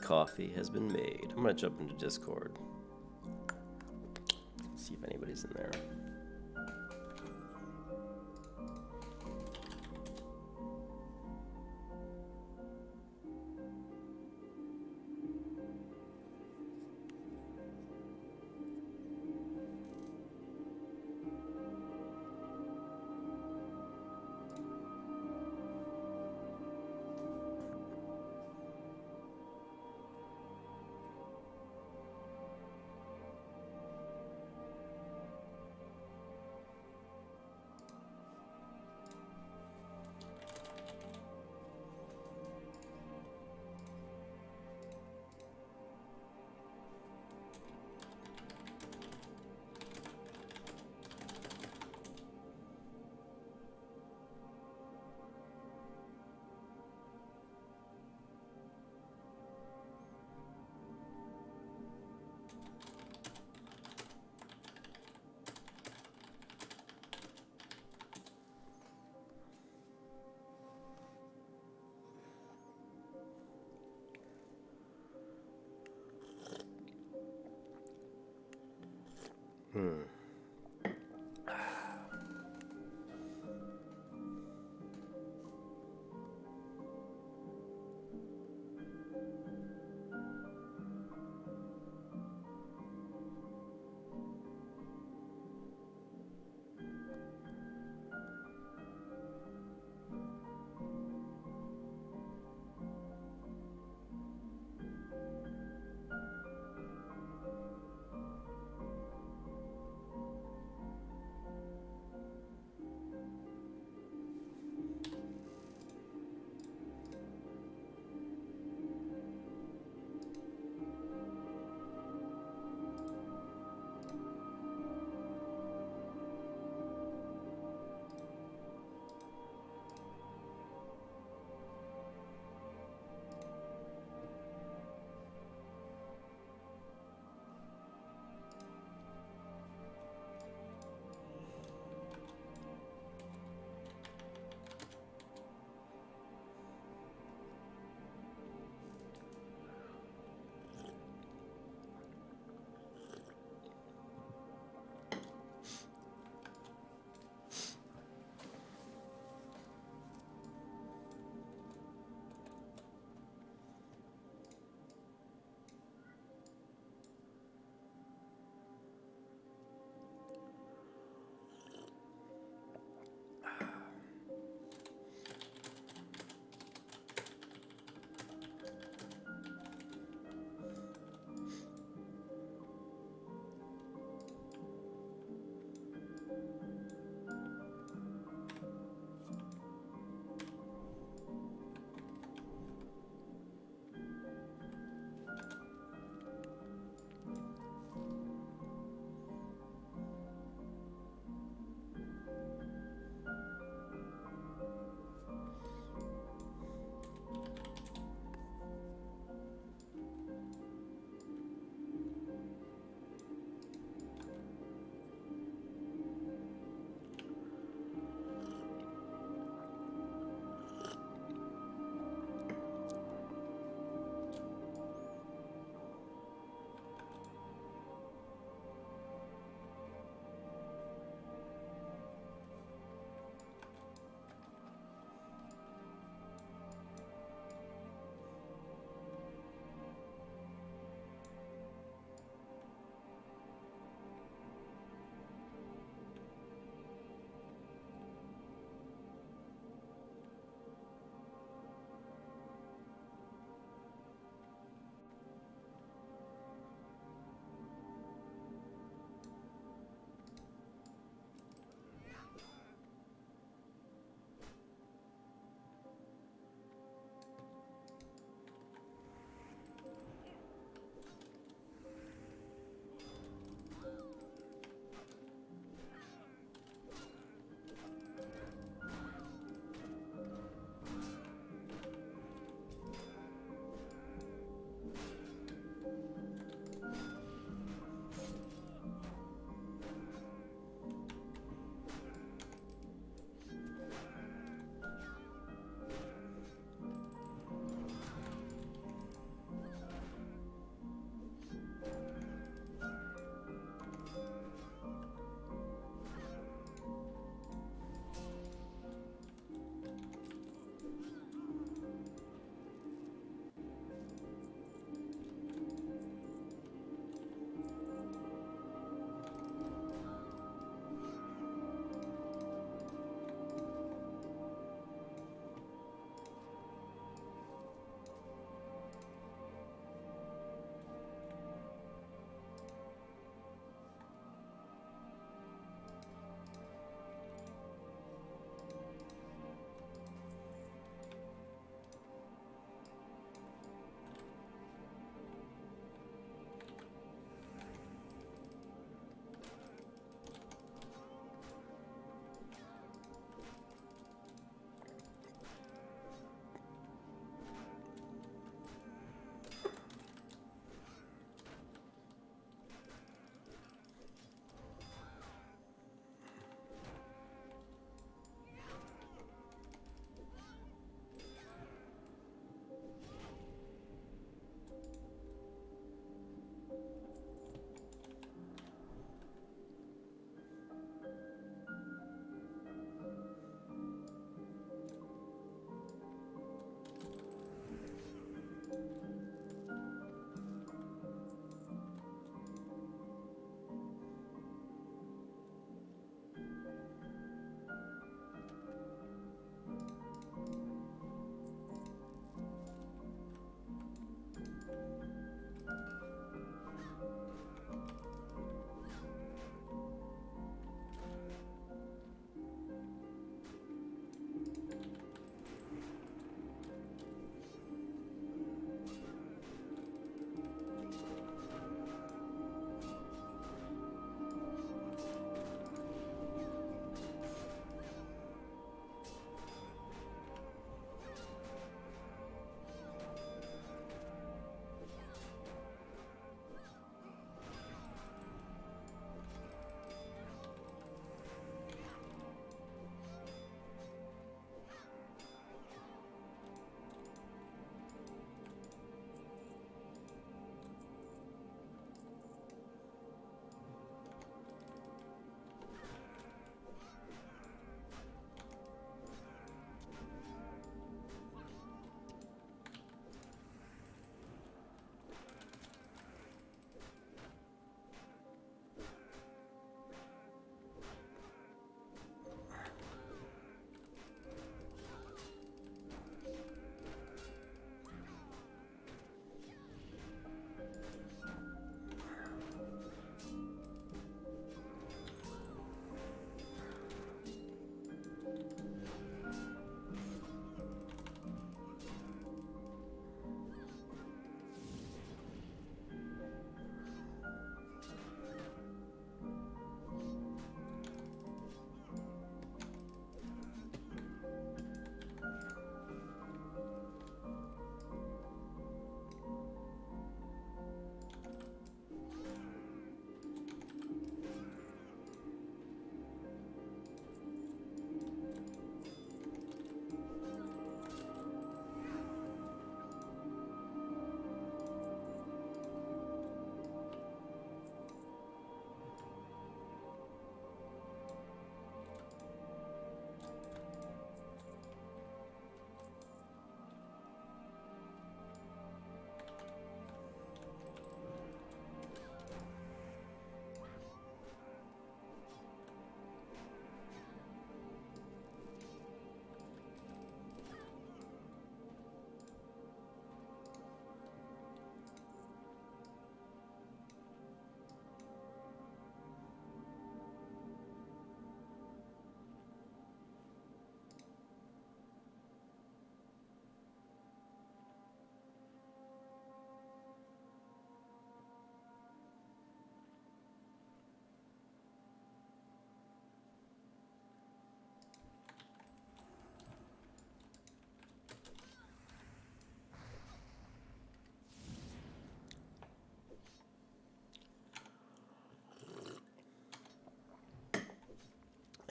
coffee has been made. I'm gonna jump into Discord. See if anybody's in there.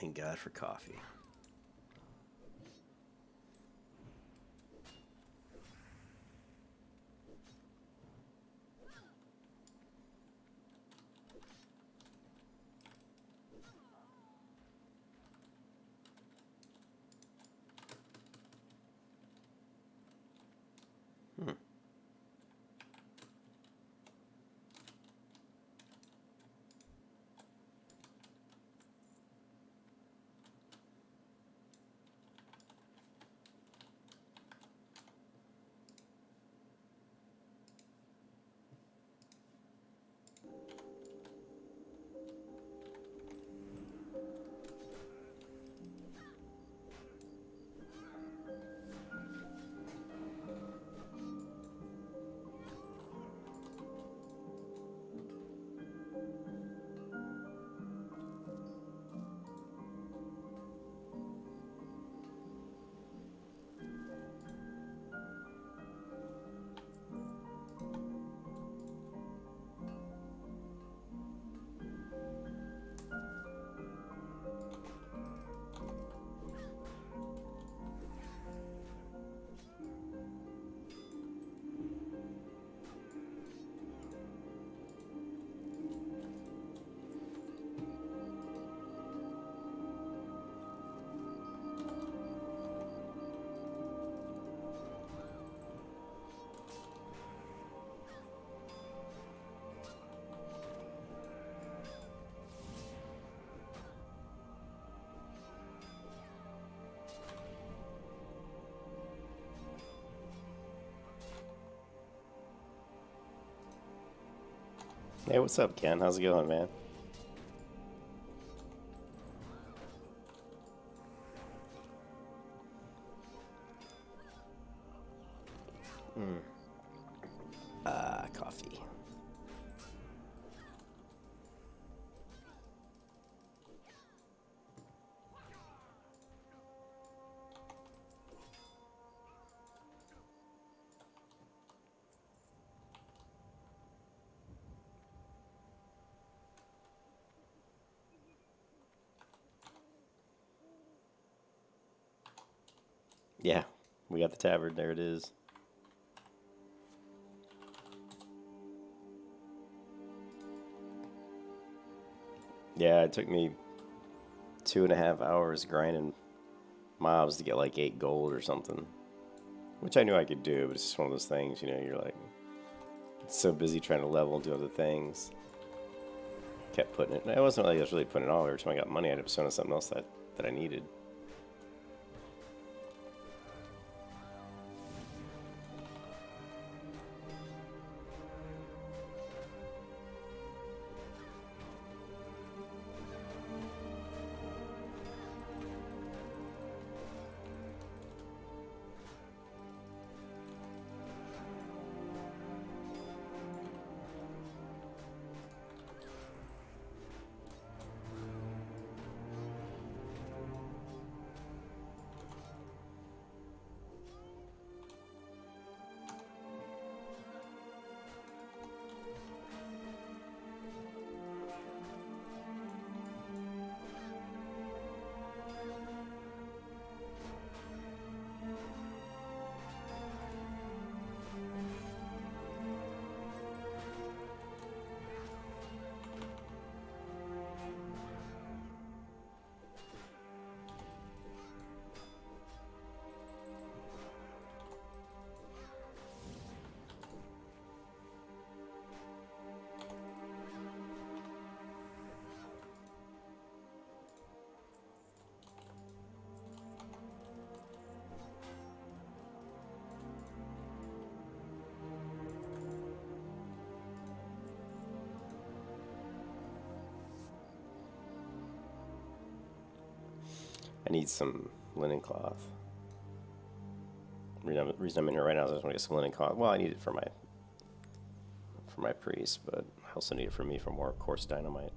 Thank God for coffee. Hey, what's up, Ken? How's it going, man? Coffee. Yeah, we got the tavern. There it is. Yeah, it took me 2.5 hours grinding mobs to get like 8 gold or something. Which I knew I could do, but it's just one of those things, you know, you're like so busy trying to level and do other things. Kept putting it. It wasn't like I was really putting it all. Every time I got money, I'd spend on something else that I needed. I need some linen cloth. The reason I'm in here right now is I just want to get some linen cloth. Well, I need it for my priest, but I also need it for me for more coarse dynamite.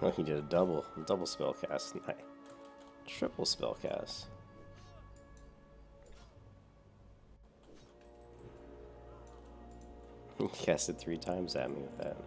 Oh, he did a double spell cast. Nice. Triple spell cast. He cast it 3 times at me with that.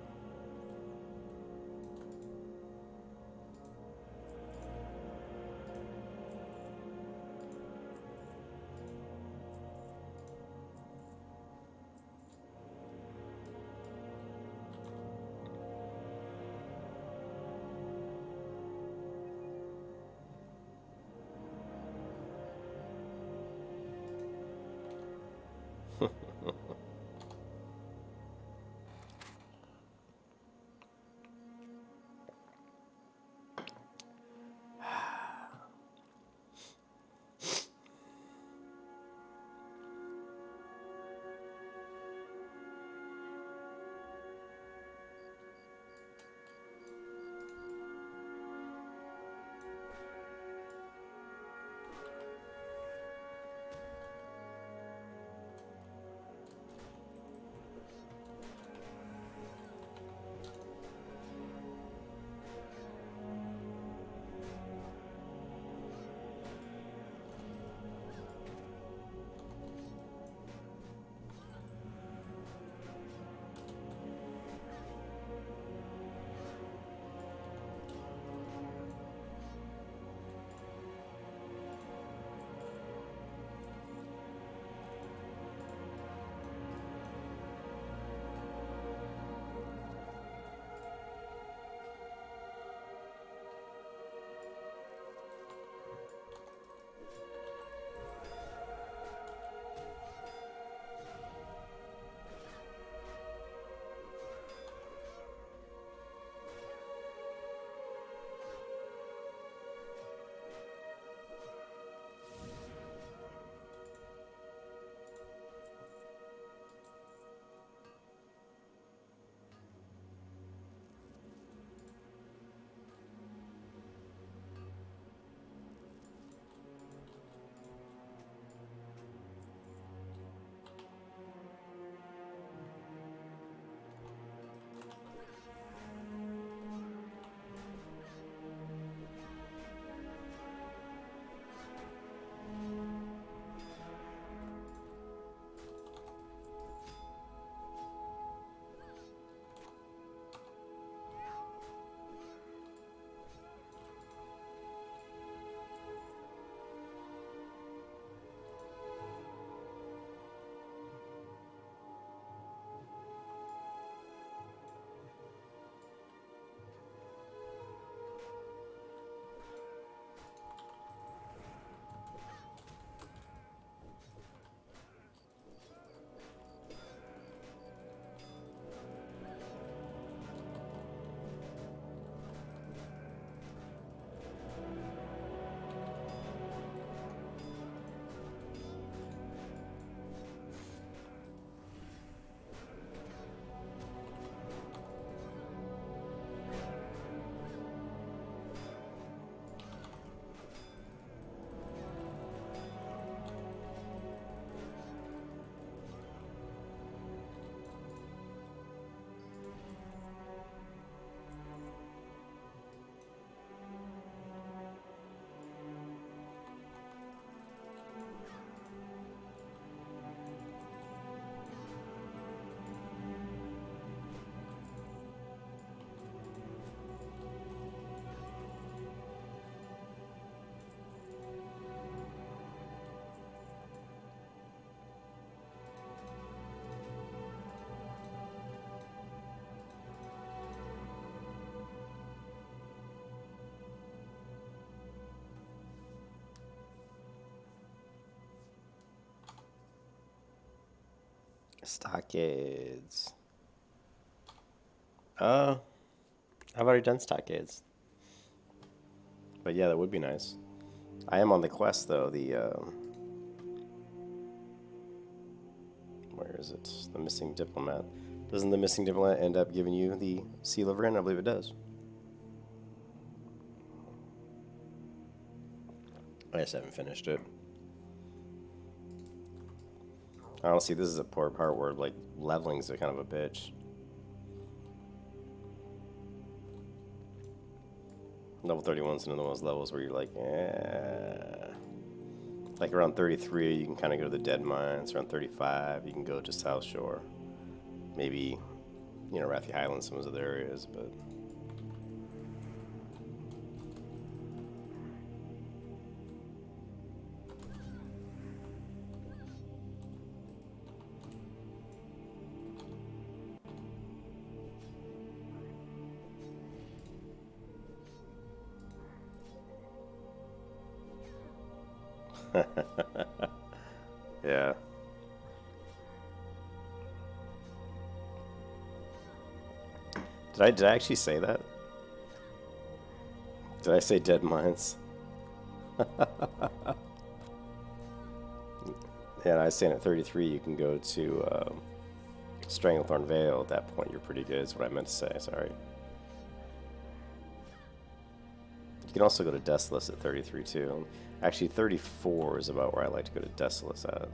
Stockades. I've already done stockades. But yeah, that would be nice. I am on the quest though, where is it? The missing diplomat. Doesn't the missing diplomat end up giving you the Seal of Ren? I believe it does. I just haven't finished it. Honestly, this is a poor part where like leveling's a kind of a bitch. Level 31's another one of those levels where you're like, eh. Like around 33, you can kind of go to the Dead Mines. Around 35, you can go to South Shore. Maybe, you know, Rathi Highlands, some of those other areas, but... Yeah. Did I actually say that? Did I say Dead Mines? Yeah, and I was saying at 33 you can go to Stranglethorn Vale. At that point you're pretty good is what I meant to say, sorry. You can also go to Desolus at 33 too. Actually 34 is about where I like to go to Desolus at.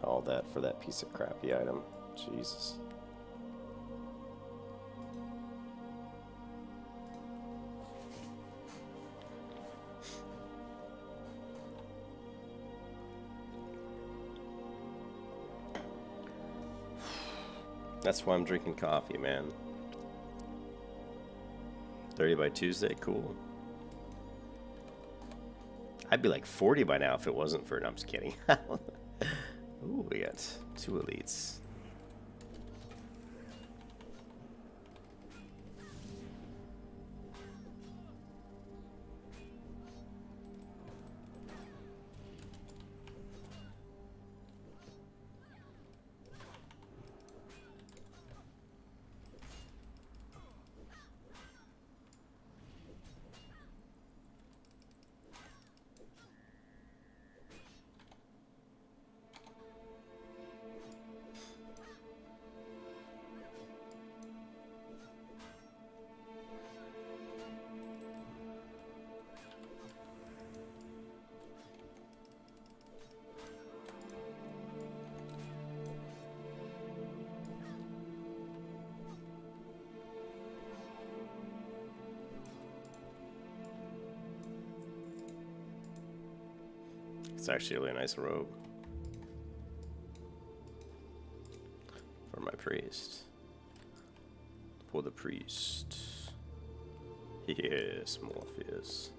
All that for that piece of crappy item. Jesus. That's why I'm drinking coffee, man. 30 by Tuesday, cool. I'd be like 40 by now if it wasn't for... No, I'm just kidding. Ooh, we got 2 elites. It's actually a really nice robe for my priest. For the priest. Yes, Morpheus.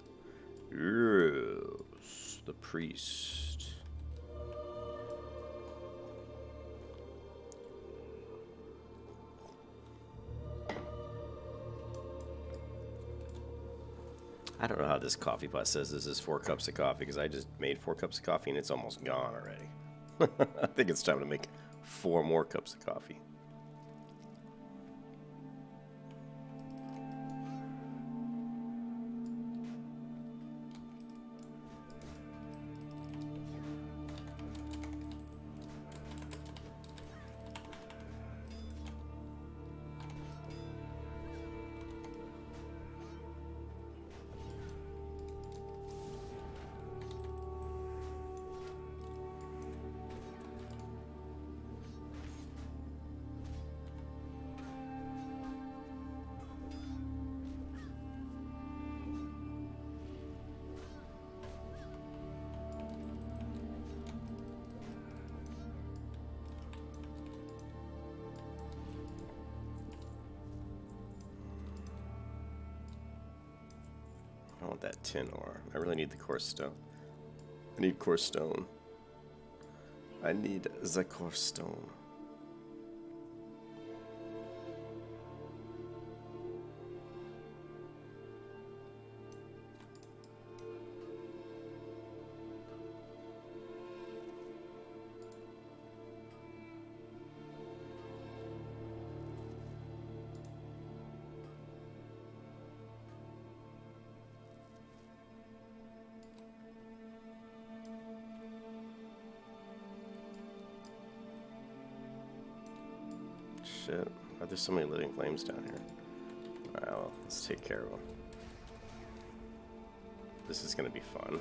Yes, the priest. I don't know how this coffee pot says this is 4 cups of coffee, because I just made 4 cups of coffee and it's almost gone already. I think it's time to make 4 more cups of coffee. want that tin ore. I really need the coarse stone. I need coarse stone. I need the coarse stone. Shit. Why are there so many living flames down here? Alright, well, let's take care of them. This is gonna be fun.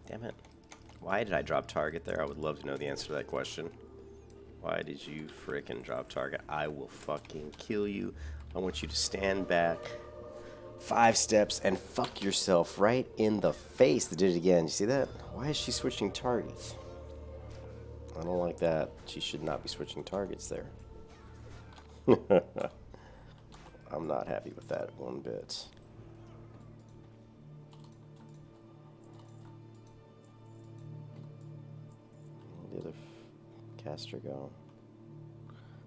Damn it. Why did I drop target there? I would love to know the answer to that question. Why did you frickin' drop target? I will fucking kill you. I want you to stand back 5 steps and fuck yourself right in the face. They did it again. You see that? Why is she switching targets? I don't like that. She should not be switching targets there. I'm not happy with that one bit. The other caster go.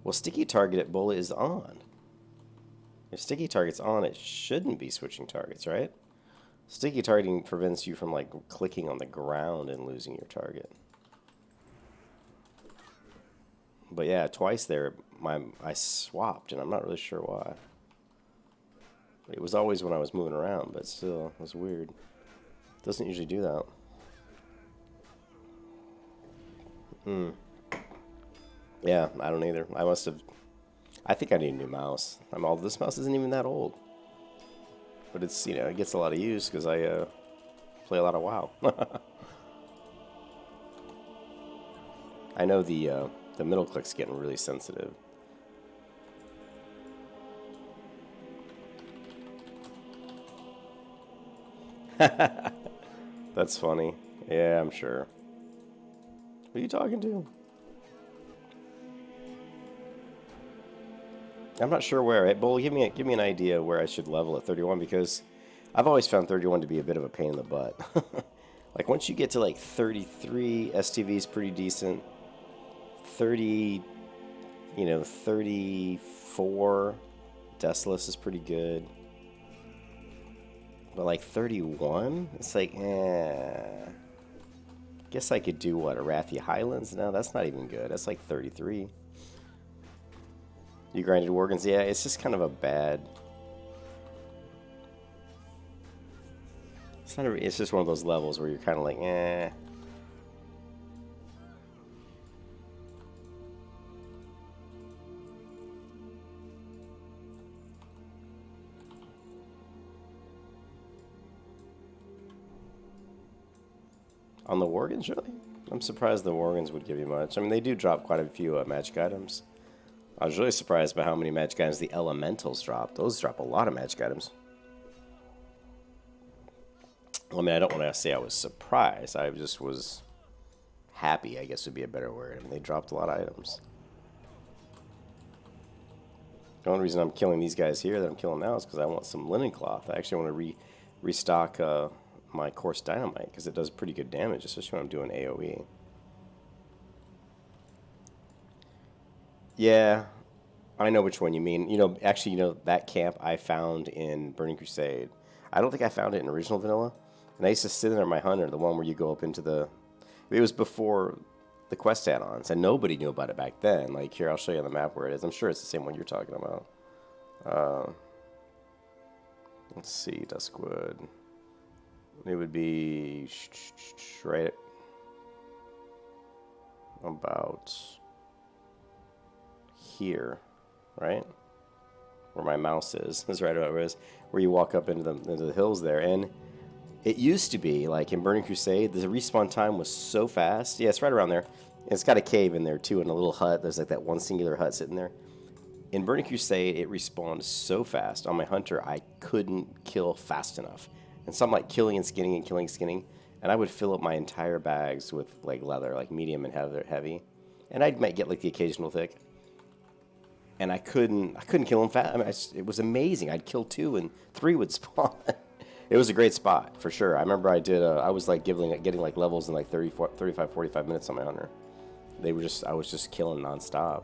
Well, sticky target at Bulla is on. If sticky target's on, it shouldn't be switching targets, right? Sticky targeting prevents you from like clicking on the ground and losing your target. But yeah, twice there, I swapped, and I'm not really sure why. It was always when I was moving around, but still, it was weird. It doesn't usually do that. Yeah, I don't either. I must have. I think I need a new mouse. This mouse isn't even that old, but it's, you know, it gets a lot of use because I play a lot of WoW. I know the middle click's getting really sensitive. That's funny. Yeah, I'm sure. Who are you talking to? I'm not sure where. Bull, give me an idea where I should level at 31, because I've always found 31 to be a bit of a pain in the butt. Like once you get to like 33, STV is pretty decent. 30, 34, Desolus is pretty good. But like 31, it's like, guess I could do what, Arathi Highlands? No, that's not even good. That's like 33. You grinded Worgens? Yeah, it's just kind of a bad. It's just one of those levels where you're kind of like, eh. On the Worgens, really? I'm surprised the Worgens would give you much. I mean, they do drop quite a few magic items. I was really surprised by how many magic items the Elementals drop. Those drop a lot of magic items. Well, I mean, I don't want to say I was surprised. I just was happy, I guess would be a better word. I mean, they dropped a lot of items. The only reason I'm killing these guys here that I'm killing now is because I want some linen cloth. I actually want to restock my coarse dynamite because it does pretty good damage, especially when I'm doing AoE. Yeah, I know which one you mean. You know, actually, you know, that camp I found in Burning Crusade. I don't think I found it in original vanilla. And I used to sit there in my hunter, the one where you go up into the. It was before the quest add-ons, and nobody knew about it back then. Like here, I'll show you on the map where it is. I'm sure it's the same one you're talking about. Let's see, Duskwood. It would be right about here, right? Where my mouse is right about where it is. Where you walk up into the hills there, and it used to be like in Burning Crusade, the respawn time was so fast. Yeah, it's right around there. And it's got a cave in there too, and a little hut. There's like that one singular hut sitting there. In Burning Crusade, it respawned so fast. On my hunter, I couldn't kill fast enough. And some like killing and skinning and killing skinning. And I would fill up my entire bags with like leather, like medium and heavy. And I might get like the occasional thick. And I couldn't kill them fast. I mean, it was amazing. I'd kill 2 and 3 would spawn. It was a great spot for sure. I remember I was like getting like levels in like 35, 45 minutes on my hunter. I was just killing nonstop.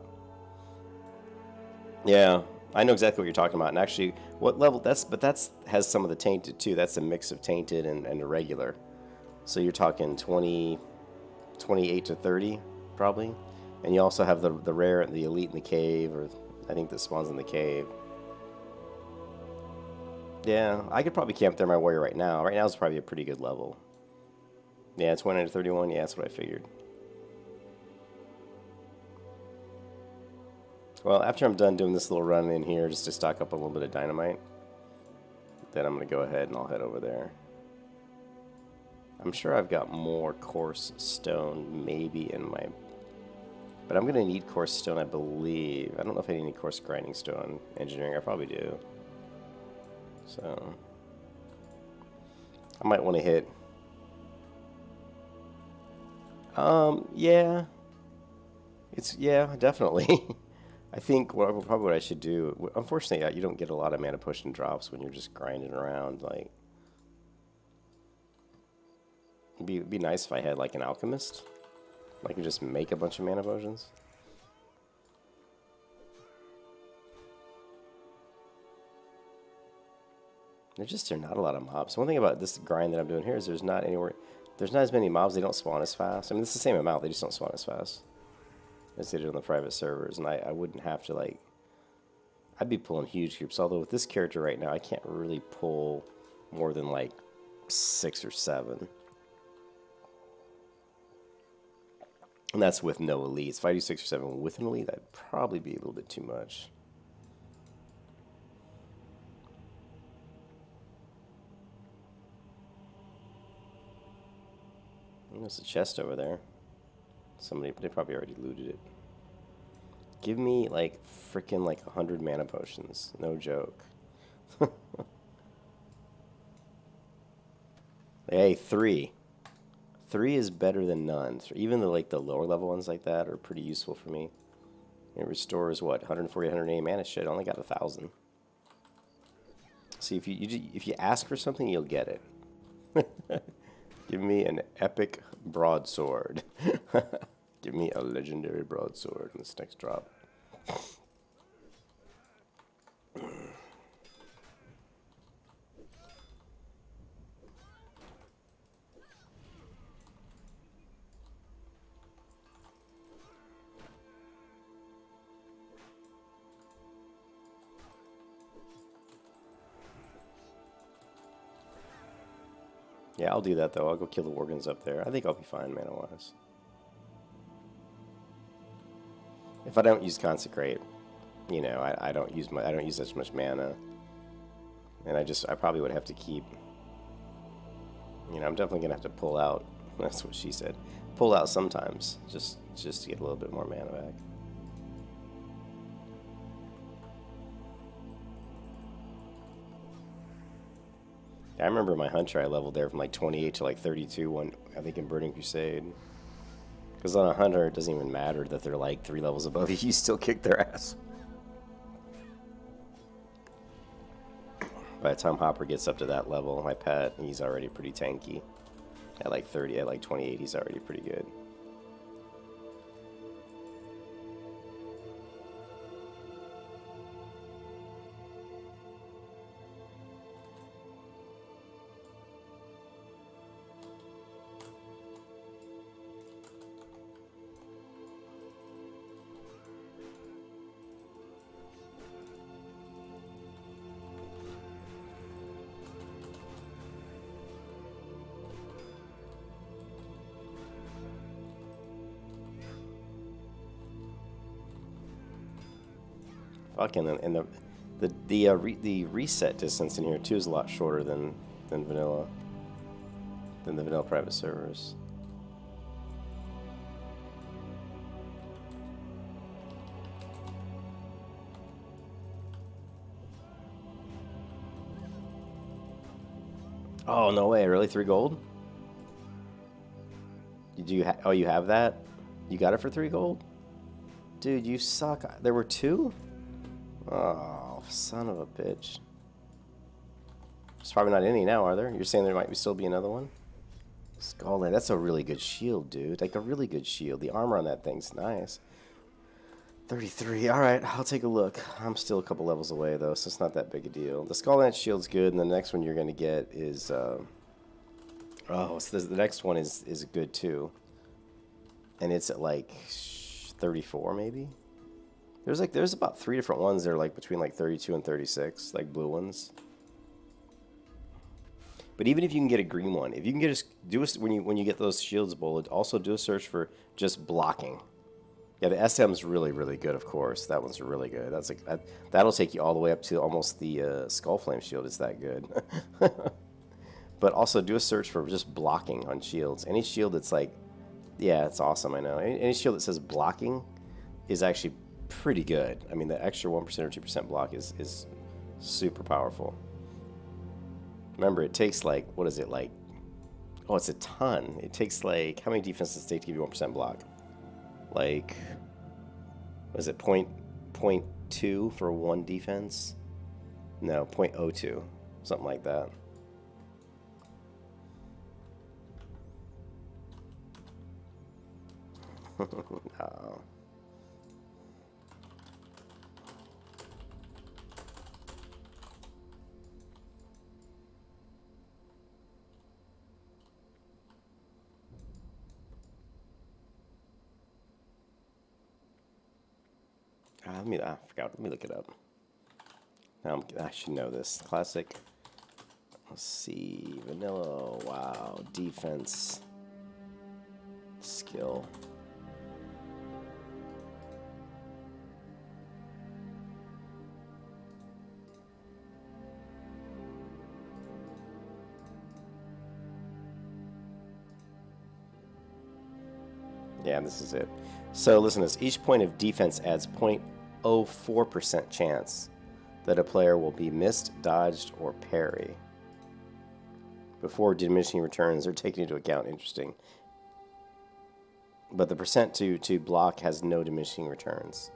Yeah, I know exactly what you're talking about. And actually, what level that's has some of the tainted too. That's a mix of tainted and irregular. So you're talking 28 to 30 probably. And you also have the rare and the elite in the cave, or I think that spawns in the cave. Yeah, I could probably camp there my warrior right now. Right now is probably a pretty good level. Yeah, 29 to 31. Yeah, that's what I figured. Well, after I'm done doing this little run in here, just to stock up a little bit of dynamite, then I'm going to go ahead and I'll head over there. I'm sure I've got more coarse stone maybe in my... But I'm going to need coarse stone, I believe. I don't know if I need any coarse grinding stone engineering. I probably do. So... I might want to hit... yeah. Yeah, definitely. I think probably what I should do... Unfortunately, you don't get a lot of mana push and drops when you're just grinding around, like... It'd be nice if I had, like, an alchemist. I can just make a bunch of mana potions. There's not a lot of mobs. One thing about this grind that I'm doing here is there's not as many mobs. They don't spawn as fast. I mean, it's the same amount. They just don't spawn as fast as they did on the private servers. And I wouldn't have to, like... I'd be pulling huge groups. Although with this character right now, I can't really pull more than, like, 6 or 7. And that's with no elites. If I do 6 or 7 with an elite, that'd probably be a little bit too much. There's a chest over there. They probably already looted it. Give me, like, freaking, like, 100 mana potions. No joke. Hey, 3. 3 is better than none. Even the lower level ones like that are pretty useful for me. It restores what, 140, 180 mana. Shit, I only got 1,000. See, if you ask for something, you'll get it. Give me an epic broadsword. Give me a legendary broadsword in this next drop. Yeah, I'll do that though. I'll go kill the Worgens up there. I think I'll be fine mana-wise. If I don't use Consecrate, you know, I don't use as much mana, and I probably would have to keep. You know, I'm definitely gonna have to pull out. That's what she said. Pull out sometimes, just to get a little bit more mana back. I remember my hunter, I leveled there from like 28 to like 32 I think in Burning Crusade. Because on a hunter, it doesn't even matter that they're like 3 levels above you, you still kick their ass. By the time Hopper gets up to that level, my pet, he's already pretty tanky. At like 30, at like 28, he's already pretty good. Fucking, and the reset distance in here too is a lot shorter than vanilla, than the vanilla private servers. Oh, no way. Really? 3 gold? Did you oh, you have that? You got it for 3 gold? Dude, you suck. There were 2? Oh, son of a bitch. There's probably not any now, are there? You're saying there might still be another one? Skullland. That's a really good shield, dude. Like a really good shield. The armor on that thing's nice. 33. Alright, I'll take a look. I'm still a couple levels away, though, so it's not that big a deal. The Skullland shield's good, and the next one you're going to get is... oh, so the next one is good, too. And it's at, like, 34, maybe? There's about 3 different ones that are, like, between, like, 32 and 36, like, blue ones. But even if you can get a green one, if you can get when you get those shields bullet, also do a search for just blocking. Yeah, the SM's really, really good, of course. That one's really good. That's like that'll take you all the way up to almost the Skull Flame shield. It's that good. But also do a search for just blocking on shields. Any shield that's like, yeah, it's awesome. I know. Any shield that says blocking is actually pretty good. I mean, the extra 1% or 2% block is super powerful. Remember, it takes like, what is it like? Oh, it's a ton. It takes like, how many defenses does it take to give you 1% block? Like, what is it, 0.2 for 1 defense? No, 0.02, something like that. No. I forgot. Let me look it up. I should know this. Classic. Let's see. Vanilla. Wow. Defense. Skill. Yeah, this is it. So listen to this. Each point of defense adds 0.04% chance that a player will be missed, dodged, or parry. Before diminishing returns are taken into account. Interesting. But the percent to block has no diminishing returns.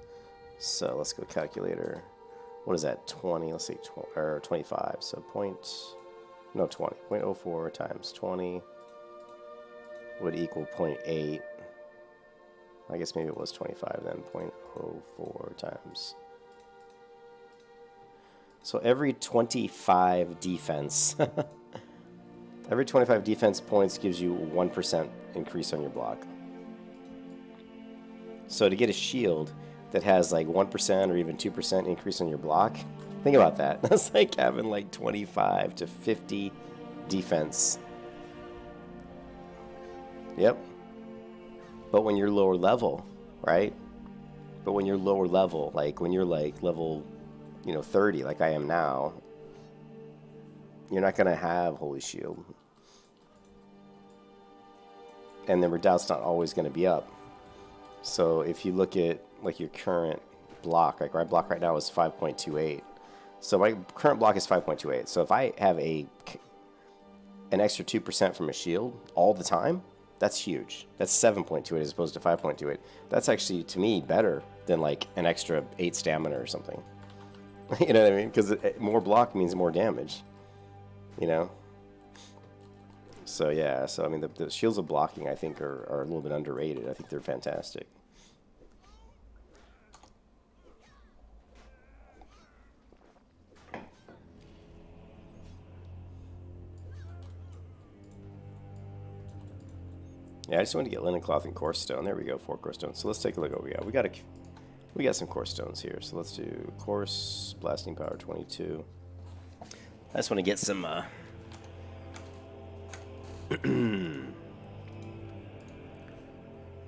So let's go calculator. What is that? 20. Let's say 20, or 25. So 20. 0.04 times 20 would equal 0.8. I guess maybe it was 25 then. 0.04 times. So every 25 defense, every 25 defense points gives you 1% increase on your block. So to get a shield that has like 1% or even 2% increase on your block, think about that. That's like having like 25 to 50 defense. Yep. But when you're lower level, right? But when you're lower level, like when you're like level, 30, like I am now, you're not going to have Holy Shield. And the redoubt's not always going to be up. So if you look at like your current block, like my block right now is 5.28. So my current block is 5.28. So if I have an extra 2% from a shield all the time, that's huge. That's 7.28 as opposed to 5.28. That's actually, to me, better than like an extra 8 stamina or something. You know what I mean? Because more block means more damage. So yeah, so I mean, the shields of blocking, I think, are a little bit underrated. I think they're fantastic. Yeah, I just wanted to get linen cloth and core stone. There we go, 4 core stones. So let's take a look at what we got. We got some core stones here. So let's do course, blasting power 22. I just want to get some.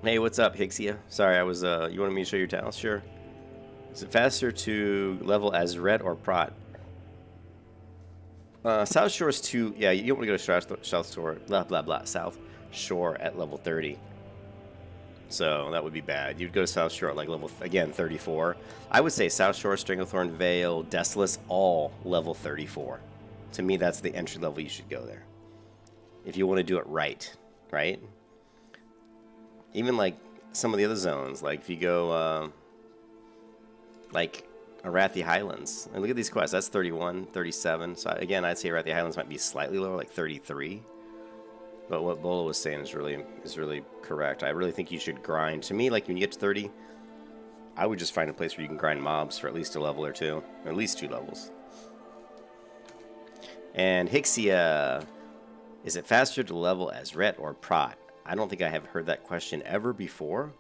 Hey, what's up, Hixia? Sorry, I was. You wanted me to show your talents? Sure. Is it faster to level as red or prot? South Shore is 2. Yeah, you don't want to go to South Shore. Blah blah blah. South Shore at level 30. So that would be bad. You'd go to South Shore at like level, again, 34. I would say South Shore, Stranglethorn, Vale, Desolus, all level 34. To me, that's the entry level you should go there. If you want to do it right, right? Even like some of the other zones, like if you go like Arathi Highlands, and look at these quests, that's 31, 37. So again, I'd say Arathi Highlands might be slightly lower, like 33. But what Bola was saying is really correct. I really think you should grind. To me, like when you get to 30, I would just find a place where you can grind mobs for at least a level or two, or at least 2 levels. And Hixia, is it faster to level as Ret or Prot? I don't think I have heard that question ever before.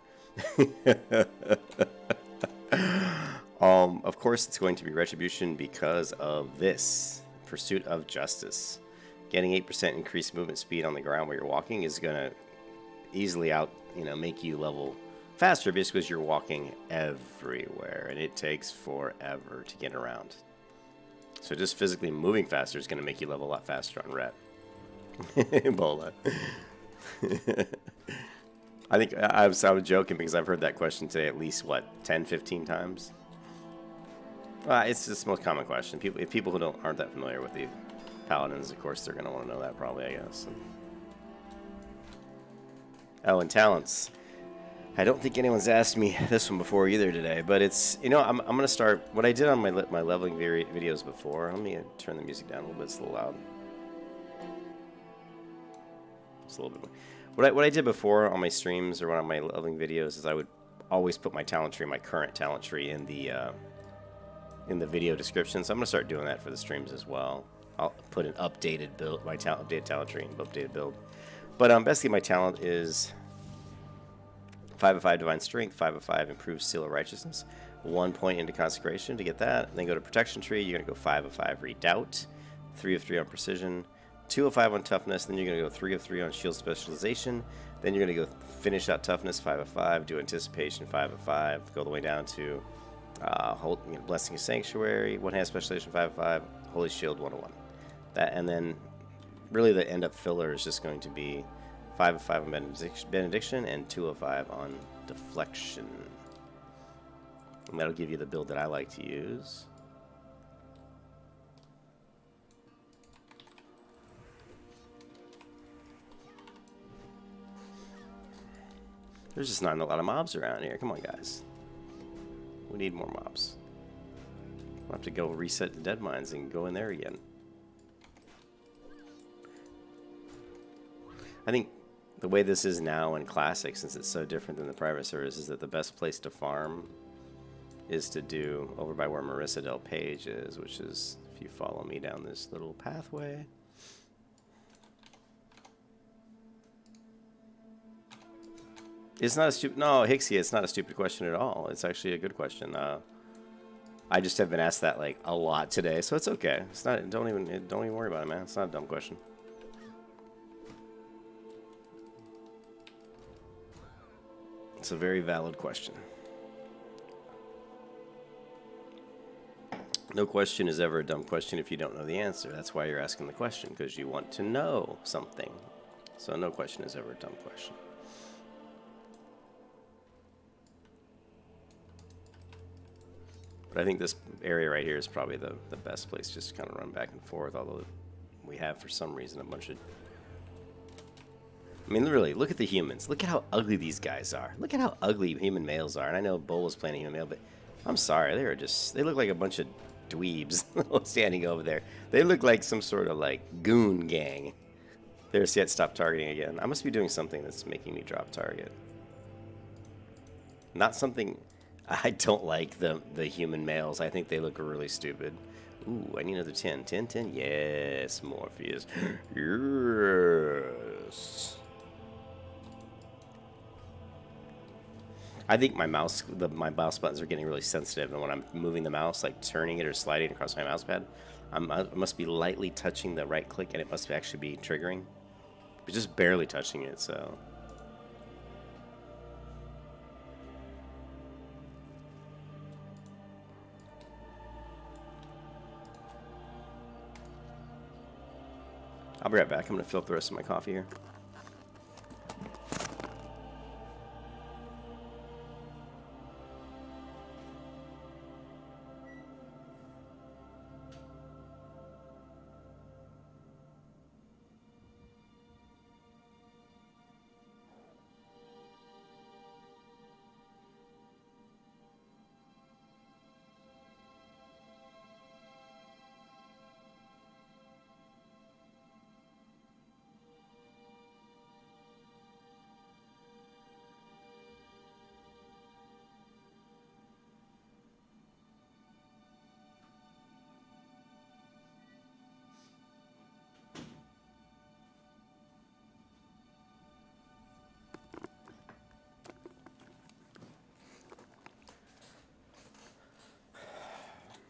Of course, it's going to be Retribution because of this Pursuit of Justice. Getting 8% increased movement speed on the ground where you're walking is going to easily make you level faster just because you're walking everywhere, and it takes forever to get around. So just physically moving faster is going to make you level a lot faster on Ret. Bola. I think I was joking because I've heard that question today at least, 10, 15 times? It's just the most common question. People who aren't that familiar with the Paladins, of course, they're going to want to know that probably, I guess. Oh, and talents. I don't think anyone's asked me this one before either today, but it's, I'm going to start, what I did on my leveling videos before, let me turn the music down a little bit, it's a little loud. Just a little bit more. What I did before on my streams or on my leveling videos is I would always put my talent tree, my current talent tree, in the video description, so I'm going to start doing that for the streams as well. I'll put an updated build, updated talent tree and updated build. But basically my talent is 5 of 5 Divine Strength, 5 of 5 Improved Seal of Righteousness, 1 point into Consecration to get that. Then go to Protection Tree, you're going to go 5 of 5 Redoubt, 3 of 3 on Precision, 2 of 5 on Toughness, then you're going to go 3 of 3 on Shield Specialization, then you're going to go finish out Toughness, 5 of 5, do Anticipation, 5 of 5, go all the way down to Blessing of Sanctuary, 1 hand Specialization, 5 of 5, Holy Shield, 1 of 1. That, and then really the end up filler is just going to be 5 of 5 on Benediction and 2 of 5 on Deflection. And that'll give you the build that I like to use. There's just not a lot of mobs around here. Come on, guys. We need more mobs. We'll have to go reset the dead mines and go in there again. I think the way this is now in Classic, since it's so different than the private servers, is that the best place to farm is to do over by where Marissa Del Page is, which is, if you follow me down this little pathway. It's not a stupid, no, Hixia, it's not a stupid question at all. It's actually a good question. I just have been asked that like a lot today, so it's okay. It's not, don't even worry about it, man. It's not a dumb question. It's a very valid question. No question is ever a dumb question if you don't know the answer. That's why you're asking the question, because you want to know something. So no question is ever a dumb question. But I think this area right here is probably the best place just to kind of run back and forth, although we have, for some reason, a bunch of... I mean, really, look at the humans. Look at how ugly these guys are. Look at how ugly human males are. And I know Bull was playing a human male, but I'm sorry. They look like a bunch of dweebs standing over there. They look like some sort of, like, goon gang. There's yet stop targeting again. I must be doing something that's making me drop target. Not something... I don't like the human males. I think they look really stupid. Ooh, I need another 10. 10, 10. Yes, Morpheus. Yes. I think my mouse buttons are getting really sensitive, and when I'm moving the mouse, like turning it or sliding across my mouse pad, I must be lightly touching the right click, and it must actually be triggering. But just barely touching it, so... I'll be right back. I'm going to fill up the rest of my coffee here.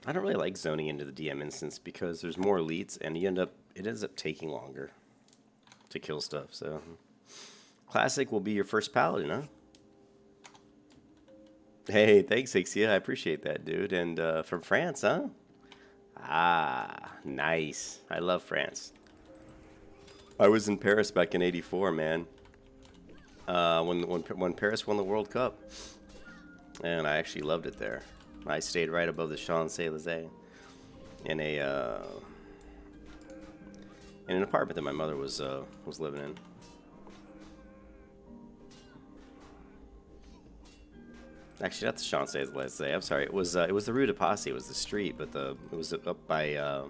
I don't really like zoning into the DM instance because there's more elites and it ends up taking longer to kill stuff. So Classic will be your first paladin, huh? Hey, thanks, Ixia. I appreciate that, dude. And from France, huh? Ah, nice. I love France. I was in Paris back in '84, man. When Paris won the World Cup, and I actually loved it there. I stayed right above the Champs-Élysées in an apartment that my mother was living in. Actually, not the Champs-Élysées. I'm sorry. It was the Rue de Passy. It was the street, but it was up by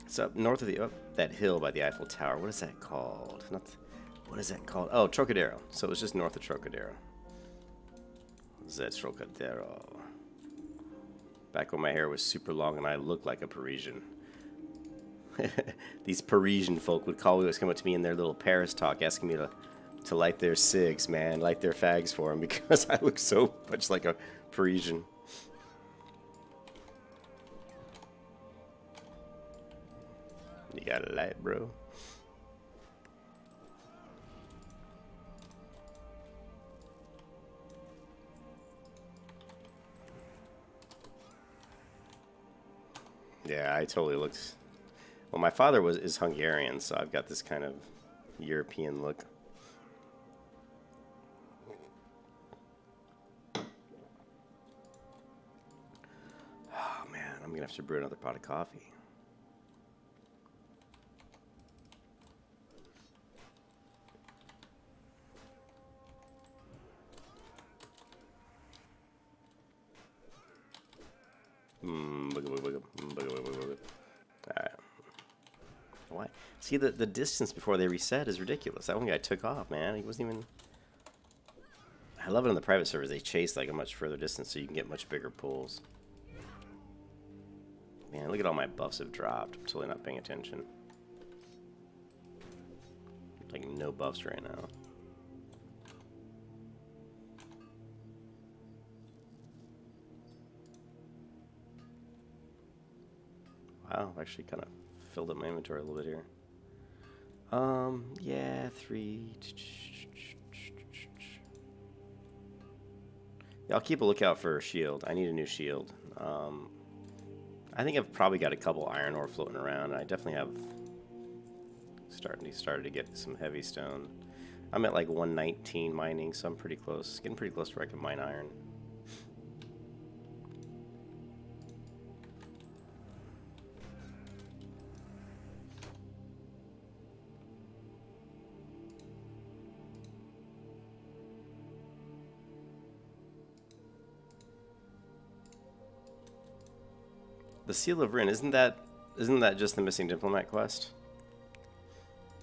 it's up north of up that hill by the Eiffel Tower. What is that called? What is that called? Oh, Trocadero. So it was just north of Trocadero. That's Trocadero. Back when my hair was super long and I looked like a Parisian. These Parisian folk would always come up to me in their little Paris talk, asking me to light their cigs, man, light their fags for them because I look so much like a Parisian. You got a light, bro. Yeah, I totally looked. Well, my father is Hungarian, so I've got this kind of European look. Oh man, I'm gonna have to brew another pot of coffee. Alright. Why? See, the distance before they reset is ridiculous. That one guy took off, man. He wasn't even... I love it on the private servers. They chase like a much further distance so you can get much bigger pulls. Man, look at all my buffs have dropped. I'm totally not paying attention. Like, no buffs right now. Wow, I've actually kind of filled up my inventory a little bit here. Yeah, 3. Yeah, I'll keep a lookout for a shield. I need a new shield. I think I've probably got a couple iron ore floating around, and I definitely have started to get some heavy stone. I'm at like 119 mining, so I'm pretty close. Getting pretty close to where I can mine iron. The Seal of Rin, isn't that just the missing diplomat quest?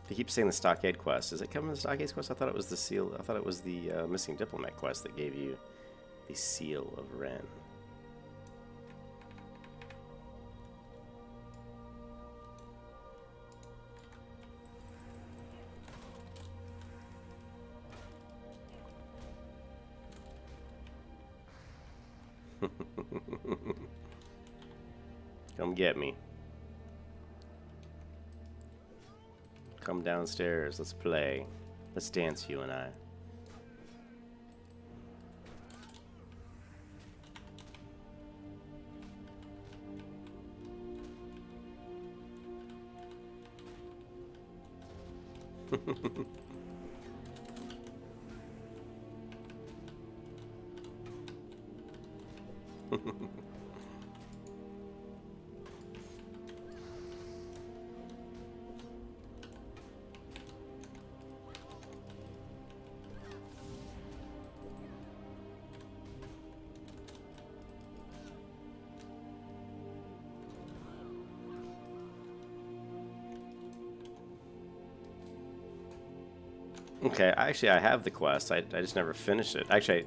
They keep saying the Stockade quest. Does it come in the Stockade quest? I thought it was the Seal. I thought it was the missing diplomat quest that gave you the Seal of Rin. Come get me. Come downstairs. Let's play. Let's dance, you and I. Okay, actually, I have the quest. I just never finished it. Actually,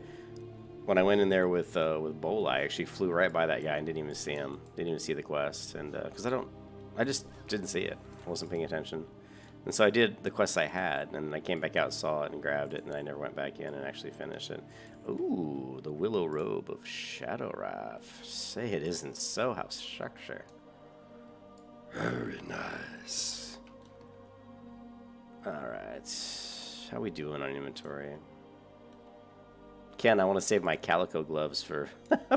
when I went in there with Bola, I actually flew right by that guy and didn't even see him. Didn't even see the quest, and because I just didn't see it. I wasn't paying attention, and so I did the quest I had, and I came back out, saw it, and grabbed it, and I never went back in and actually finished it. Ooh, the Willow Robe of Shadowwrath. Say it isn't so, how structure. Very nice. Alright. How we doing on inventory? Ken, I want to save my calico gloves for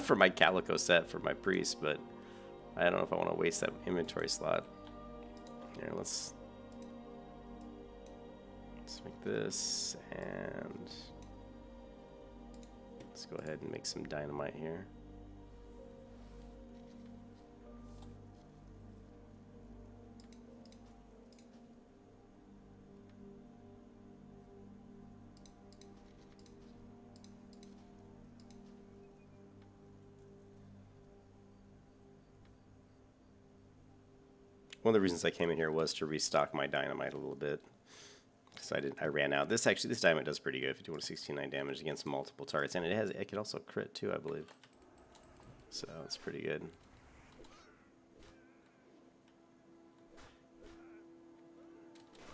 for my calico set for my priest, but I don't know if I want to waste that inventory slot. Here, let's make this, and let's go ahead and make some dynamite here. One of the reasons I came in here was to restock my dynamite a little bit, because I ran out. This dynamite does pretty good, 51 to 69 damage against multiple targets, and it can also crit too, I believe. So it's pretty good.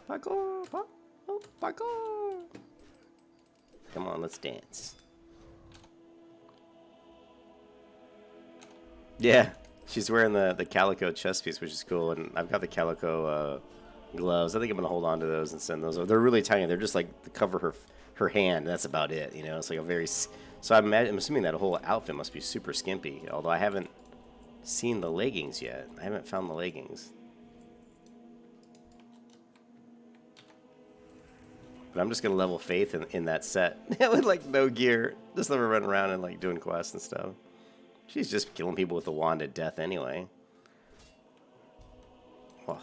Parkour, parkour. Come on, let's dance. Yeah. She's wearing the calico chest piece, which is cool, and I've got the calico gloves. I think I'm gonna hold on to those and send those over. They're really tiny. They're just like to cover her hand. That's about it. You know, it's like a very. So I'm assuming that whole outfit must be super skimpy. Although I haven't seen the leggings yet. I haven't found the leggings. But I'm just gonna level Faith in that set with like no gear. Just let her run around and like doing quests and stuff. She's just killing people with the wand of death anyway. Oh.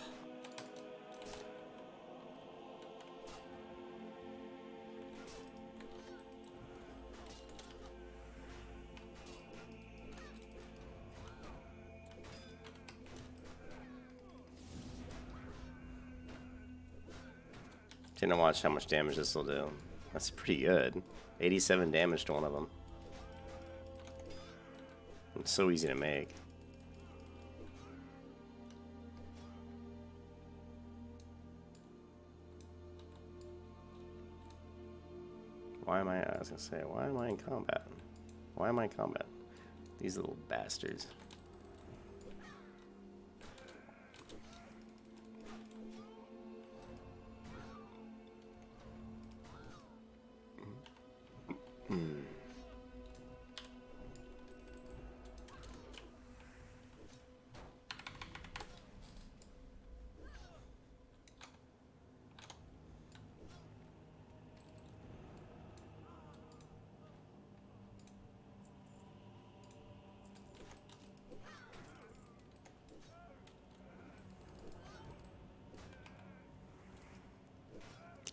Didn't watch how much damage this will do. That's pretty good. 87 damage to one of them. It's so easy to make. I was gonna say, why am I in combat? Why am I in combat? These little bastards.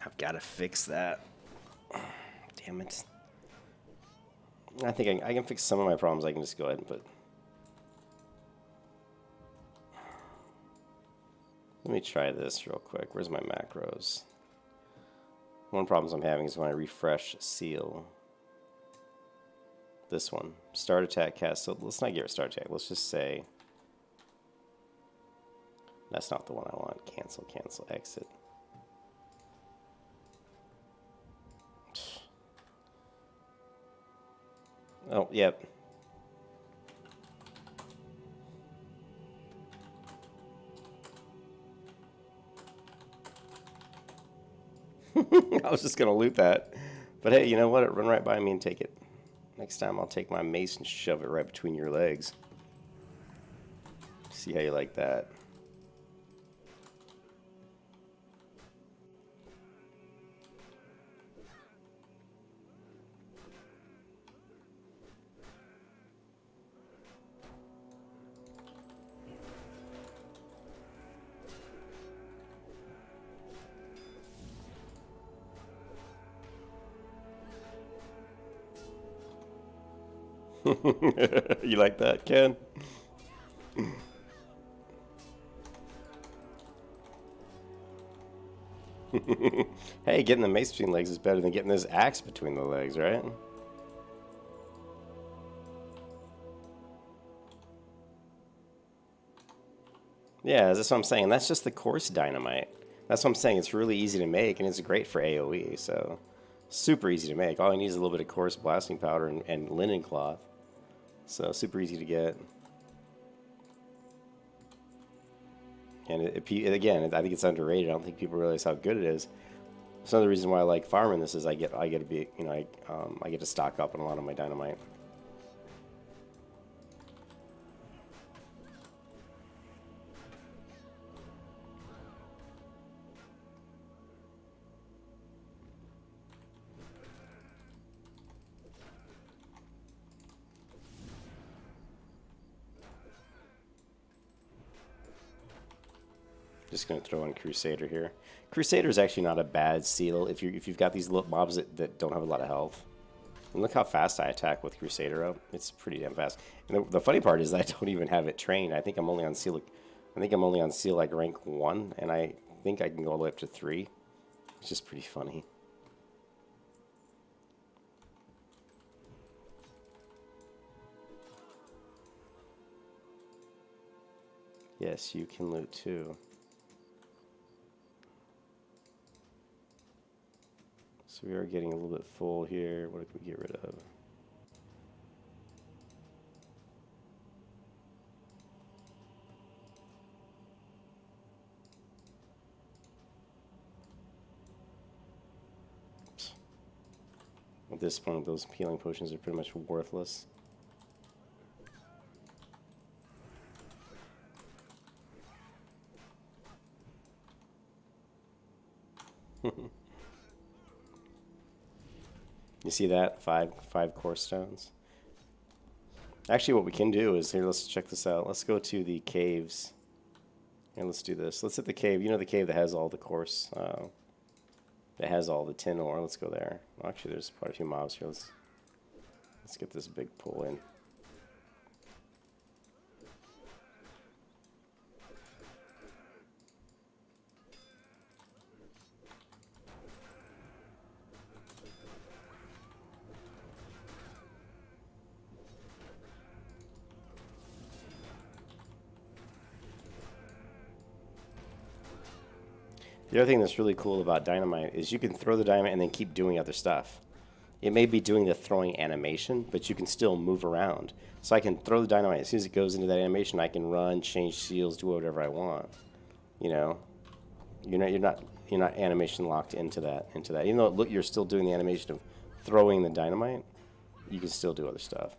I've got to fix that. Damn it. I think I can fix some of my problems. I can just go ahead and put... Let me try this real quick. Where's my macros? One problem I'm having is when I refresh seal. This one. Start attack cast. So let's not get rid of start attack. Let's just say... That's not the one I want. Cancel, cancel, exit. Oh, yep. I was just going to loot that. But hey, you know what? It run right by me and take it. Next time I'll take my mace and shove it right between your legs. See how you like that. You like that, Ken? Hey, getting the mace between legs is better than getting this axe between the legs, right? Yeah, that's what I'm saying. That's just the coarse dynamite. That's what I'm saying. It's really easy to make, and it's great for AoE, so Super easy to make. All I need is a little bit of coarse blasting powder and linen cloth. So super easy to get. And again, I think it's underrated. I don't think people realize how good it is. Some of the reason why I like farming this is I get to be, you know, I get to stock up on a lot of my dynamite. Just going to throw in Crusader here. Crusader is actually not a bad seal if you've got these little mobs that don't have a lot of health. And look how fast I attack with Crusader up. It's pretty damn fast. And the funny part is that I don't even have it trained. I think I'm only on seal. I think I'm only on seal like rank 1, and I think I can go all the way up to 3. It's just pretty funny. Yes, you can loot too. So we are getting a little bit full here. What can we get rid of? Oops. At this point, those healing potions are pretty much worthless. You see that? Five core stones. Actually, what we can do is, here, let's check this out. Let's go to the caves. And let's do this. Let's hit the cave. You know the cave that has all the course, that has all the tin ore. Let's go there. Actually, there's quite a few mobs here. Let's get this big pull in. The other thing that's really cool about dynamite is you can throw the dynamite and then keep doing other stuff. It may be doing the throwing animation, but you can still move around. So I can throw the dynamite. As soon as it goes into that animation, I can run, change seals, do whatever I want. You know, you're not animation locked into that. Even though you're still doing the animation of throwing the dynamite, you can still do other stuff.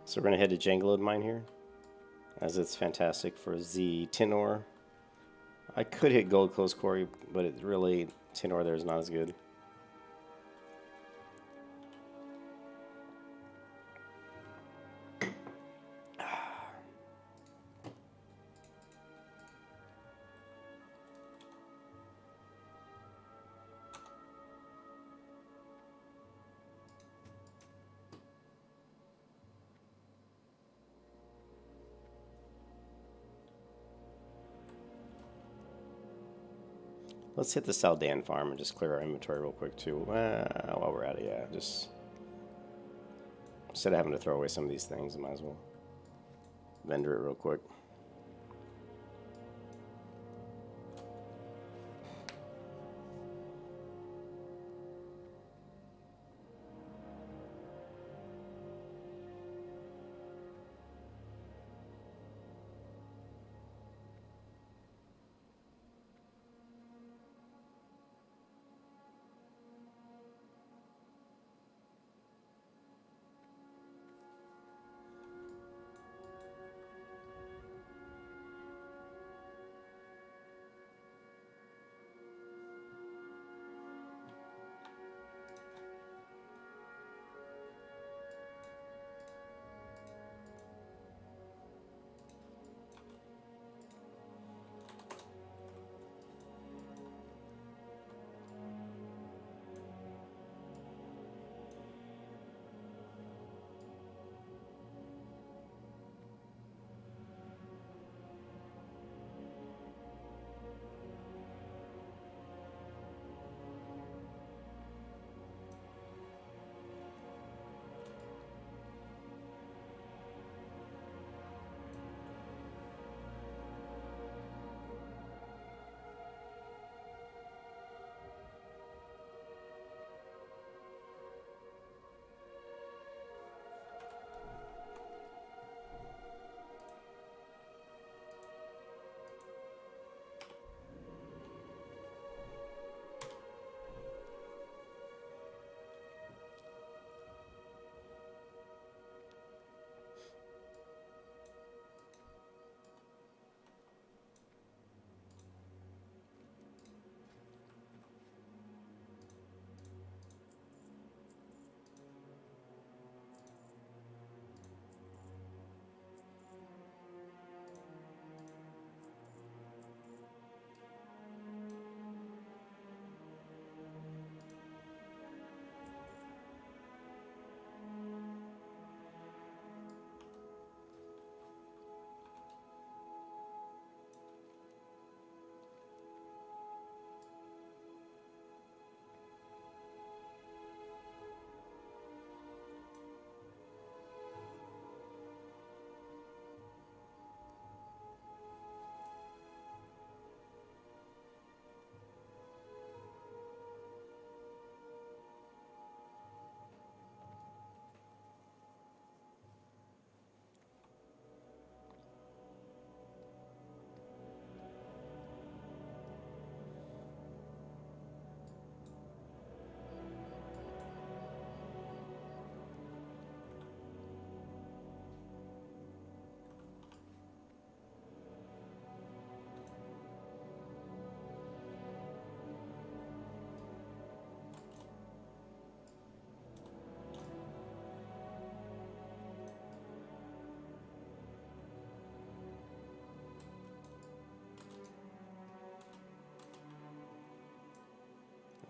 So we're going to head to Janglode Mine here, as it's fantastic for the tin ore. I could hit Gold Close Quarry, but it really, tin ore there is not as good. Let's hit the Saldan farm and just clear our inventory real quick too. While we're at it, yeah, just instead of having to throw away some of these things, I might as well vendor it real quick.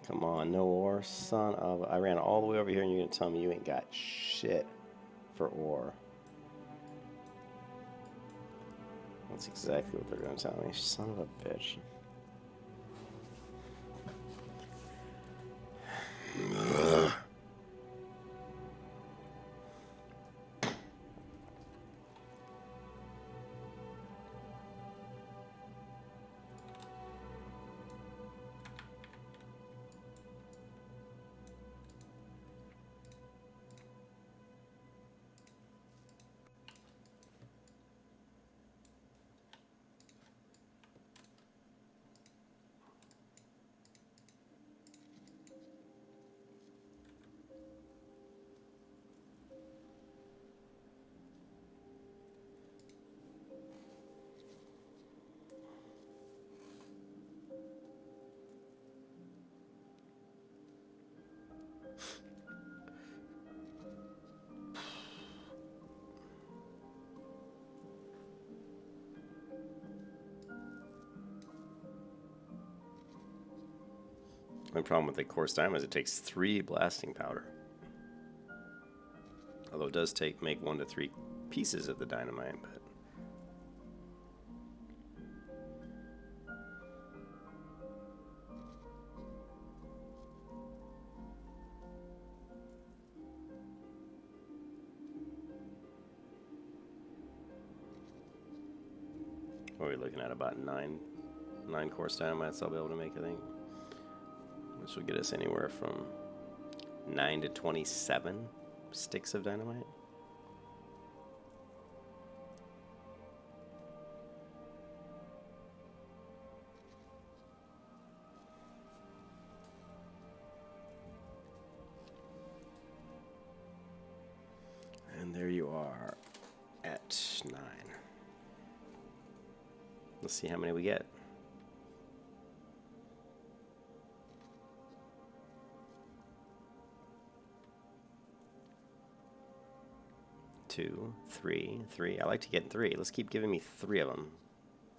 Come on, no ore, son of... I ran all the way over here and you're going to tell me you ain't got shit for ore. That's exactly what they're going to tell me. Son of a bitch. The problem with the coarse diamond is it takes 3 blasting powder. Although it does make 1 to 3 pieces of the dynamite, but What are we looking at? About 9 course dynamites I'll be able to make, I think. Which will get us anywhere from 9 to 27 sticks of dynamite. And there you are at 9. Let's see how many we get. Two, three. I like to get 3. Let's keep giving me 3 of them.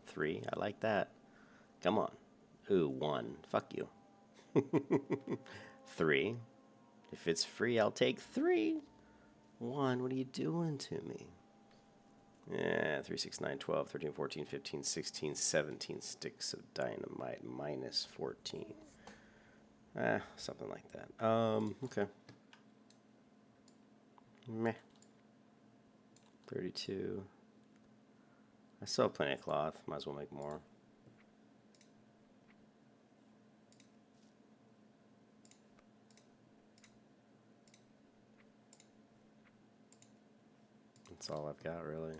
3. I like that. Come on. Ooh, 1. Fuck you. 3. If it's free, I'll take 3. 1. What are you doing to me? Yeah, 3, 6, 9, 12, 13, 14, 15, 16, 17 sticks of dynamite minus 14. Something like that. Okay. Meh. 32. I still have plenty of cloth. Might as well make more. That's all I've got, really.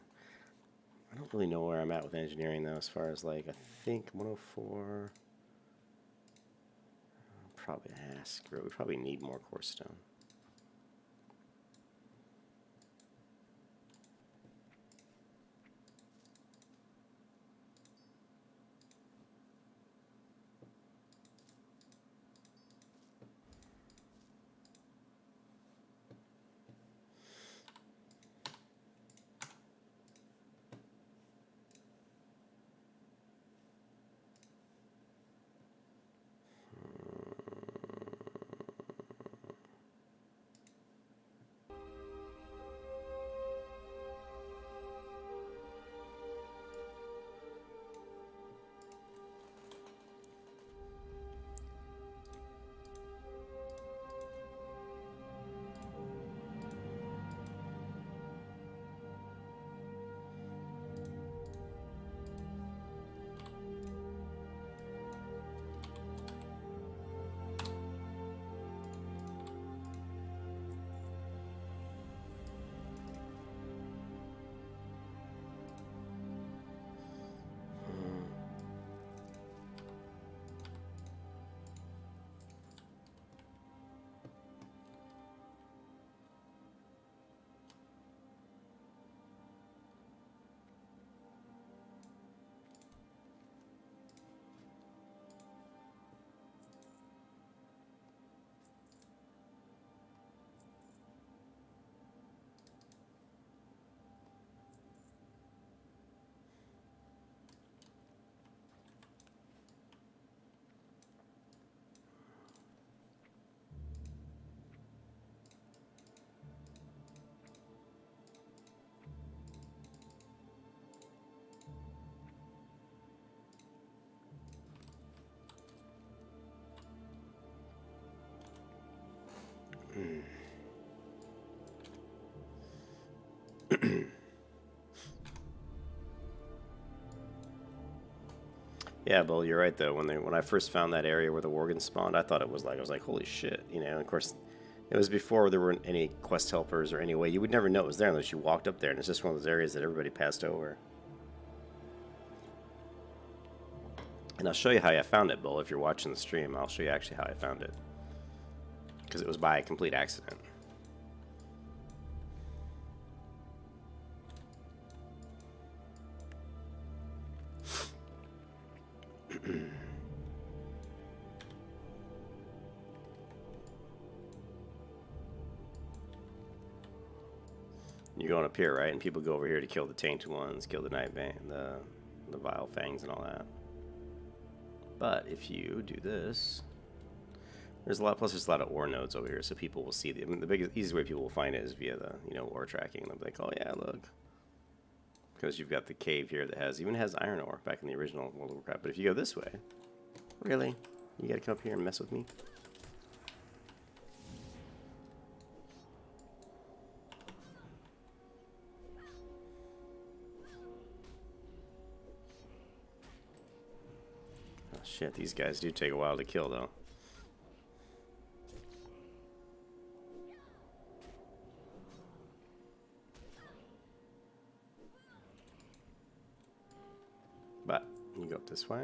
I don't really know where I'm at with engineering, though, as far as, like, I think 104. Probably, screw it. We probably need more coarse stone. Yeah, Bull, you're right though. When I first found that area where the Worgen spawned, I thought it was like, I was like, holy shit, you know. And of course, it was before there weren't any quest helpers or any way you would never know it was there unless you walked up there, and it's just one of those areas that everybody passed over. And I'll show you how I found it, Bull. If you're watching the stream, I'll show you actually how I found it, because it was by a complete accident. You're going up here, right? And people go over here to kill the tainted ones, kill the nightbane, the vile fangs, and all that. But if you do this, there's a lot. Plus, there's a lot of ore nodes over here, so people will see the. I mean, the biggest, easiest way people will find it is via the ore tracking. They'll be like, oh yeah, look, because you've got the cave here that even has iron ore back in the original World of Warcraft. But if you go this way, really, you got to come up here and mess with me. Shit, these guys do take a while to kill, though. But you go up this way.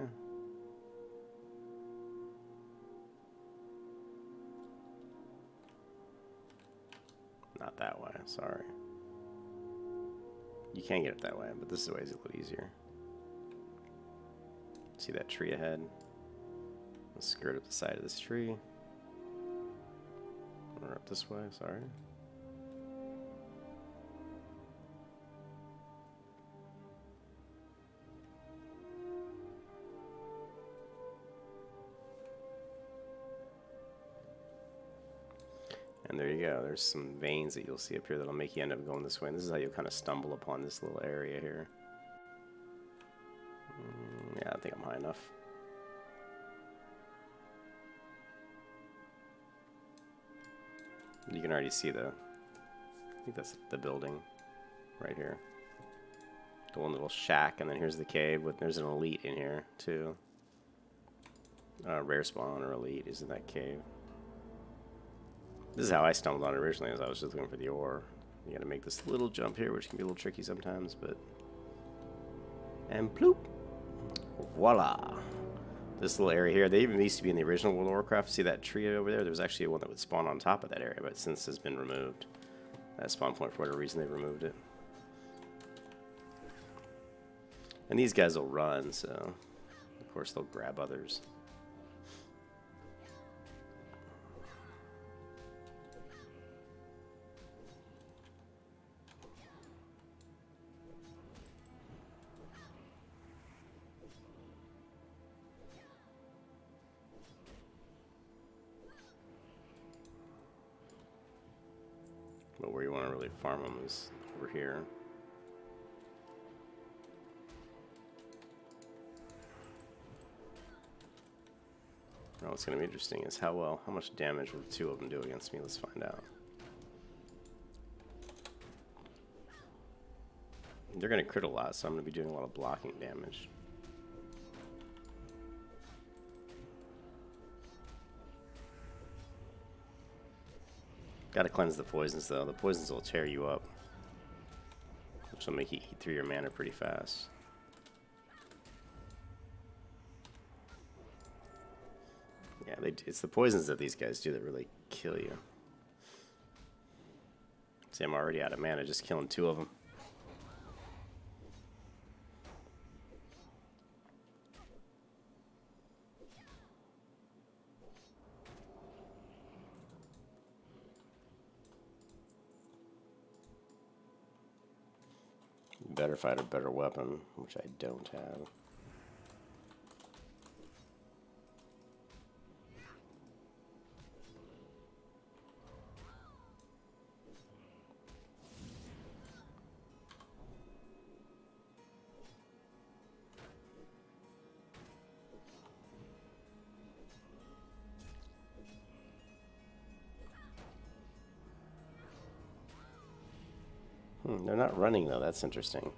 Not that way, sorry. You can get it that way, but this way is a little easier. See that tree ahead? Let's skirt up the side of this tree. Or up this way, sorry. And there you go. There's some veins that you'll see up here that'll make you end up going this way. And this is how you'll kind of stumble upon this little area here. Yeah, I think I'm high enough. You can already see I think that's the building right here. The one little shack, and then here's the cave. There's an elite in here, too. Rare spawn or elite is in that cave. This is how I stumbled on it originally, as I was just looking for the ore. You gotta make this little jump here, which can be a little tricky sometimes, but... And bloop! Voila! This little area here, they even used to be in the original World of Warcraft. See that tree over there? There was actually one that would spawn on top of that area, but since it's been removed. That spawn point, for whatever reason, they removed it. And these guys will run, so... Of course, they'll grab others. But where you want to really farm them is over here. Now what's going to be interesting is how much damage will the two of them do against me. Let's find out. They're going to crit a lot, so I'm going to be doing a lot of blocking damage. Gotta cleanse the poisons, though. The poisons will tear you up, which will make you eat through your mana pretty fast. Yeah, it's the poisons that these guys do that really kill you. See, I'm already out of mana, just killing two of them. Better fight a better weapon, which I don't have. They're not running, though. That's interesting.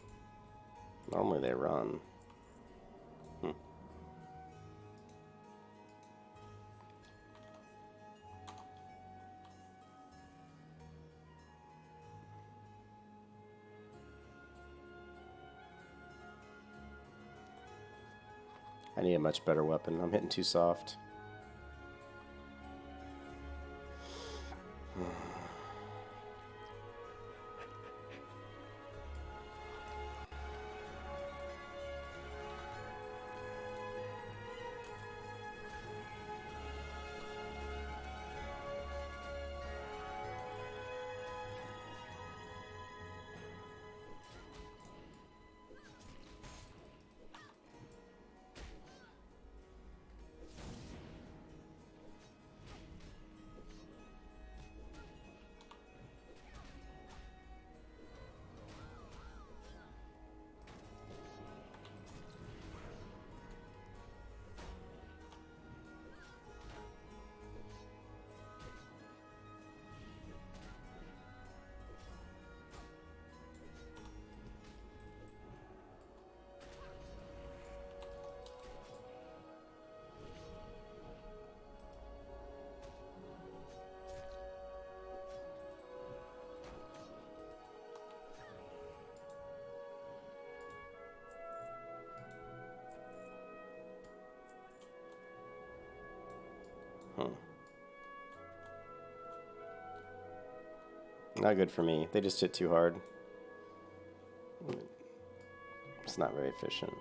Normally they run. I need a much better weapon. I'm hitting too soft. Not good for me. They just hit too hard. It's not very efficient.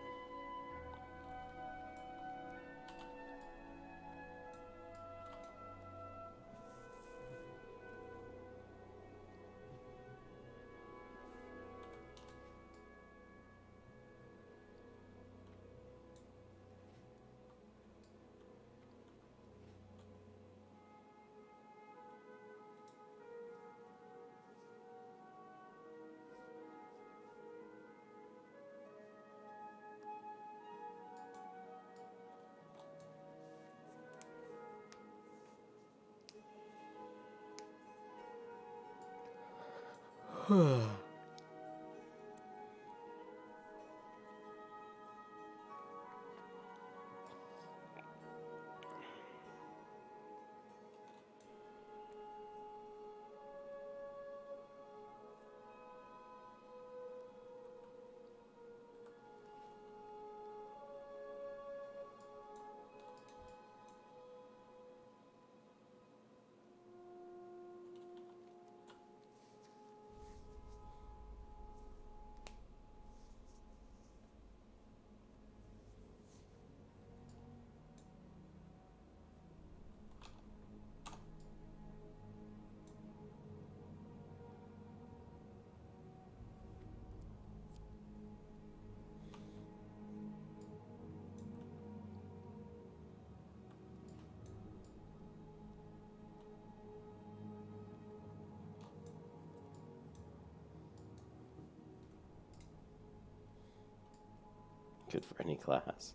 Good for any class.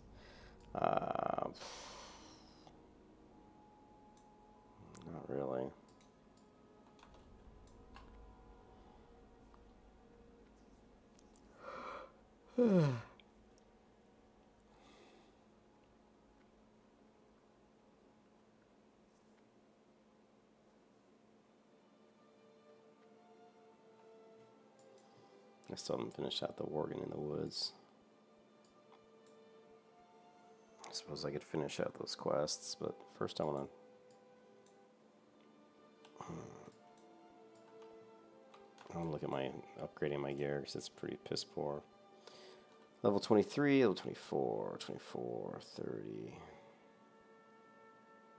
Not really. I still haven't finished out the Worgen in the Woods. I suppose I could finish out those quests, but first I want to look at my upgrading my gear because it's pretty piss poor. Level 23, level 24, 24, 30,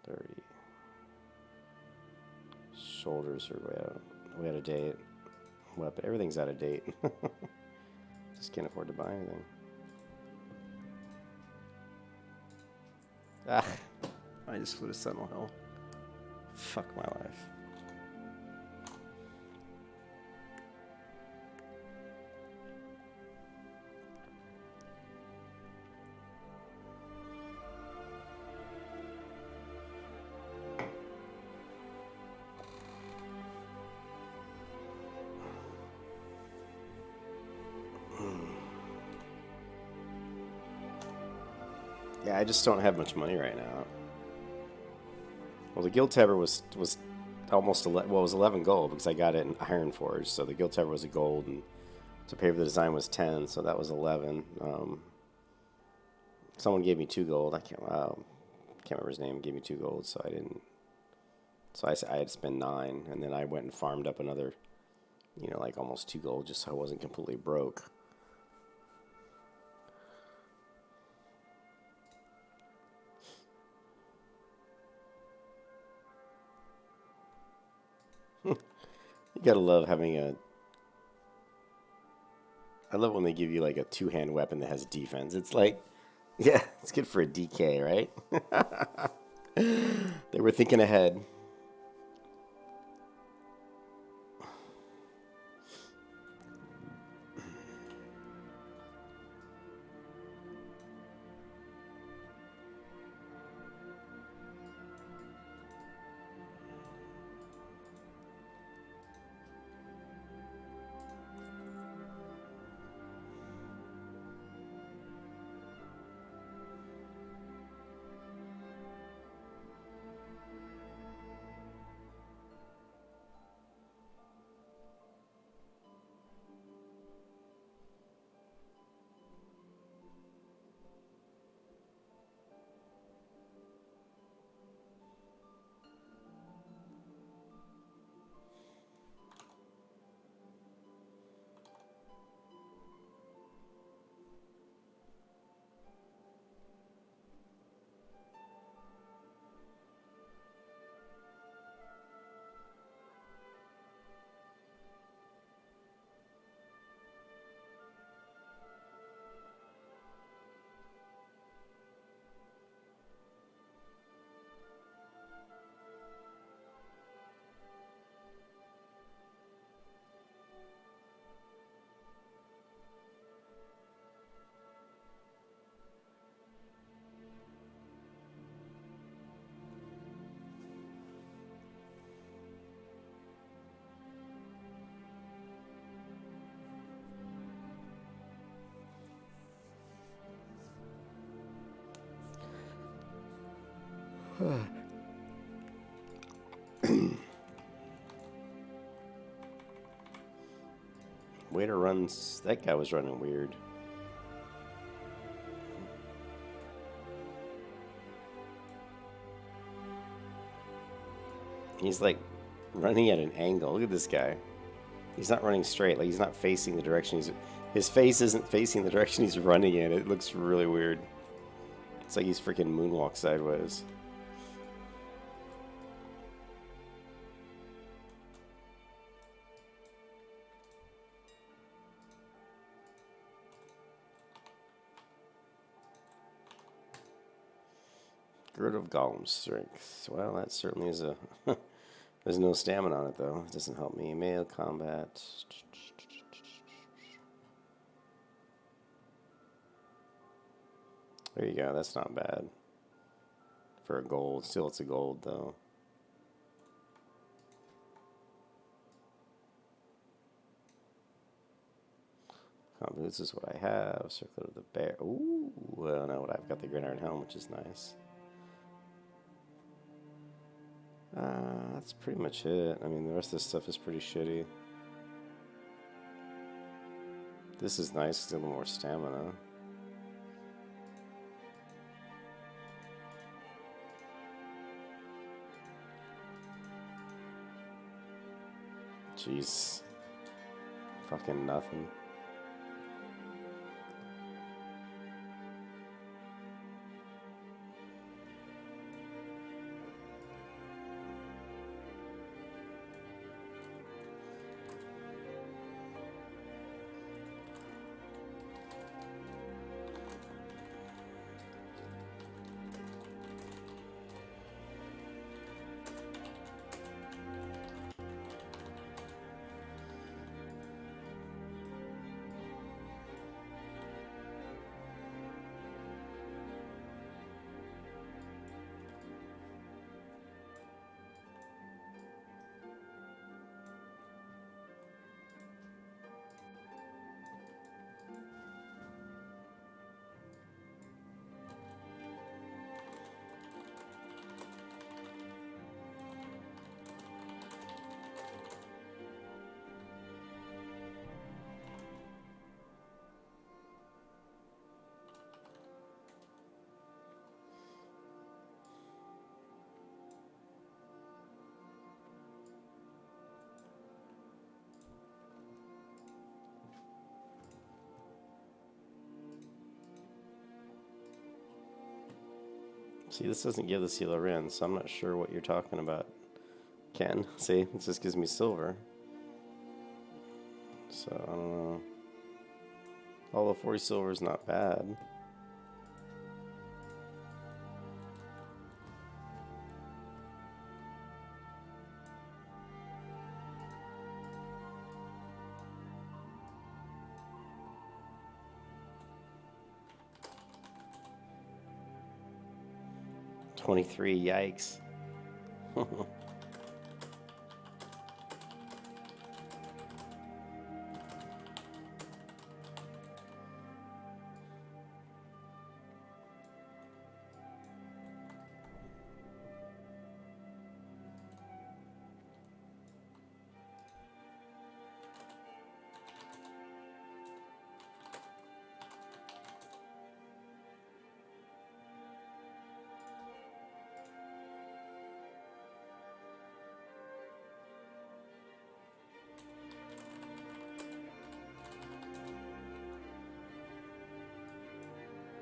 30. Shoulders are way out of date. Weapon, everything's out of date. Just can't afford to buy anything. Ah, I just flew to Sentinel Hill. Fuck my life. Yeah, I just don't have much money right now. Well, the Guild Tabor was almost well, it was 11 gold because I got it in Iron Forge. So the Guild Tabor was a gold, and to pay for the design was 10, so that was 11. Someone gave me 2 gold. I can't remember his name. Gave me 2 gold, so I didn't. So I had to spend 9, and then I went and farmed up another, like almost 2 gold, just so I wasn't completely broke. You gotta love having I love when they give you like a 2-hand weapon that has defense. It's like, yeah, it's good for a DK, right? They were thinking ahead. Way to run. That guy was running weird. He's like running at an angle. Look at this guy. He's not running straight. Like he's not facing the direction he's... His face isn't facing the direction he's running in. It looks really weird. It's like he's freaking moonwalk sideways. Gird of Golem's strength. Well, that certainly is a... There's no stamina on it, though. It doesn't help me. Melee combat. There you go. That's not bad. For a gold. Still, it's a gold, though. Boots is what I have. Circlet of the Bear. Ooh. Well, no, I've got the Gridiron Helm, which is nice. That's pretty much it. I mean, the rest of this stuff is pretty shitty. This is nice, still a little more stamina. Jeez. Fucking nothing. See, this doesn't give the Seal of Rin, so I'm not sure what you're talking about, Ken. See, it just gives me silver. So, I don't know. Although 40 silver is not bad. $23, yikes.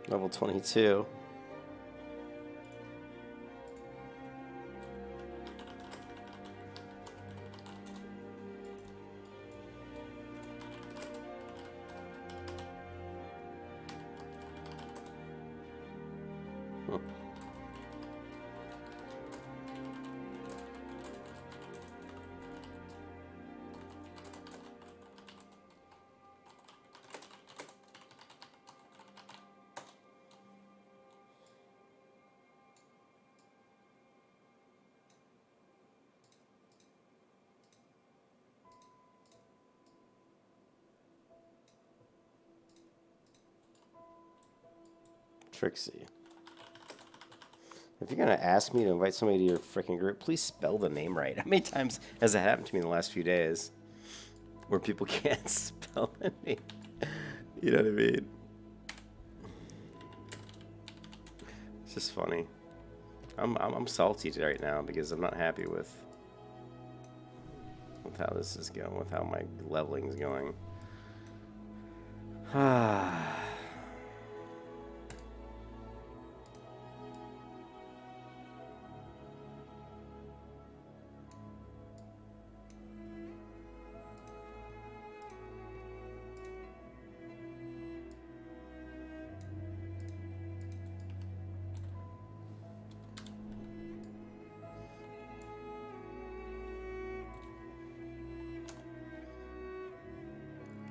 Level 22. Trixie. If you're gonna ask me to invite somebody to your freaking group, please spell the name right. How many times has that happened to me in the last few days? Where people can't spell the name. You know what I mean? It's just funny. I'm salty right now because I'm not happy with how this is going, with how my leveling is going.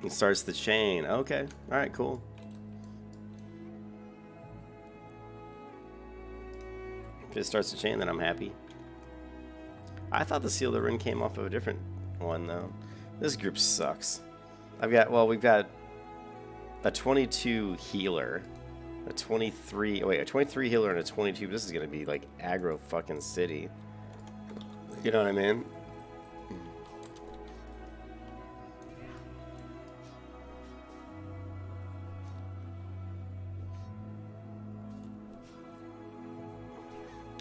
It starts the chain. Okay. All right, cool. If it starts the chain, then I'm happy. I thought the Seal of the Ring came off of a different one, though. This group sucks. We've got a 22 healer, a 23 healer and a 22. This is going to be like aggro fucking city. You know what I mean?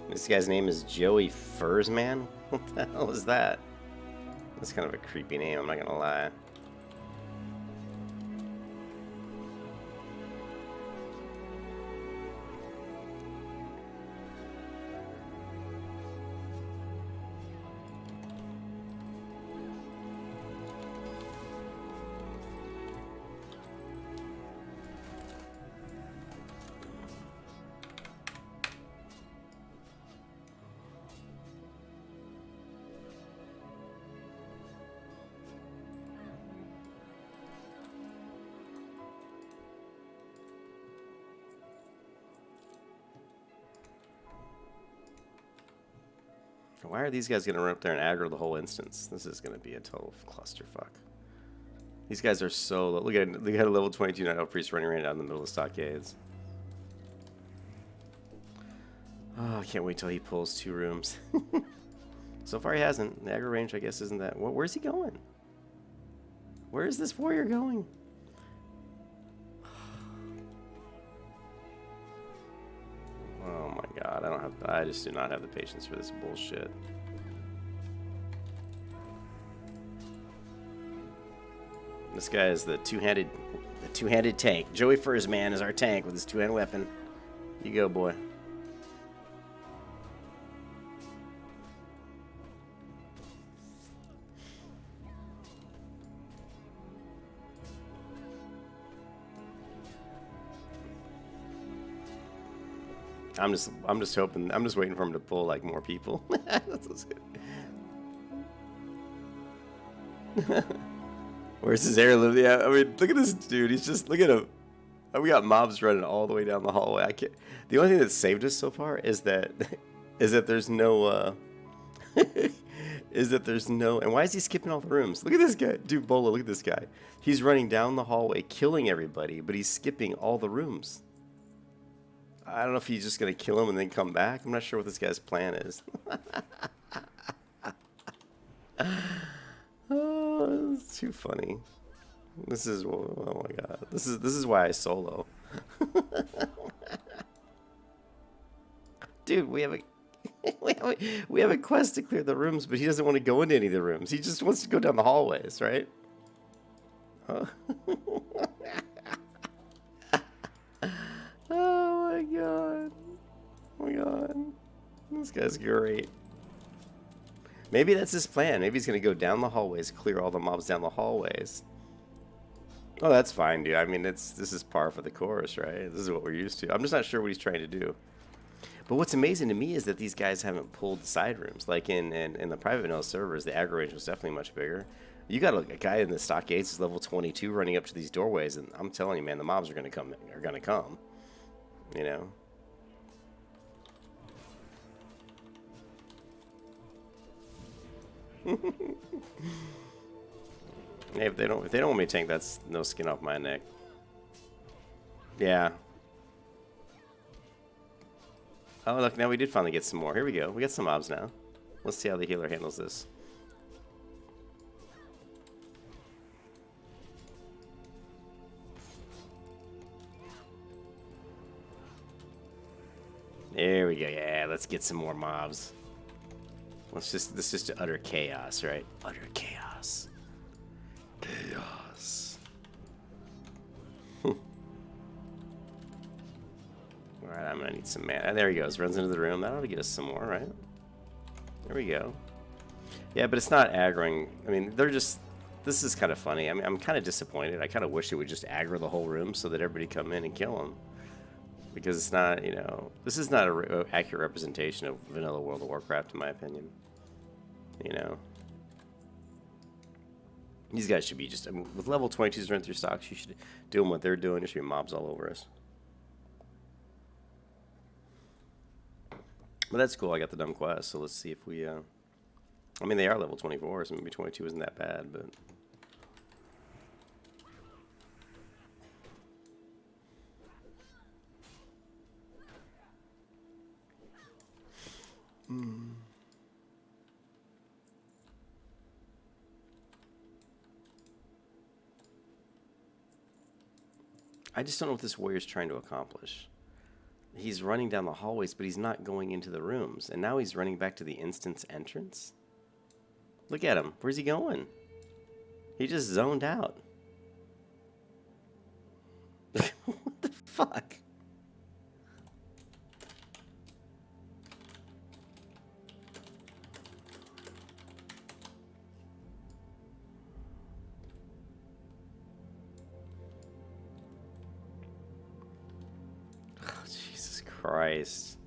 This guy's name is Joey Fursman? What the hell is that? That's kind of a creepy name, I'm not gonna lie. Why are these guys going to run up there and aggro the whole instance? This is going to be a total clusterfuck. These guys are so low. Look at it. They got a level 22 Night Elf Priest running right down the middle of stockades. Oh, I can't wait till he pulls 2 rooms. So far he hasn't. The aggro range, I guess, isn't that... Where's he going? Where is this warrior going? Oh my god, I just do not have the patience for this bullshit. This guy is the two-handed tank. Joey Fursman is our tank with his 2-hand weapon. You go, boy. I'm just hoping. I'm just waiting for him to pull like more people. Where's his heirloom? Yeah, I mean, look at this dude. He's just look at him. We got mobs running all the way down the hallway. I can't. The only thing that saved us so far is that there's no is that there's no. And why is he skipping all the rooms? Look at this guy, dude. Bolo, look at this guy. He's running down the hallway, killing everybody, but he's skipping all the rooms. I don't know if he's just going to kill him and then come back. I'm not sure what this guy's plan is. Oh, it's too funny. This is, oh my god. This is why I solo. Dude, we have a quest to clear the rooms, but he doesn't want to go into any of the rooms. He just wants to go down the hallways, right? Oh. Oh my god. Oh my god. This guy's great. Maybe that's his plan. Maybe he's going to go down the hallways, clear all the mobs down the hallways. Oh, that's fine, dude. I mean, this is par for the course, right? This is what we're used to. I'm just not sure what he's trying to do. But what's amazing to me is that these guys haven't pulled side rooms. Like in the private vanilla servers, the aggro range was definitely much bigger. You got a guy in the stockades is level 22 running up to these doorways, and I'm telling you, man, the mobs are going to come. You know. Hey, if they don't want me to tank, that's no skin off my neck. Yeah. Oh, look, now we did finally get some more. Here we go. We got some mobs now. Let's see how the healer handles this. There we go. Yeah, let's get some more mobs. This is just utter chaos, right? Utter chaos. Chaos. Alright, I'm gonna need some mana. There he goes. Runs into the room. That ought to get us some more, right? There we go. Yeah, but it's not aggroing. I mean, they're just... This is kind of funny. I mean, I'm kind of disappointed. I kind of wish it would just aggro the whole room so that everybody come in and kill them. Because it's not, you know... This is not an accurate representation of vanilla World of Warcraft, in my opinion. You know? These guys should be just... I mean, with level 22s running through stocks, you should do them what they're doing. There should be mobs all over us. But that's cool. I got the dumb quest, so let's see if we... I mean, they are level 24, so maybe 22 isn't that bad, but... I just don't know what this warrior's trying to accomplish. He's running down the hallways, but he's not going into the rooms. And now he's running back to the instance entrance? Look at him. Where's he going? He just zoned out. What the fuck? Christ.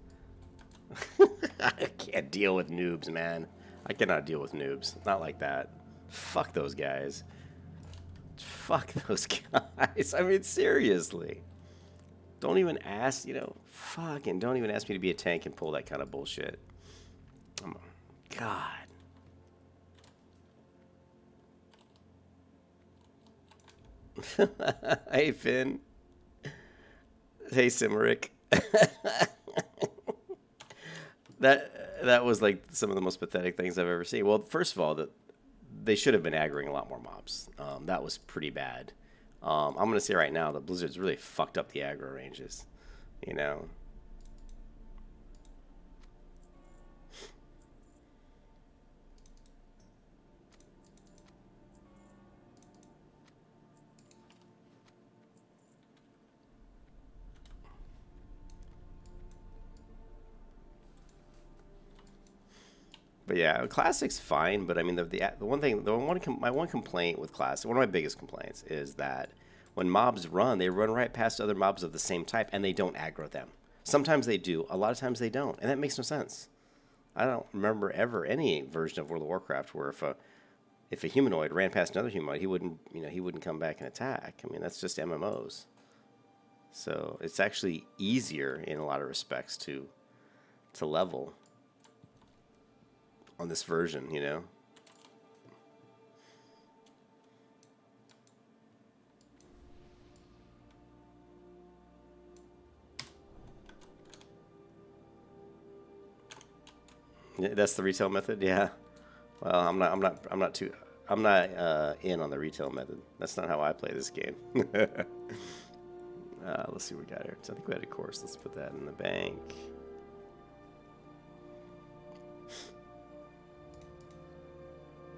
I can't deal with noobs, man. I cannot deal with noobs. Not like that. Fuck those guys. Fuck those guys. I mean, seriously. Don't even ask, you know, fucking don't even ask me to be a tank and pull that kind of bullshit. Oh, God. Hey, Finn. Hey, Simeric. that was like some of the most pathetic things I've ever seen. Well, first of all, they should have been aggroing a lot more mobs. That was pretty bad. I'm gonna say right now that Blizzard's really fucked up the aggro ranges. You know. But yeah, Classic's fine. But I mean, my one complaint with Classic, one of my biggest complaints, is that when mobs run, they run right past other mobs of the same type, and they don't aggro them. Sometimes they do, a lot of times they don't, and that makes no sense. I don't remember ever any version of World of Warcraft where if a humanoid ran past another humanoid, he wouldn't come back and attack. I mean, that's just MMOs. So it's actually easier in a lot of respects to level on this version, you know. Yeah, that's the retail method, yeah. Well, I'm not in on the retail method. That's not how I play this game. Let's see what we got here. So I think we had a course. Let's put that in the bank.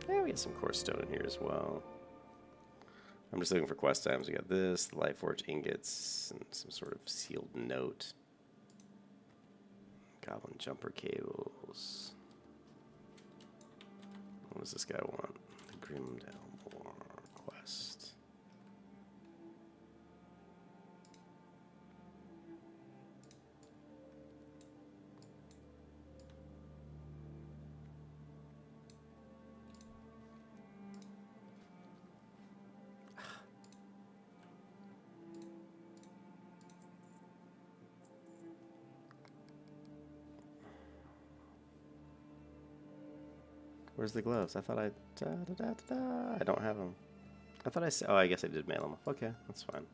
Yeah, we got some course stone in here as well. I'm just looking for quest items. We got this, the Light Forge ingots, and some sort of sealed note. Goblin jumper cables. What does this guy want? The Grim Delmore quest. Where's the gloves? I thought I don't have them. I thought I said... Oh, I guess I did mail them. Okay, that's fine.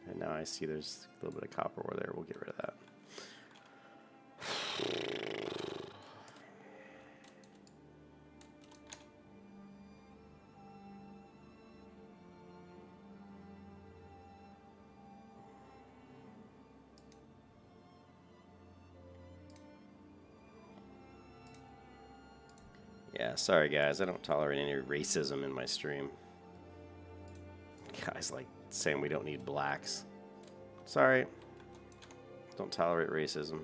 And now I see there's a little bit of copper ore there. We'll get rid of that. Yeah, sorry guys, I don't tolerate any racism in my stream. Guys like saying we don't need blacks. Sorry. Don't tolerate racism.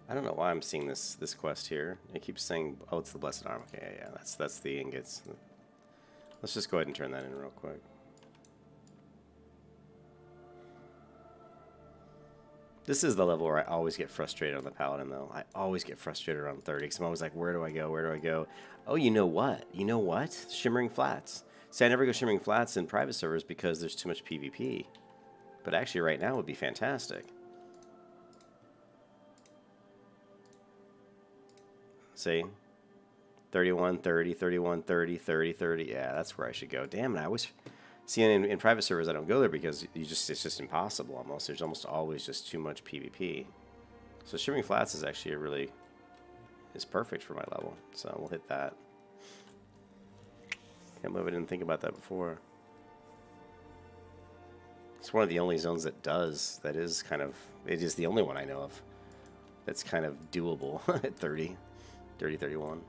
I don't know why I'm seeing this quest here. It keeps saying, oh, it's the Blessed Arm. Okay, yeah, that's the ingots. Let's just go ahead and turn that in real quick. This is the level where I always get frustrated on the Paladin, though. I always get frustrated around 30, because I'm always like, where do I go? Where do I go? Oh, you know what? You know what? Shimmering Flats. See, I never go Shimmering Flats in private servers because there's too much PvP. But actually, right now would be fantastic. See? 31, 30, 31, 30, 30, 30. Yeah, that's where I should go. Damn it, I always... See, in private servers, I don't go there because it's just impossible almost. There's almost always just too much PvP. So Shimmering Flats is actually is perfect for my level. So we'll hit that. Can't believe I didn't think about that before. It's one of the only zones that is kind of... It is the only one I know of that's kind of doable at 30, 31.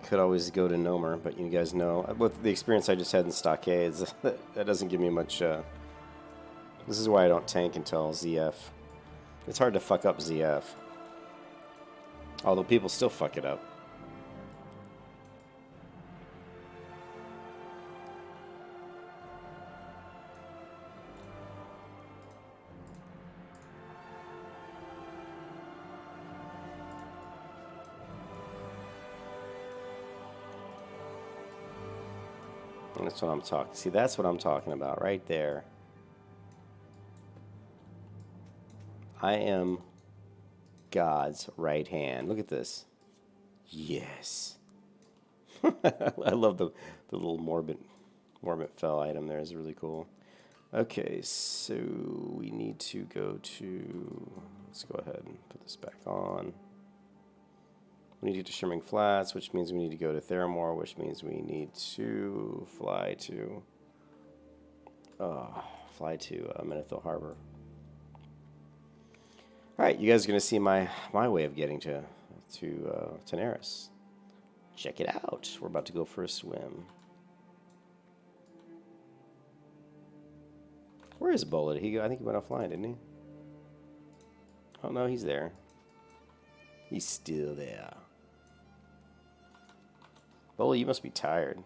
Could always go to Nomer, but you guys know, with the experience I just had in Stockades, that doesn't give me much... this is why I don't tank until ZF. It's hard to fuck up ZF. Although people still fuck it up. That's what I'm talking. See, that's what I'm talking about right there. I am God's right hand. Look at this. Yes. I love the little morbid fell item there. Is really cool. Okay, so we need to go to... Let's go ahead and put this back on. We need to get to Shimmering Flats, which means we need to go to Theramore, which means we need to fly to Menethil Harbor. All right, you guys are going to see my way of getting to Tenaris. Check it out. We're about to go for a swim. Where is Bola? Did he go? I think he went offline, didn't he? Oh no, he's there. He's still there. Bola, you must be tired.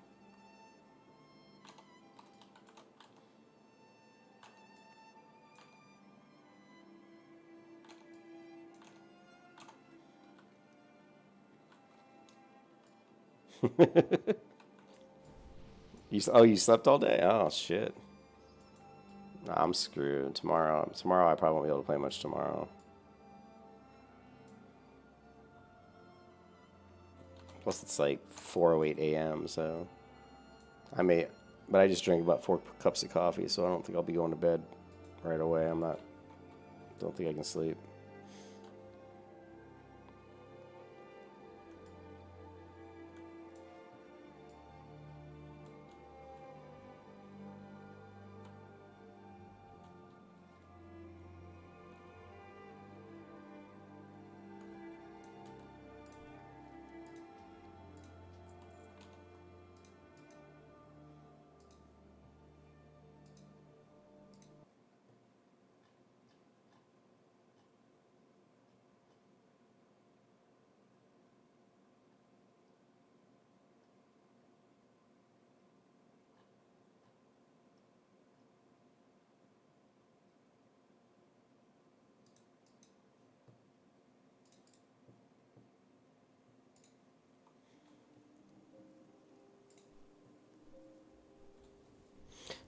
You slept all day? Oh shit. Nah, I'm screwed. Tomorrow I probably won't be able to play much tomorrow. Plus it's like 4:08 a.m. so I may, but I just drank about 4 cups of coffee, so I don't think I'll be going to bed right away. Don't think I can sleep.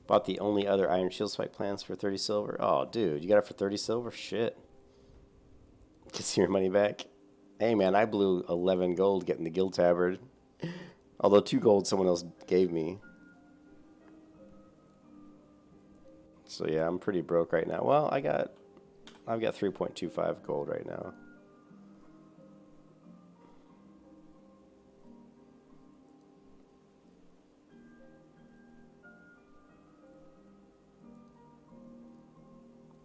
Bought the only other iron shield spike plans for 30 silver. Oh, dude, you got it for 30 silver? Shit. Get your money back. Hey, man, I blew 11 gold getting the guild tabard. Although 2 gold someone else gave me. So, yeah, I'm pretty broke right now. Well, I've got 3.25 gold right now.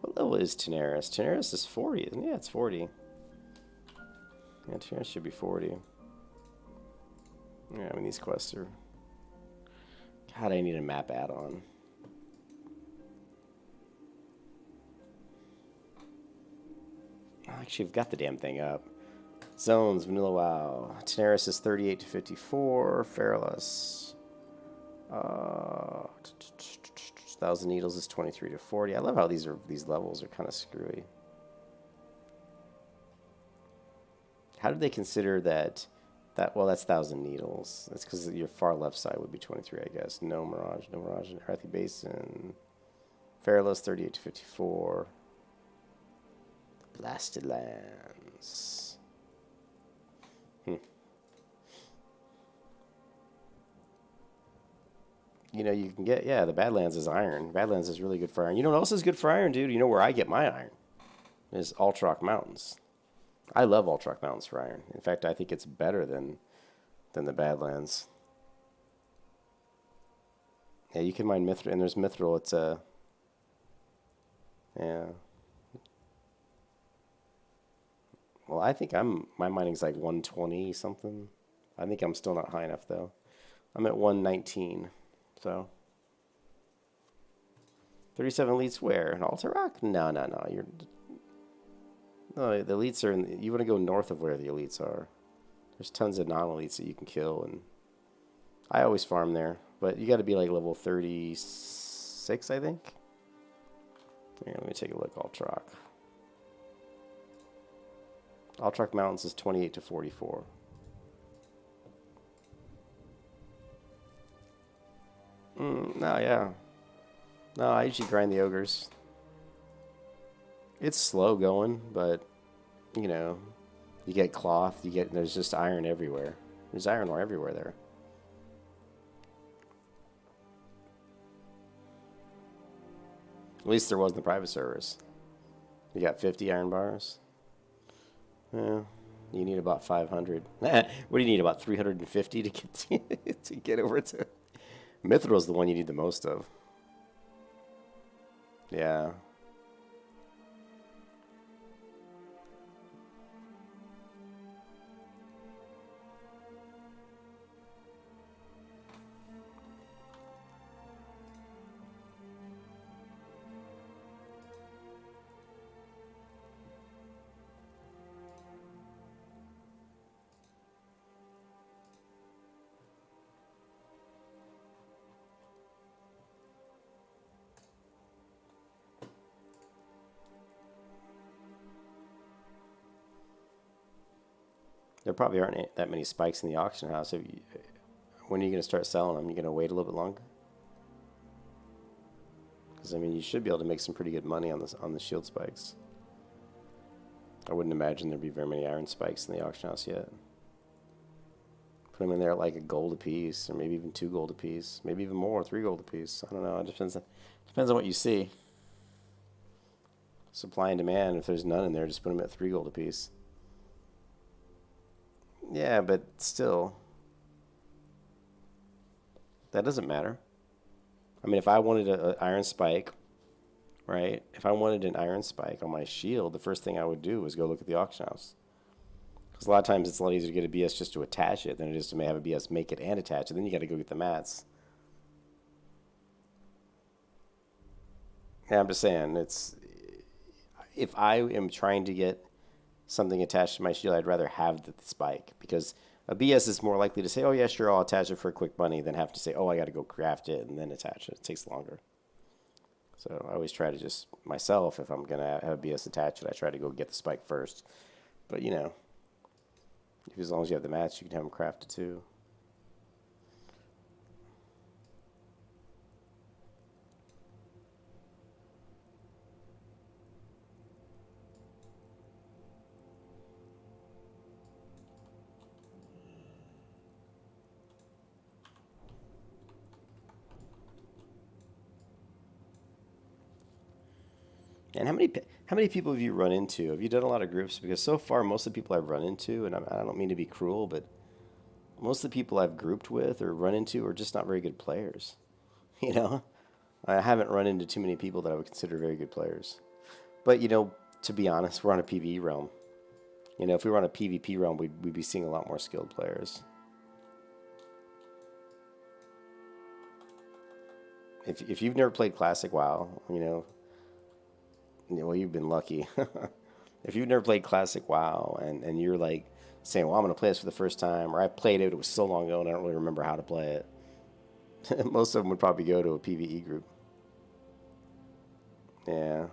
What level is Tenaris? Tenaris is 40, isn't it? Yeah, it's 40. Yeah, Tenaris should be 40. Yeah, I mean, these quests are... God, I need a map add-on. Actually, I've got the damn thing up. Zones, Vanilla WoW. Tenaris is 38 to 54. Fairless. 1,000 Needles is 23 to 40. I love how these levels are kind of screwy. How did they consider that? Well, that's 1,000 Needles. That's because your far left side would be 23, I guess. No Mirage, no Mirage in Earthy Basin. Fairless, 38 to 54. Blasted Lands. You know, you can get, yeah, the Badlands is iron. Badlands is really good for iron. You know what else is good for iron, dude? You know where I get my iron? Is Altrock Mountains. I love Altrock Mountains for iron. In fact, I think it's better than the Badlands. Yeah, you can mine Mithril, and there's Mithril. It's yeah. Well, I think my mining's like 120 something. I think I'm still not high enough though. I'm at 119. So 37 elites where? In Alta Rock? No. No, the elites are in, you want to go north of where the elites are. There's tons of non-elites that you can kill, and I always farm there, but you got to be like level 36, I think. Here, let me take a look. Altrock. Altrock Mountains is 28 to 44. No, yeah. No, I usually grind the ogres. It's slow going, but, you know, you get cloth, there's just iron everywhere. There's iron ore everywhere there. At least there was in the private servers. You got 50 iron bars. Yeah, you need about 500. What do you need, about 350 to get to get over to? Mithril is the one you need the most of. Yeah. There probably aren't that many spikes in the auction house. When are you going to start selling them? You going to wait a little bit longer? Because, I mean, you should be able to make some pretty good money on the shield spikes. I wouldn't imagine there'd be very many iron spikes in the auction house yet. Put them in there at like a gold a piece, or maybe even 2 gold a piece. Maybe even more, 3 gold a piece. I don't know. It depends on what you see. Supply and demand. If there's none in there, just put them at 3 gold a piece. Yeah, but still, that doesn't matter. I mean, if I wanted an iron spike, right? If I wanted an iron spike on my shield, the first thing I would do was go look at the auction house. Because a lot of times it's a lot easier to get a BS just to attach it than it is to have a BS make it and attach it. Then you got to go get the mats. Yeah, I'm just saying, if I am trying to get something attached to my shield, I'd rather have the spike, because a BS is more likely to say, oh yeah, sure, I'll attach it for quick money, than have to say, oh, I got to go craft it and then attach it. It takes longer. So I always try to just, myself, if I'm going to have a BS attached, I try to go get the spike first. But, you know, as long as you have the mats, you can have them crafted too. And how many people have you run into? Have you done a lot of groups? Because so far, most of the people I've run into, and I don't mean to be cruel, but most of the people I've grouped with or run into are just not very good players. You know, I haven't run into too many people that I would consider very good players. But you know, to be honest, we're on a PvE realm. You know, if we were on a PvP realm, we'd be seeing a lot more skilled players. If you've never played Classic WoW, well, you've been lucky. If you've never played Classic WoW and you're like saying, well, I'm going to play this for the first time, or I played it, it was so long ago and I don't really remember how to play it, most of them would probably go to a PvE group. Yeah.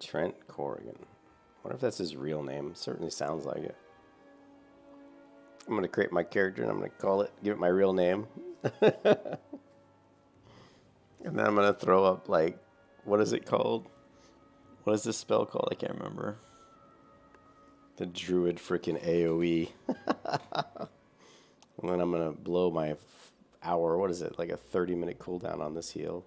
Trent Corrigan. Wonder if that's his real name. Certainly sounds like it. I'm going to create my character and I'm going to call it, give it my real name. And then I'm going to throw up, like, what is it called? What is this spell called? I can't remember. The Druid freaking AoE. And then I'm going to blow my hour, what is it, like a 30-minute cooldown on this heal.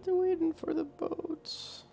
Waiting for the boats.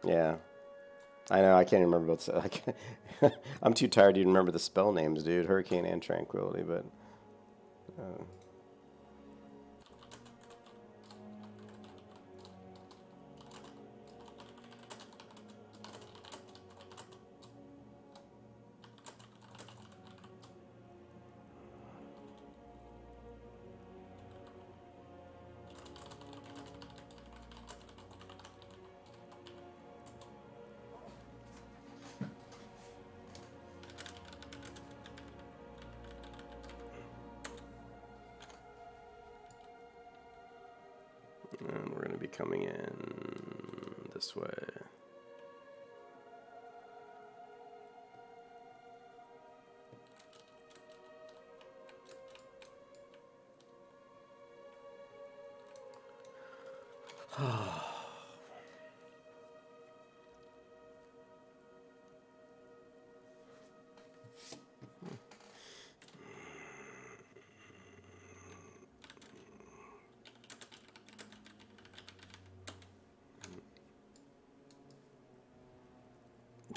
Yeah, I know. I can't even remember both. I'm too tired to even remember the spell names, dude. Hurricane and Tranquility, but. And we're going to be coming in this way.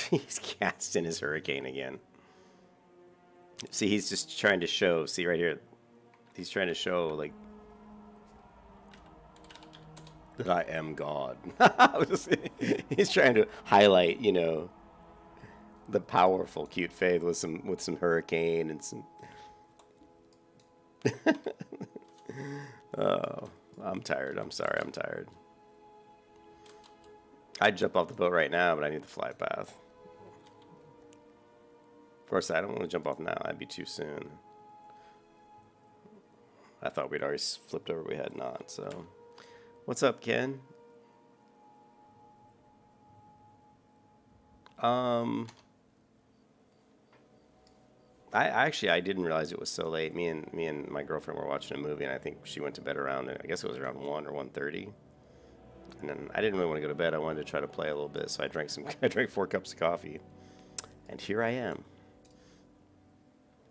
He's casting his hurricane again. See, he's just trying to show. See right here, he's trying to show like that I am God. He's trying to highlight, The powerful cute Faith with some hurricane and some. Oh, I'm tired. I'm sorry. I'm tired. I'd jump off the boat right now, but I need the flight path. Of course, I don't want to jump off now. That'd be too soon. I thought we'd already flipped over. We had not. So, what's up, Ken? I didn't realize it was so late. Me and my girlfriend were watching a movie, and I think she went to bed around. I guess it was around 1 or 1:30. And then I didn't really want to go to bed. I wanted to try to play a little bit, so I drank 4 cups of coffee, and here I am.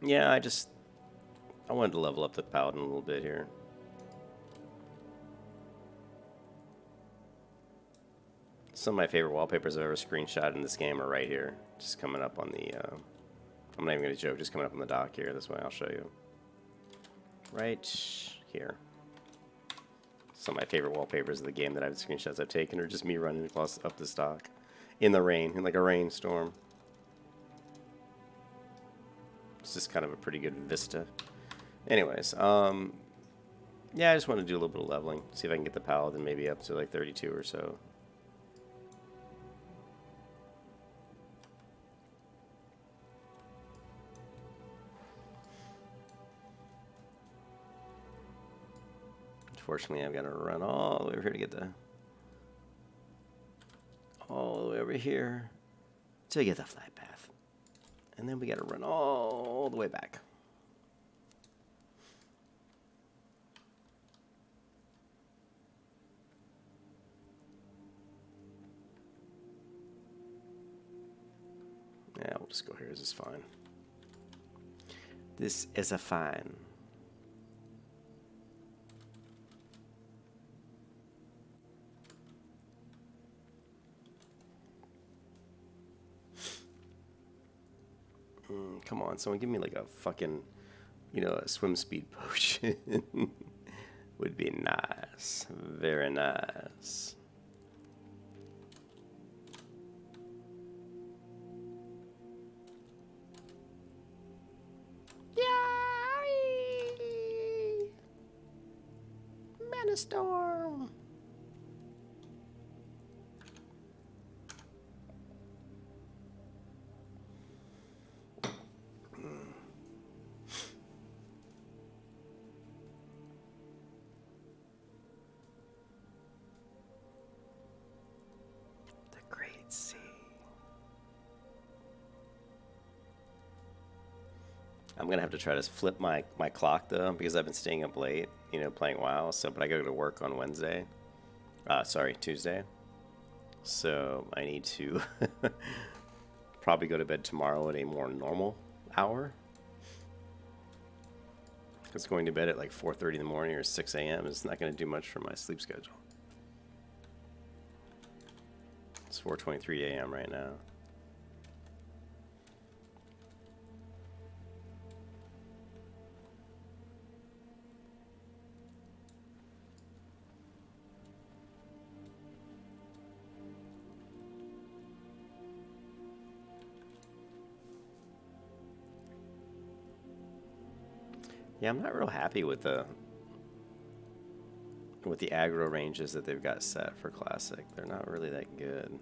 Yeah, I wanted to level up the paladin a little bit here. Some of my favorite wallpapers I've ever screenshotted in this game are right here, just coming up on the. I'm not even gonna joke, just coming up on the dock here. This way, I'll show you. Right here. Some of my favorite wallpapers of the game that I've screenshots I've taken are just me running across up this dock in the rain, in like a rainstorm. It's just kind of a pretty good vista. Anyways, yeah, I just want to do a little bit of leveling, see if I can get the paladin maybe up to like 32 or so. Unfortunately, I've got to run all the way over here to get all the way over here to get the flight path. And then we got to run all the way back. Yeah, we'll just go here. This is fine. This is a fine. Come on, someone give me like a fucking, a swim speed potion. Would be nice. Very nice. Yay! Mana storm. I'm gonna have to try to flip my clock though, because I've been staying up late, playing WoW. So, but I go to work on Wednesday. Sorry, Tuesday. So I need to probably go to bed tomorrow at a more normal hour. Because going to bed at like 4:30 in the morning or 6 a.m. is not going to do much for my sleep schedule. It's 4:23 a.m. right now. Yeah, I'm not real happy with the aggro ranges that they've got set for Classic. They're not really that good.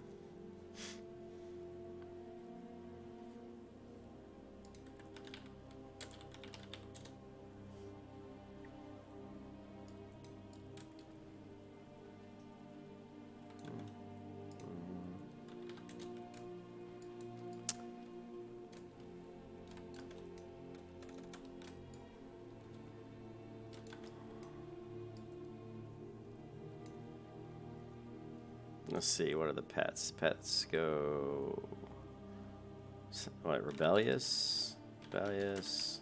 Let's see, what are the pets? Pets go... What, rebellious? Rebellious.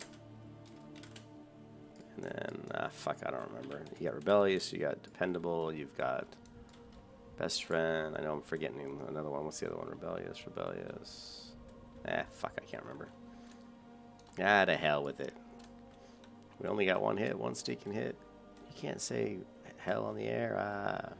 And then, fuck, I don't remember. You got rebellious, you got dependable, you've got best friend. I know I'm forgetting another one. What's the other one? Rebellious, rebellious. Fuck, I can't remember. Ah, to hell with it. We only got one hit, one stinking hit. You can't say hell on the air.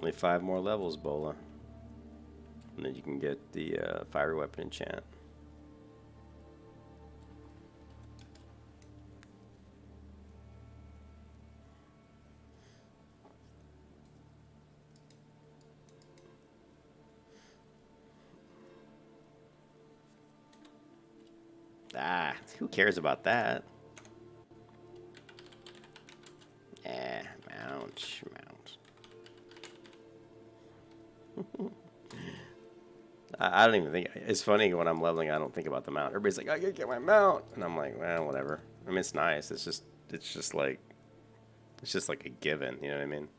Only 5 more levels, Bola. And then you can get the fire weapon enchant. Ah, who cares about that? Mount. I don't even think, it's funny when I'm leveling, I don't think about the mount. Everybody's like, I gotta get my mount. And I'm like, well, whatever. I mean, it's nice. It's just like a given, you know what I mean?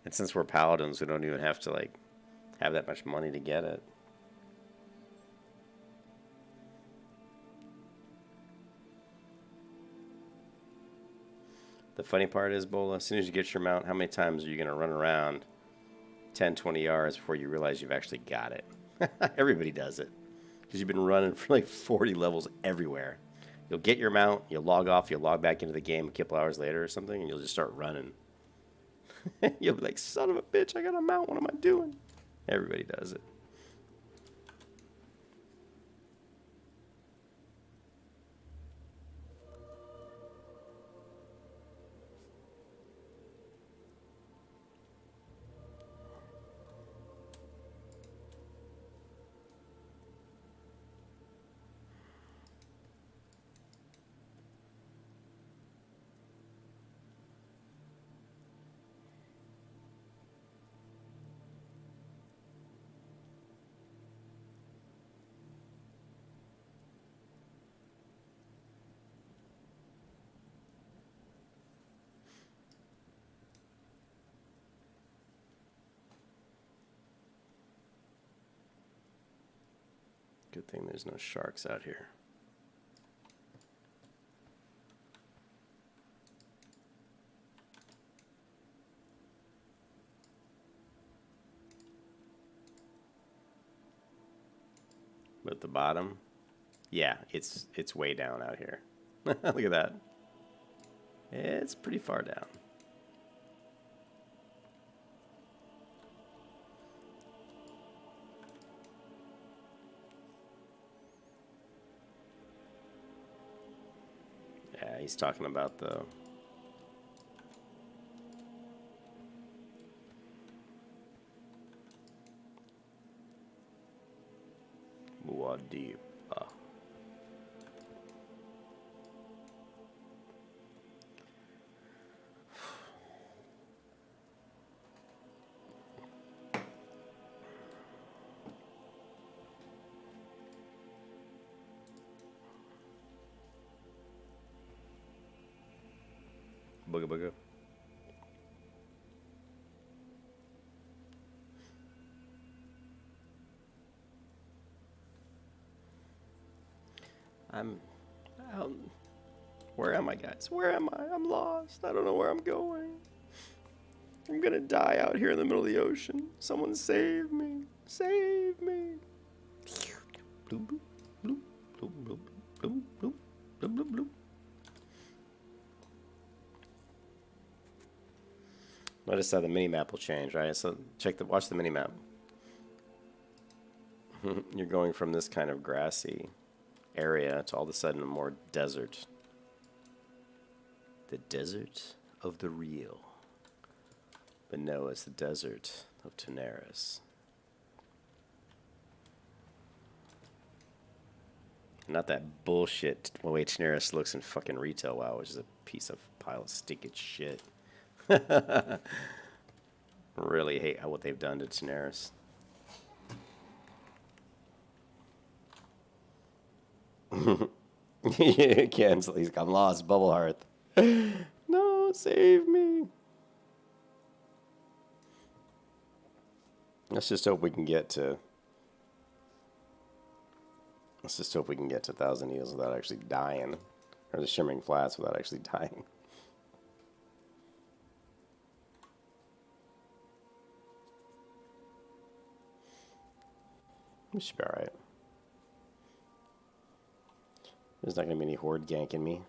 And since we're paladins, we don't even have to like have that much money to get it. The funny part is, Bola, as soon as you get your mount, how many times are you going to run around 10, 20 yards before you realize you've actually got it? Everybody does it. Because you've been running for like 40 levels everywhere. You'll get your mount, you'll log off, you'll log back into the game a couple hours later or something, and you'll just start running. You'll be like, son of a bitch, I got a mount, what am I doing? Everybody does it. Good thing there's no sharks out here. But at the bottom, yeah, it's way down out here. Look at that. It's pretty far down. Yeah, he's talking about the Muad'Dib. Booga booga. I'm out. Where am I, guys? Where am I? I'm lost. I don't know where I'm going. I'm gonna die out here in the middle of the ocean. Someone save me. Save me. Bloop, bloop, bloop, bloop, bloop, bloop, bloop, bloop, bloop. Notice how the mini map will change, right? So watch the mini map. You're going from this kind of grassy area to all of a sudden a more desert. The desert of the real. But no, it's the desert of Daenerys. Not that bullshit the way Daenerys looks in fucking retail WoW, which is a pile of stinking shit. Really hate what they've done to Daenerys. Ken's like, I'm lost, Bubble Hearth. No, save me. Let's just hope we can get to 1,000 Eels without actually dying. Or the Shimmering Flats without actually dying. We should be alright. There's not going to be any horde ganking me.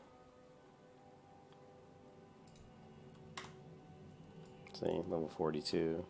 See, level 42.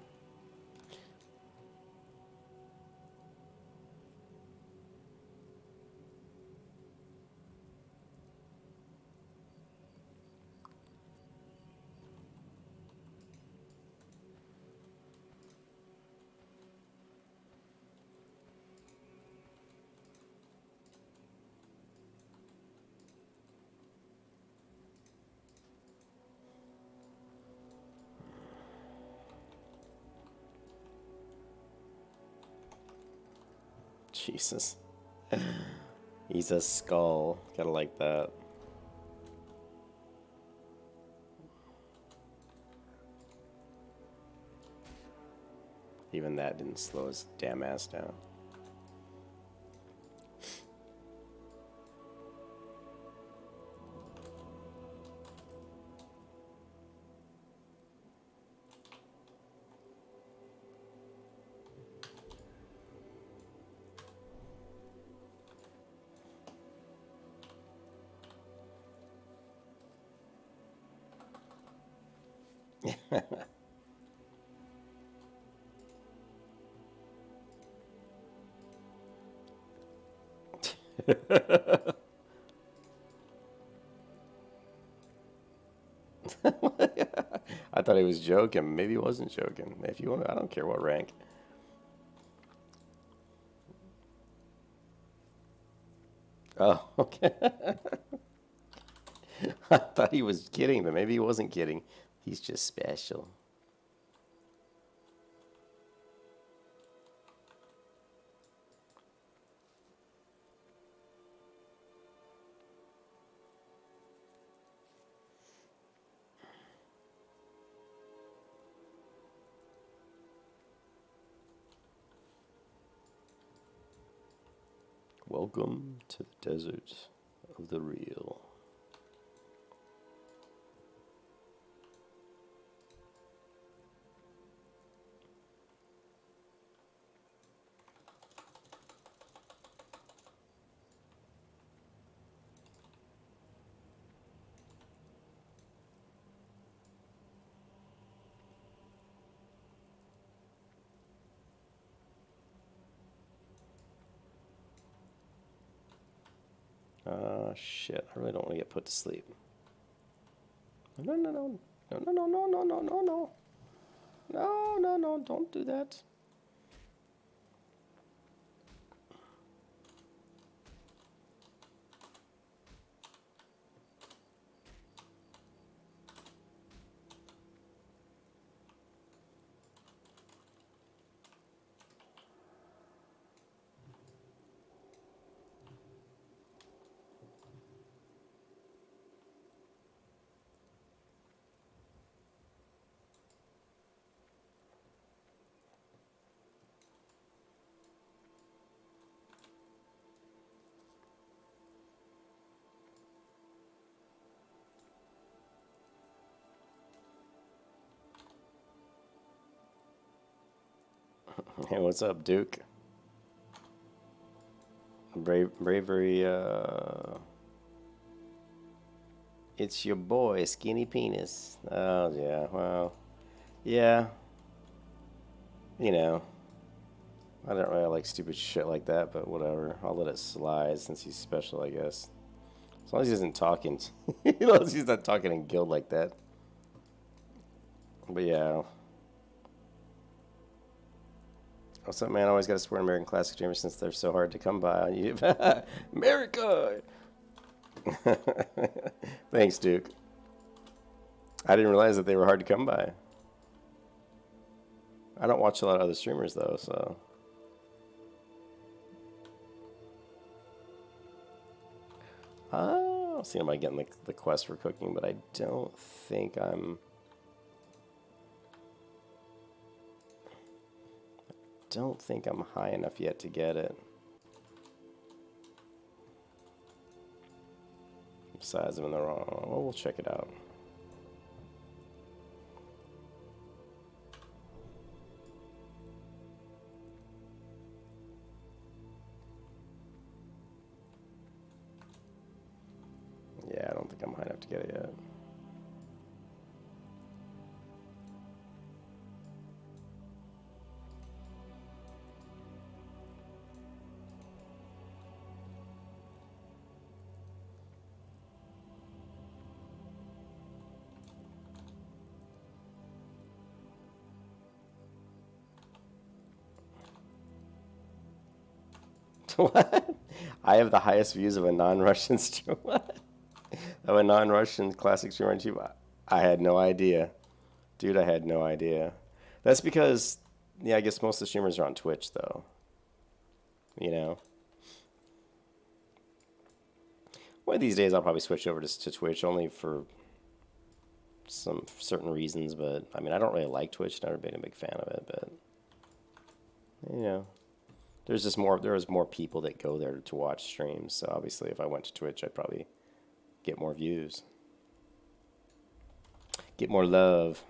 Jesus. He's a skull. Gotta like that. Even that didn't slow his damn ass down. I thought he was joking. Maybe he wasn't joking. If you want, I don't care what rank. Oh, okay. I thought he was kidding, but maybe he wasn't kidding. He's just special. Welcome to the desert of the real. Shit, I really don't want to get put to sleep. No, no, no, no, no, no, no, no, no, no, no. No, no, no, don't do that. Hey, what's up, Duke? Bravery, it's your boy, Skinny Penis. Oh, yeah, well, yeah. You know, I don't really like stupid shit like that, but whatever. I'll let it slide since he's special, I guess. As long as he isn't talking, as long as he's not talking in guild like that. But yeah. What's up, man? I always got to support American Classic streamers since they're so hard to come by on YouTube. America! Thanks, Duke. I didn't realize that they were hard to come by. I don't watch a lot of other streamers, though, so... I'll see about getting the quest for cooking, but I don't think I'm... don't think I'm high enough yet to get it. Besides, I'm in the wrong. Well, we'll check it out. Yeah, I don't think I'm high enough to get it yet. What? I have the highest views of a non-Russian streamer. What? Of a non-Russian classic streamer on YouTube? I had no idea. Dude, I had no idea. That's because, yeah, I guess most of the streamers are on Twitch, though. you know. One of these days I'll probably switch over to Twitch, only for some certain reasons, but I mean, I don't really like Twitch, never been a big fan of it, but you know, there was more people that go there to watch streams, so obviously if I went to Twitch I'd probably get more views, get more love,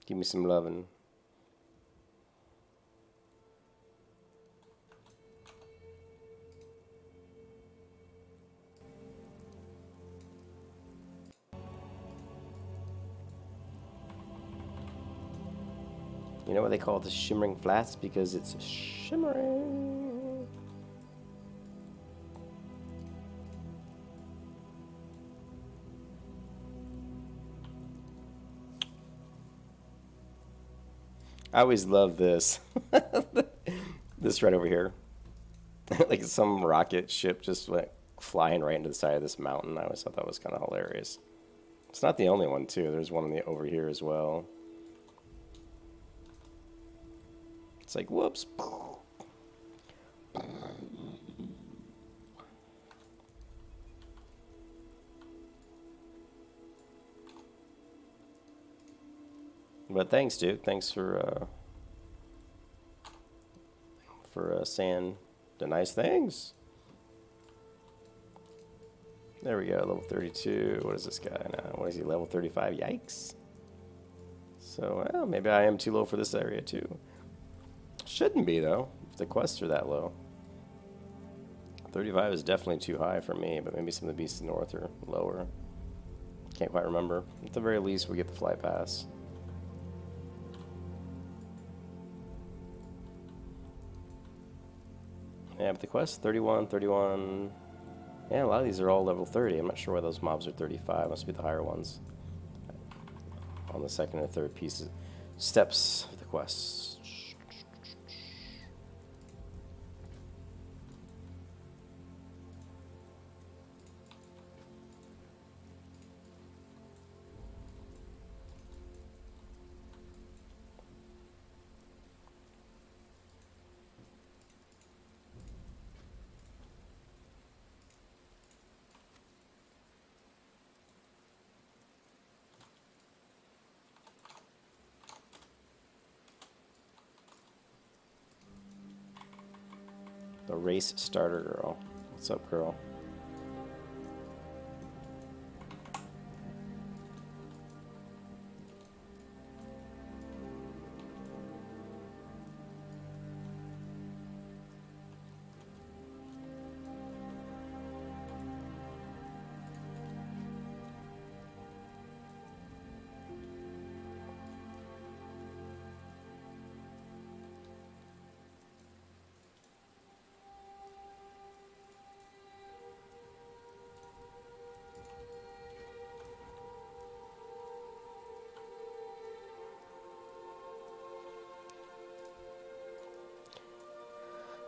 give me some loving. You know what they call it, the shimmering flats? Because it's shimmering. I always love this. This right over here. Like some rocket ship just went flying right into the side of this mountain. I always thought that was kind of hilarious. It's not the only one, too. There's one over here as well. It's like, whoops. But thanks, Duke. Thanks for saying the nice things. There we go, level 32. What is this guy now? What is he, level 35? Yikes. So, well, maybe I am too low for this area, too. Shouldn't be, though, if the quests are that low. 35 is definitely too high for me, but maybe some of the beasts in the north are lower. Can't quite remember. At the very least, we get the fly pass. Yeah, but the quest, 31, 31. Yeah, a lot of these are all level 30. I'm not sure why those mobs are 35. Must be the higher ones. On the second or third pieces, steps of the quests. The race starter girl. What's up, girl?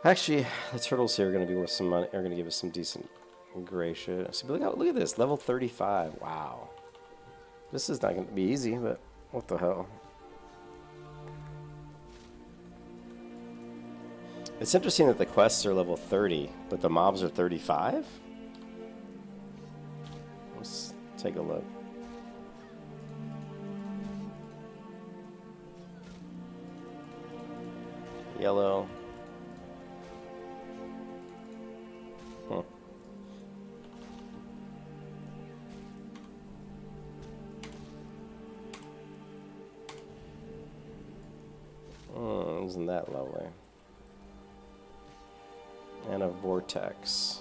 Actually, the turtles here are going to be worth some money. Are going to give us some decent gray shit. So look at this, level 35. Wow, this is not going to be easy, but what the hell? It's interesting that the quests are level 30, but the mobs are 35. Let's take a look. Yellow. Huh. Oh, isn't that lovely? And a vortex.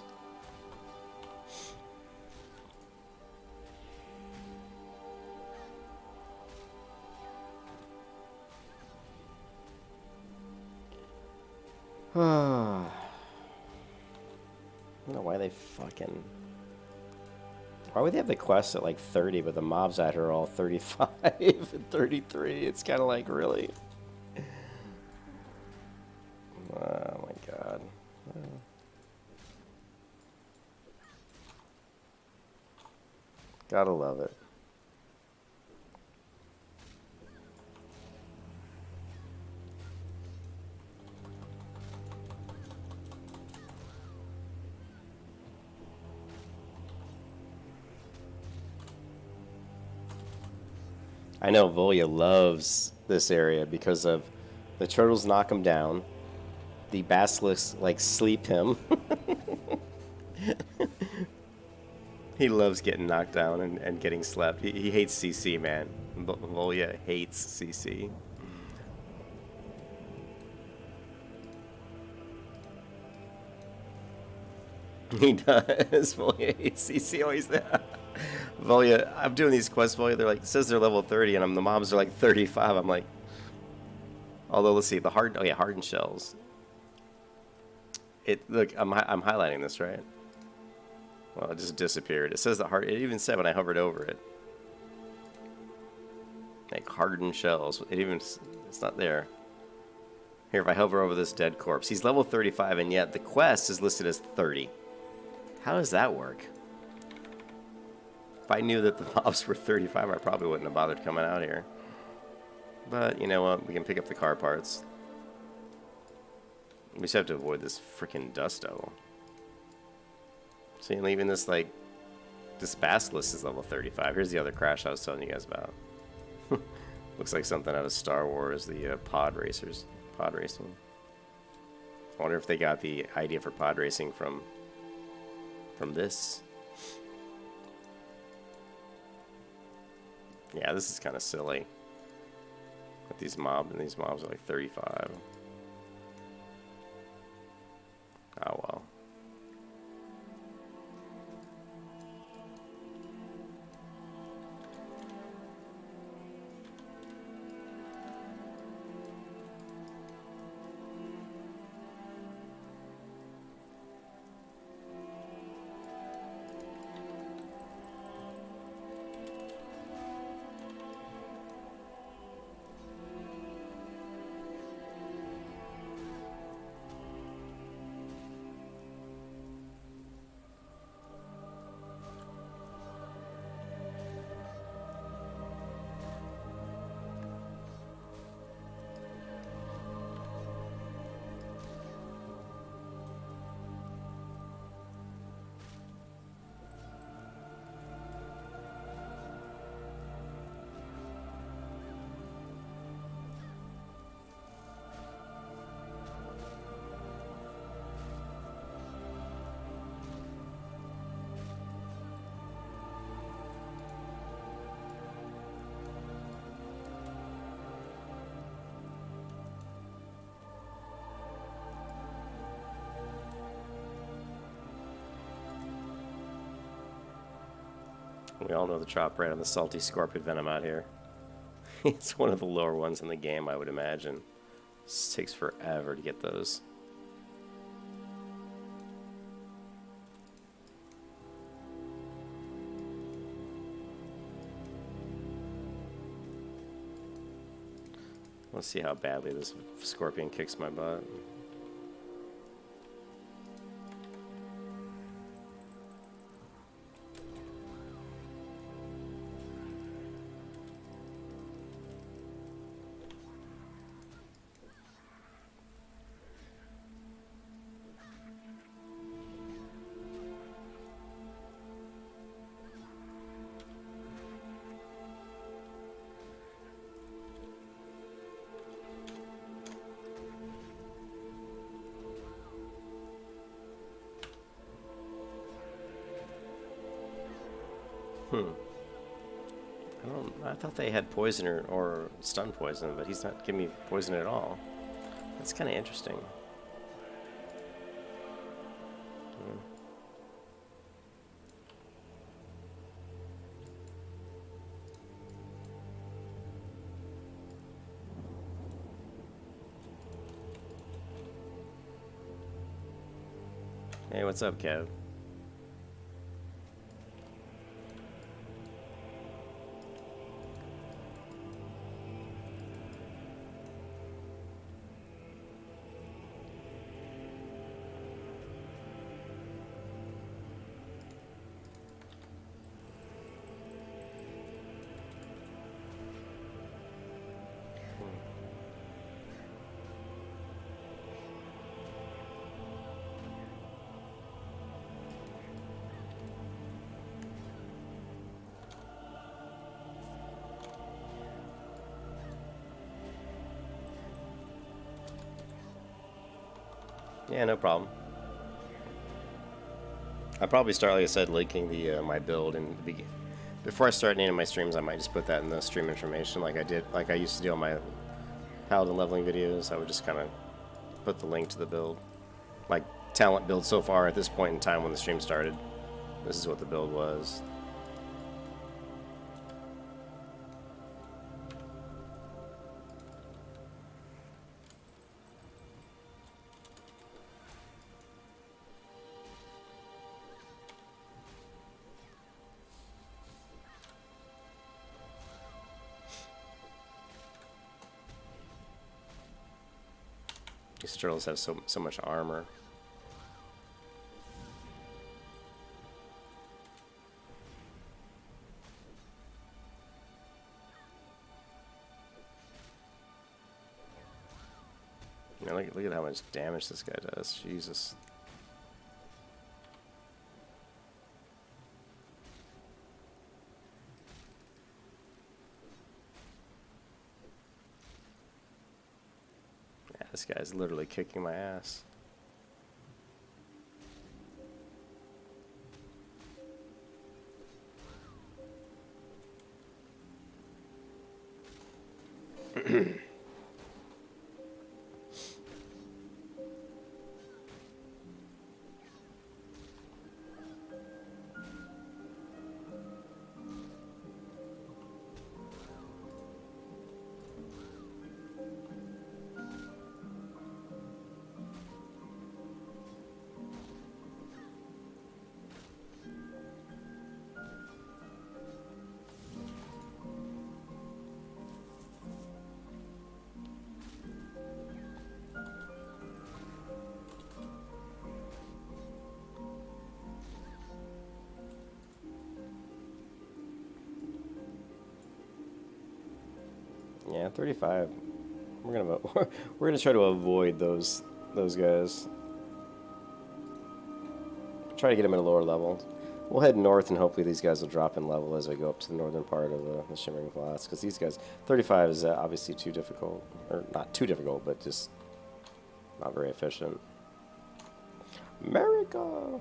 I don't know why they fucking... Why would they have the quest at like 30, but the mobs at her are all 35 and 33? It's kind of like, really? Oh my god. Gotta love it. I know Volya loves this area because of the turtles knock him down. The basilisks like sleep him. He loves getting knocked down and getting slept. He hates CC, man. Volya hates CC. He does. Volya hates CC always there. Volya, I'm doing these quests, Volya. They're like, it says they're level 30, and the mobs are like 35. I'm like, although let's see, the hardened shells. Look, I'm highlighting this, right? Well, it just disappeared. It says it even said when I hovered over it, like hardened shells. It's not there. Here, if I hover over this dead corpse, he's level 35, and yet the quest is listed as 30. How does that work? If I knew that the mobs were 35, I probably wouldn't have bothered coming out here. But, you know what? We can pick up the car parts. We just have to avoid this freaking dust devil. See, leaving this, like, this basilisk is level 35. Here's the other crash I was telling you guys about. Looks like something out of Star Wars, the pod racing. I wonder if they got the idea for pod racing from this. Yeah, this is kind of silly. With these mobs are like 35. Oh well. We all know the drop rate on the salty scorpion venom out here. It's one of the lower ones in the game, I would imagine. This takes forever to get those. Let's see how badly this scorpion kicks my butt. I thought they had poison or stun poison, but he's not giving me poison at all. That's kind of interesting. Hey, what's up, Kev? Yeah, no problem. I'll probably start, like I said, linking the my build and before I start any of my streams. I might just put that in the stream information, like I used to do on my Paladin leveling videos. I would just kind of put the link to the build, like talent build so far at this point in time when the stream started. This is what the build was. These turtles have so much armor. You know, look at how much damage this guy does. Jesus. Yeah, this guy's literally kicking my ass. Yeah, 35. We're gonna try to avoid those guys. Try to get them at a lower level. We'll head north and hopefully these guys will drop in level as we go up to the northern part of the Shimmering Flats. Because these guys, 35 is obviously too difficult, or not too difficult, but just not very efficient. America.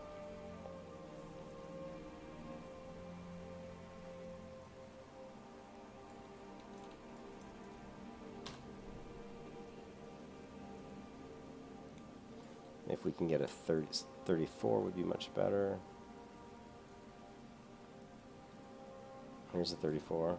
If we can get a 34 would be much better. Here's a 34.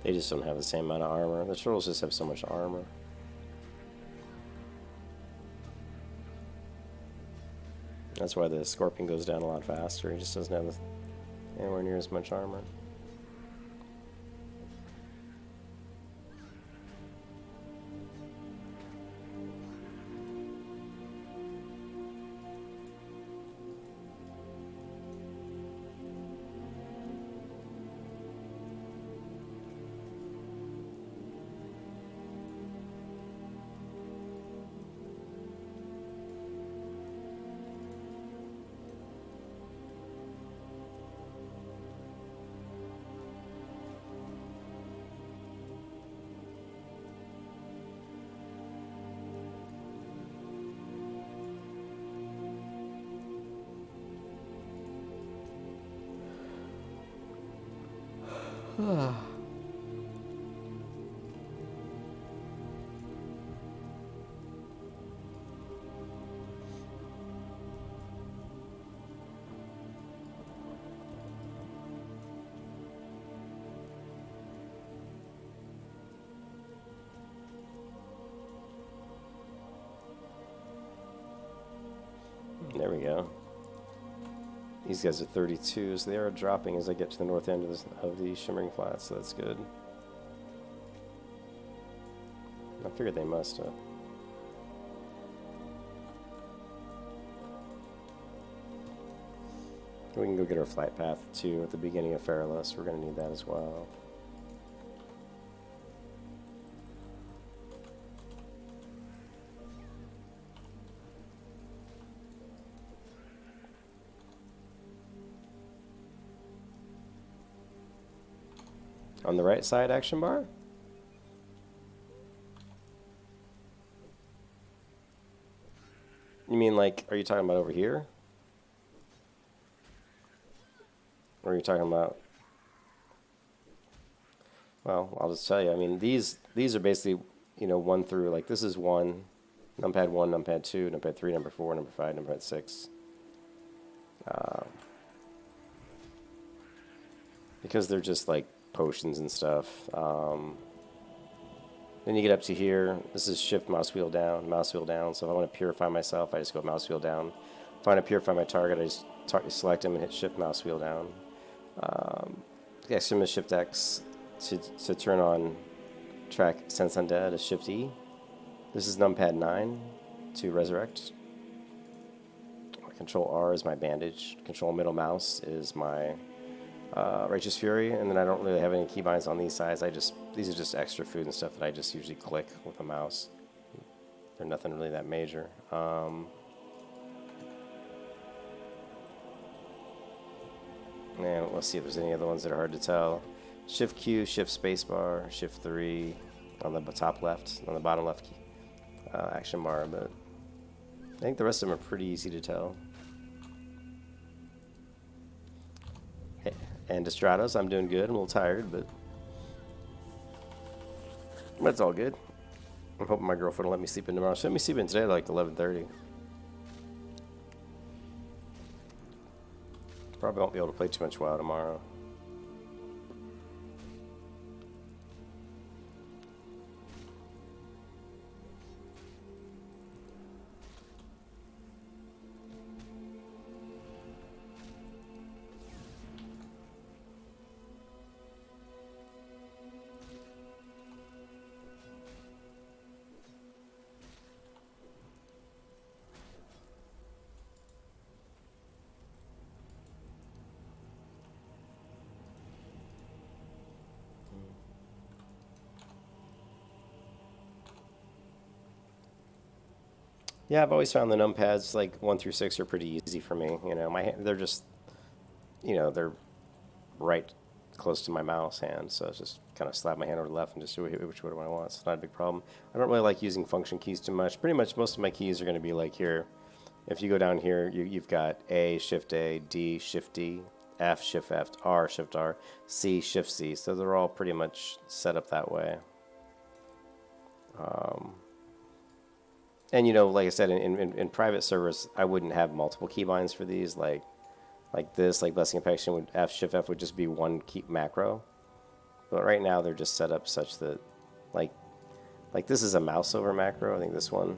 They just don't have the same amount of armor. The turtles just have so much armor. That's why the Scorpion goes down a lot faster. He just doesn't have anywhere near as much armor. There we go. These guys are 32, so they are dropping as I get to the north end of the Shimmering Flats, so that's good. I figured they must have. We can go get our flight path too at the beginning of Fairless. We're going to need that as well. On the right side action bar? You mean like, are you talking about over here? Or are you talking about... Well, I'll just tell you. I mean, these are basically, you know, 1 through, like, this is 1, numpad 1, numpad 2, numpad 3, number 4, number 5, numpad 6. Because they're just, like, potions and stuff. Then you get up to here. This is shift mouse wheel down, mouse wheel down. So if I want to purify myself, I just go mouse wheel down. If I want to purify my target, I just select him and hit shift mouse wheel down. X is shift X to turn on track sense undead is shift E. This is numpad 9 to resurrect. Control R is my bandage. Control middle mouse is my Righteous Fury, and then I don't really have any keybinds on these sides. These are just extra food and stuff that I just usually click with the mouse. They're nothing really that major. And let's see if there's any other ones that are hard to tell. Shift Q, Shift Spacebar, Shift 3 on the top left, on the bottom left key, action bar, but I think the rest of them are pretty easy to tell. And Destrados, I'm doing good. I'm a little tired, but that's all good. I'm hoping my girlfriend will let me sleep in tomorrow. She let me sleep in today at like 11:30. Probably won't be able to play too much WoW tomorrow. Yeah, I've always found the numpads like 1 through 6 are pretty easy for me. You know, they're just, you know, they're right close to my mouse hand, so it's just kind of slap my hand over the left and just do which one I want. It's not a big problem. I don't really like using function keys too much. Pretty much most of my keys are going to be like here. If you go down here, you've got A, Shift A, D, Shift D, F, Shift F, R, Shift R, C, Shift C. So they're all pretty much set up that way. And, you know, like I said, in private servers, I wouldn't have multiple keybinds for these. Like this, like Blessing Infection, would Shift F would just be one key macro. But right now, they're just set up such that, like this is a mouse over macro. I think this one.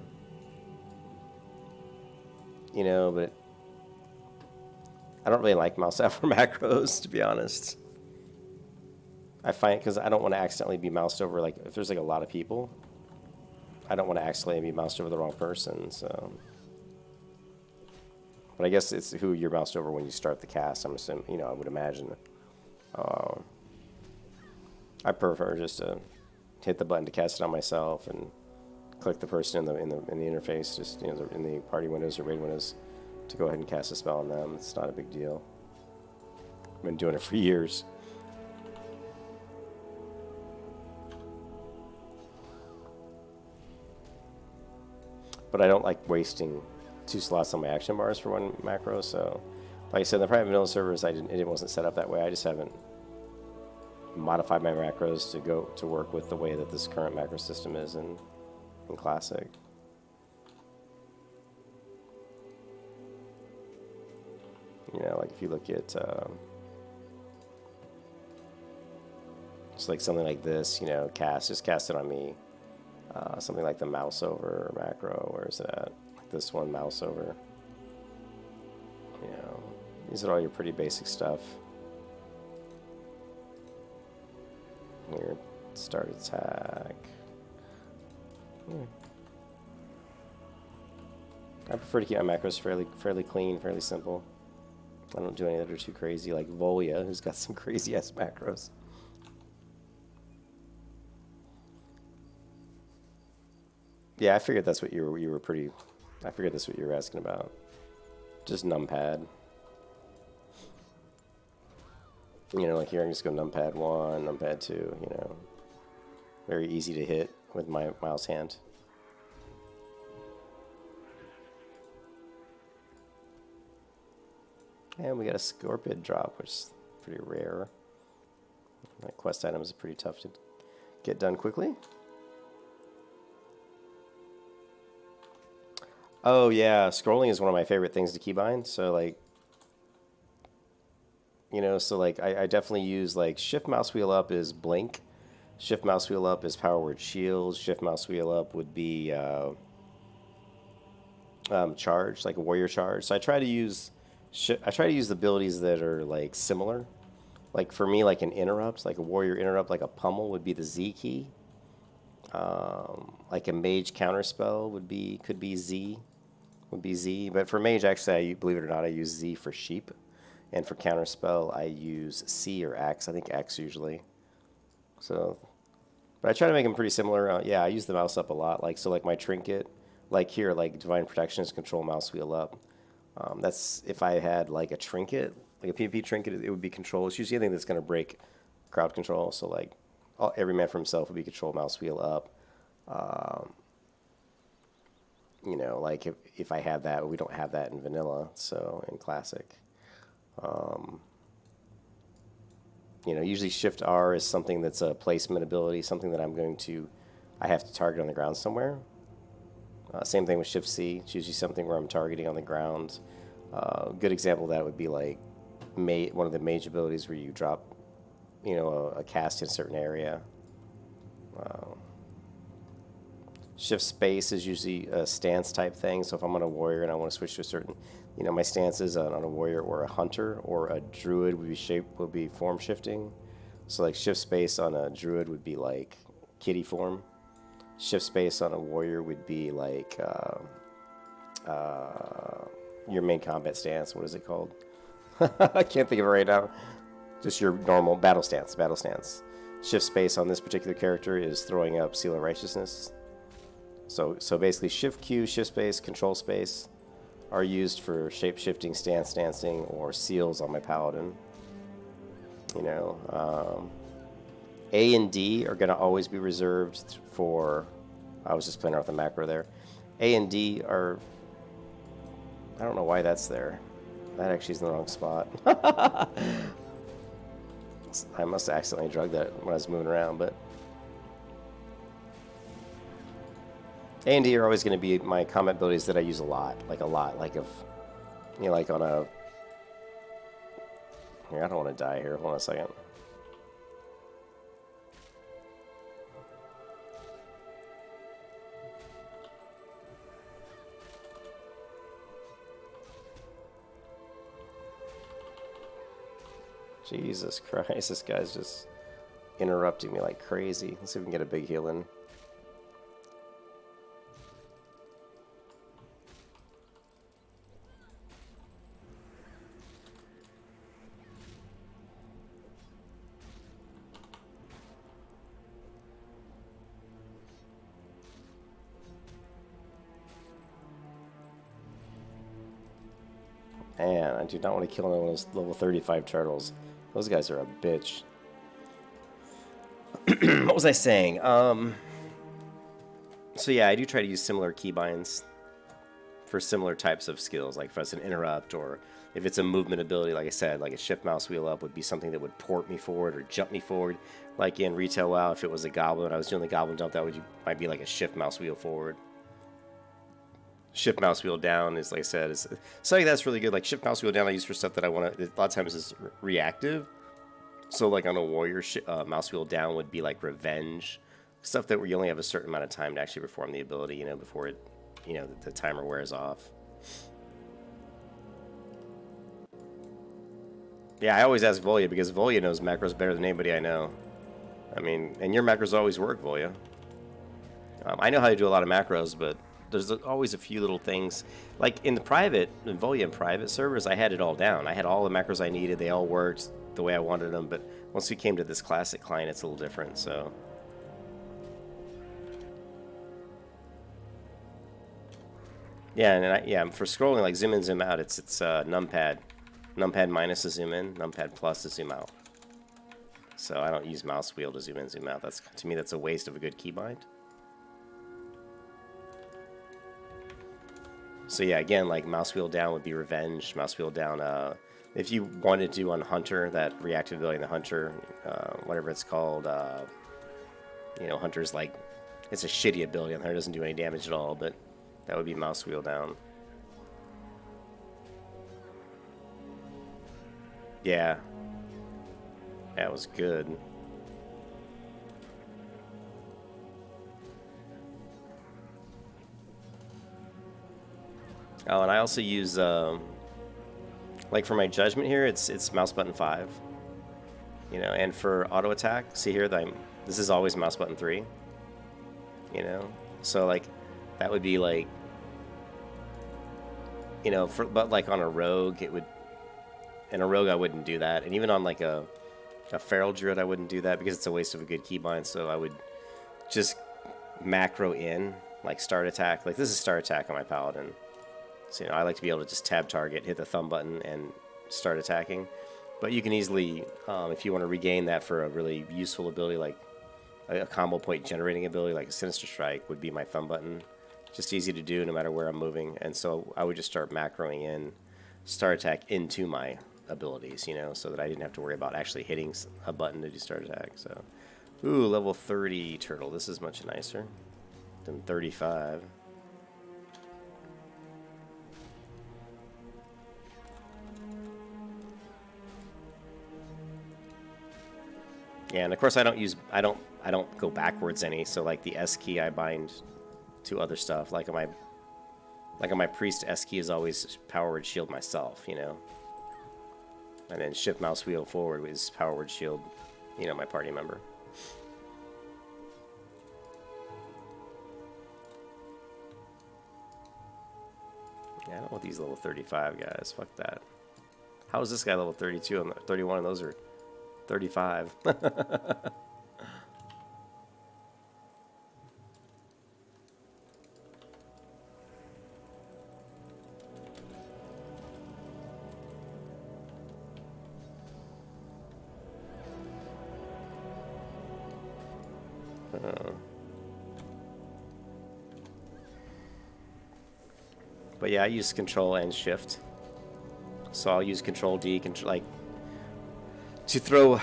You know, but I don't really like mouse over macros, to be honest. I find, because I don't want to accidentally be moused over, like, if there's like a lot of people, I don't want to accidentally be moused over the wrong person, so. But I guess it's who you're moused over when you start the cast, I'm assuming, you know, I would imagine. I prefer just to hit the button to cast it on myself and click the person in the interface, just, you know, in the party windows or raid windows, to go ahead and cast a spell on them. It's not a big deal. I've been doing it for years. But I don't like wasting 2 slots on my action bars for 1 macro, so like I said, in the private vanilla servers, it wasn't set up that way. I just haven't modified my macros to work with the way that this current macro system is in Classic. You know, like if you look at just like something like this, you know, just cast it on me. Something like the mouse over macro, where is it at? Like this one, mouse over. You know, these are all your pretty basic stuff. Here, start attack. I prefer to keep my macros fairly clean, fairly simple. I don't do any that are too crazy, like Volia, who's got some crazy ass macros. Yeah, I figured that's what you were pretty. I figured that's what you were asking about. Just numpad. You know, like here I can just go numpad 1, numpad 2. You know, very easy to hit with my mouse hand. And we got a Scorpid drop, which is pretty rare. That quest item is pretty tough to get done quickly. Oh yeah, scrolling is one of my favorite things to keybind. So like, you know, so like I definitely use like shift mouse wheel up is blink, shift mouse wheel up is power word shield, shift mouse wheel up would be charge, like a warrior charge. So I try to use the abilities that are like similar. Like for me, like an interrupt, like a warrior interrupt, like a pummel would be the Z key. Like a mage counterspell could be Z. Would be Z, but for mage, actually, believe it or not, I use Z for sheep, and for counterspell, I use C or X. I think X usually. So, but I try to make them pretty similar. Yeah, I use the mouse up a lot. Like so, like my trinket, like here, like divine protection is control mouse wheel up. That's if I had like a trinket, like a PvP trinket, it would be control. It's usually anything that's going to break crowd control. So like every man for himself would be control mouse wheel up. You know, like if I had that, we don't have that in vanilla, so in classic. You know, usually shift R is something that's a placement ability, something that I have to target on the ground somewhere. Same thing with shift C. It's usually something where I'm targeting on the ground. Good example of that would be like one of the mage abilities where you drop, you know, a cast in a certain area. Shift space is usually a stance type thing. So if I'm on a warrior and I want to switch to a certain, you know, my stance is on a warrior or a hunter or a druid would be form shifting. So like shift space on a druid would be like kitty form. Shift space on a warrior would be like your main combat stance. What is it called? I can't think of it right now. Just your normal battle stance. Shift space on this particular character is throwing up Seal of Righteousness. So basically shift Q, shift space, control space are used for shape shifting, stance dancing, or seals on my paladin. You know, A and D are going to always be reserved for. I was just playing around with the macro there. A and D are. I don't know why that's there. That actually is in the wrong spot. I must have accidentally drugged that when I was moving around, but. A and D are always going to be my combat abilities that I use a lot. Like if, you know, like on a... Here, I don't want to die here. Hold on a second. Jesus Christ, this guy's just interrupting me like crazy. Let's see if we can get a big heal in. Man, I do not want to kill one of those level 35 turtles. Those guys are a bitch. What was I saying? So yeah, I do try to use similar keybinds for similar types of skills, like if it's an interrupt, or if it's a movement ability, like I said, like a shift mouse wheel up would be something that would port me forward or jump me forward. Like in Retail WoW, if it was a goblin, I was doing the goblin jump, that might be like a shift mouse wheel forward. Shift mouse wheel down is, like I said, is something that's really good. Like shift mouse wheel down I use for stuff that I want to, a lot of times is reactive. So like on a warrior, mouse wheel down would be like revenge. Stuff that where you only have a certain amount of time to actually perform the ability, you know, before it, you know, the timer wears off. Yeah, I always ask Volya because Volya knows macros better than anybody I know. I mean, and your macros always work, Volya. I know how to do a lot of macros, but there's always a few little things. Like in the private, in Volya in private servers, I had it all down. I had all the macros I needed. They all worked the way I wanted them. But once we came to this classic client, it's a little different. So yeah, and for scrolling, like zoom in, zoom out, it's numpad. Numpad minus to zoom in, numpad plus to zoom out. So I don't use mouse wheel to zoom in, zoom out. That's, to me, that's a waste of a good keybind. So yeah, again, like mouse wheel down would be revenge. Mouse wheel down, if you wanted to do on Hunter, that reactive ability in the Hunter, whatever it's called, you know, Hunter's like, it's a shitty ability on there, it doesn't do any damage at all, but that would be mouse wheel down. Yeah. That was good. Oh, and I also use, like for my judgment here, it's mouse button 5. You know, and for auto attack, see here, this is always mouse button 3. You know, so like, that would be like, you know, but like on a rogue, it would, in a rogue I wouldn't do that, and even on like a feral druid I wouldn't do that because it's a waste of a good keybind. So I would just macro in, like start attack, like this is start attack on my paladin. So, you know, I like to be able to just tab target, hit the thumb button, and start attacking. But you can easily, if you want to regain that for a really useful ability, like a combo point generating ability, like a Sinister Strike would be my thumb button. Just easy to do no matter where I'm moving. And so I would just start macroing in start attack into my abilities, you know, so that I didn't have to worry about actually hitting a button to do start attack. So, ooh, level 30 turtle. This is much nicer than 35. Yeah, and of course I don't go backwards any. So like the S key I bind to other stuff. Like on my priest, S key is always power word shield myself, you know. And then shift mouse wheel forward is power word shield, you know, my party member. Yeah, I don't want these level 35 guys. Fuck that. How is this guy level 32 and 31 and those are 35? But yeah, I use control and shift. So I'll use control D, like to throw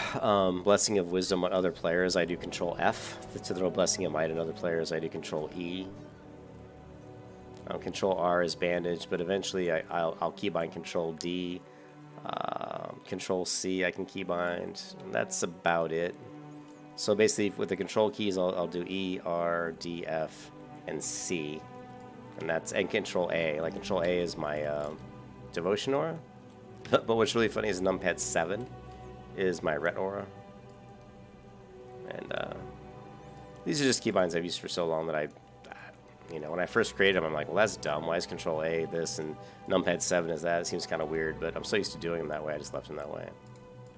Blessing of Wisdom on other players, I do control F. To throw Blessing of Might on other players, I do control E. Control R is bandage, but eventually I'll keybind control D. Control C I can keybind, and that's about it. So basically with the control keys, I'll do E, R, D, F, and C. And control A. Like control A is my devotion aura. But what's really funny is numpad 7 is my ret aura. And these are just keybinds I've used for so long that when I first created them, I'm like, well, that's dumb. Why is Control A this and numpad 7 is that? It seems kind of weird, but I'm so used to doing them that way, I just left them that way.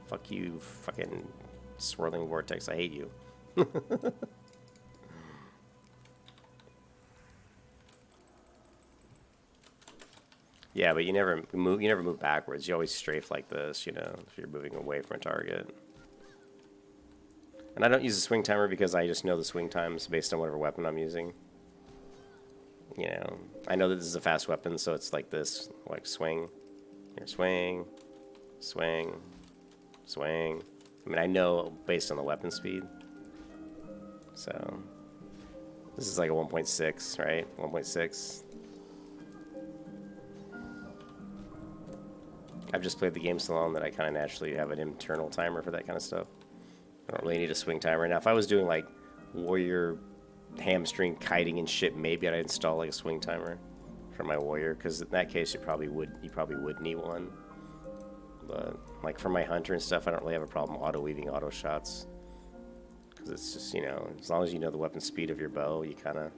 Fuck you, fucking swirling vortex. I hate you. Yeah, but you never move backwards. You always strafe like this, if you're moving away from a target. And I don't use a swing timer because I just know the swing times based on whatever weapon I'm using. I know that this is a fast weapon, so it's like this, like swing, here, swing, swing, swing. I mean, I know based on the weapon speed. So this is like a 1.6, right? 1.6. I've just played the game so long that I kind of naturally have an internal timer for that kind of stuff. I don't really need a swing timer. Now, if I was doing like warrior hamstring kiting and shit, maybe I'd install like a swing timer for my warrior, because in that case you probably would need one. But like for my hunter and stuff, I don't really have a problem auto weaving auto shots, because it's just as long as you know the weapon speed of your bow, you can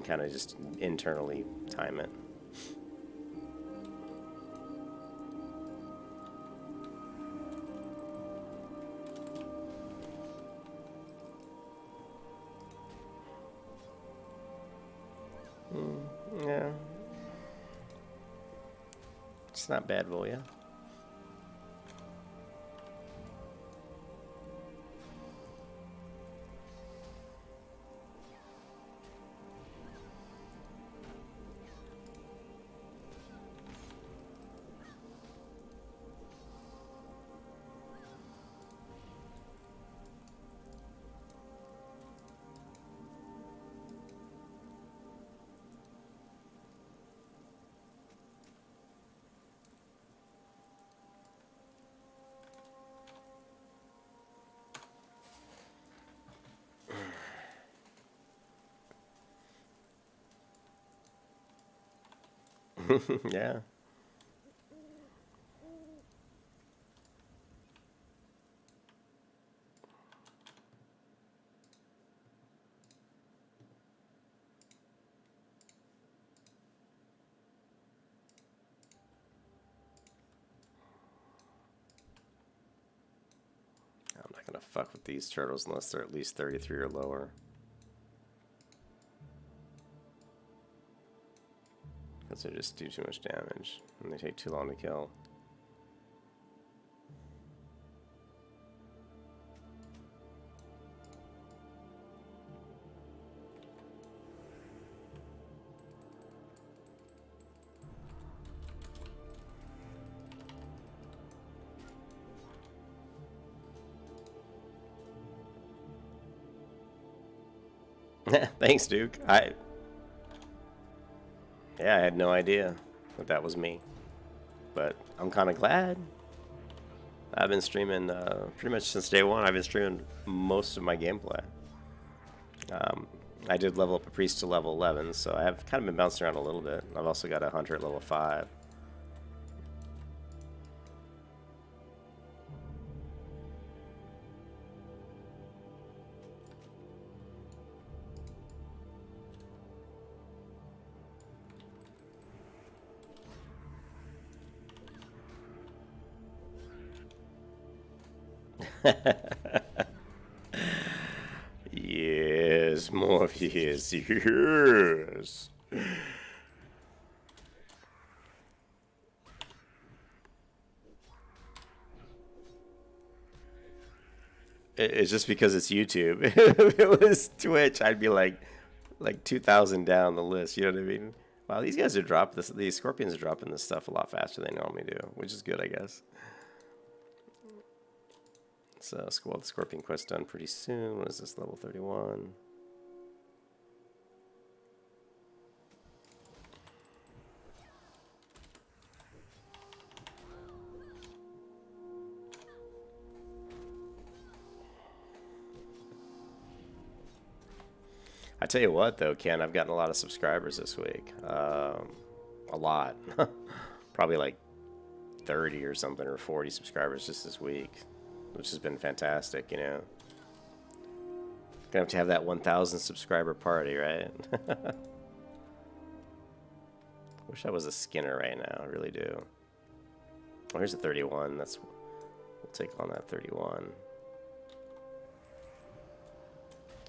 kind of just internally time it. Yeah. It's not bad, Volya. Yeah. I'm not gonna fuck with these turtles unless they're at least 33 or lower. Because they just do too much damage and they take too long to kill. Thanks, Duke. I had no idea that was me, but I'm kind of glad. I've been streaming pretty much since day one. I've been streaming most of my gameplay. I did level up a priest to level 11, so I have kind of been bouncing around a little bit. I've also got a hunter at level 5. Yes, more yes, yes. It's just because it's YouTube. If it was Twitch, I'd be like 2,000 down the list. You know what I mean? Wow, these guys are dropping this. These scorpions are dropping this stuff a lot faster than they normally do, which is good, I guess. So, the Scorpion quest done pretty soon. What is this, level 31? I tell you what, though, Ken, I've gotten a lot of subscribers this week. A lot. Probably like 30 or something, or 40 subscribers just this week, which has been fantastic, you know. Gonna have to have that 1,000 subscriber party, right? Wish I was a Skinner right now, I really do. Oh, here's a 31. We'll take on that 31.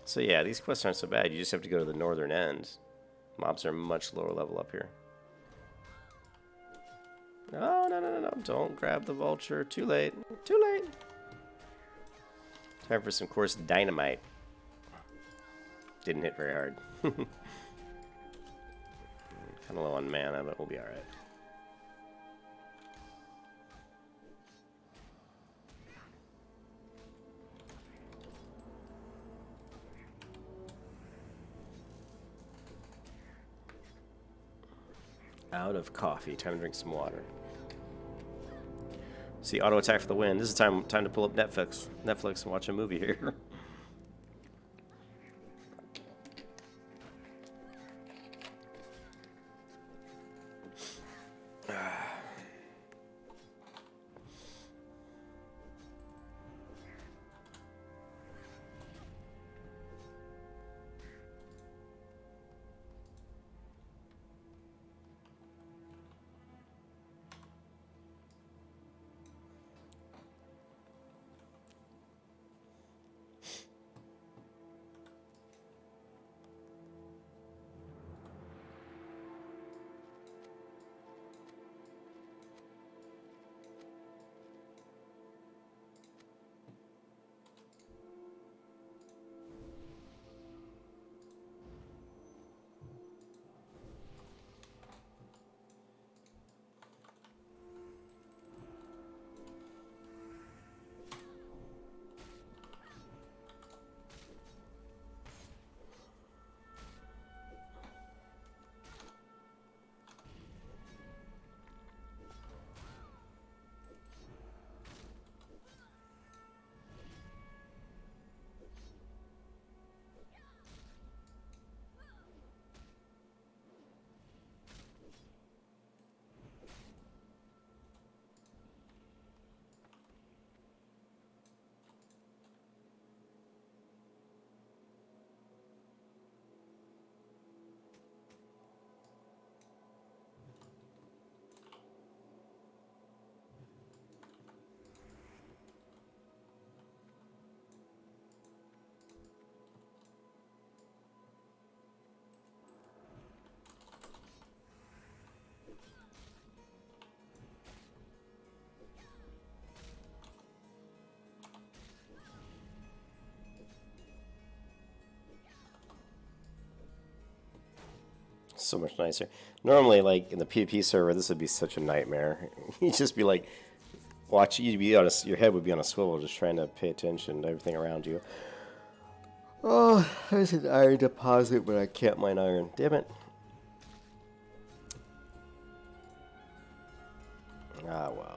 So yeah, these quests aren't so bad. You just have to go to the northern end. Mobs are much lower level up here. No, no, no, no, no. Don't grab the vulture. Too late. Too late. Time for some coarse dynamite. Didn't hit very hard. Kind of low on mana, but we'll be alright. Out of coffee. Time to drink some water. See, auto attack for the win. This is time to pull up Netflix and watch a movie here. So much nicer. Normally, like in the PvP server, this would be such a nightmare. You'd just be like, your head would be on a swivel, just trying to pay attention to everything around you. Oh, there's an iron deposit, but I can't mine iron. Damn it. Ah, well.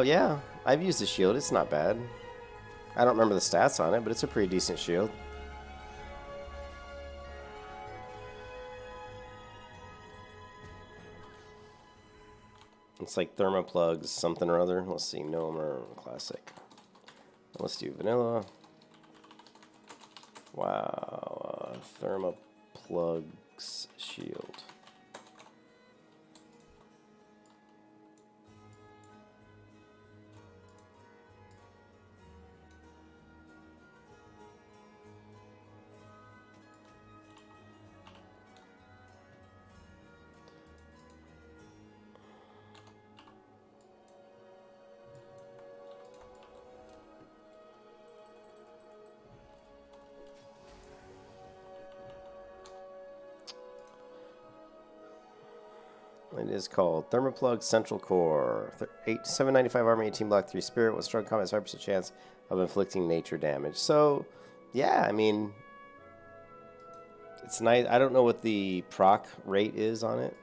Yeah. I've used the shield. It's not bad. I don't remember the stats on it, but it's a pretty decent shield. It's like thermoplugs, something or other. Let's see, gnome or classic. Let's do vanilla. Wow, thermoplugs shield. It is called Thermoplug Central Core. 795 armor, 18 block, 3 spirit. With strong combat, 5% chance of inflicting nature damage. So, yeah, I mean, it's nice. I don't know what the proc rate is on it,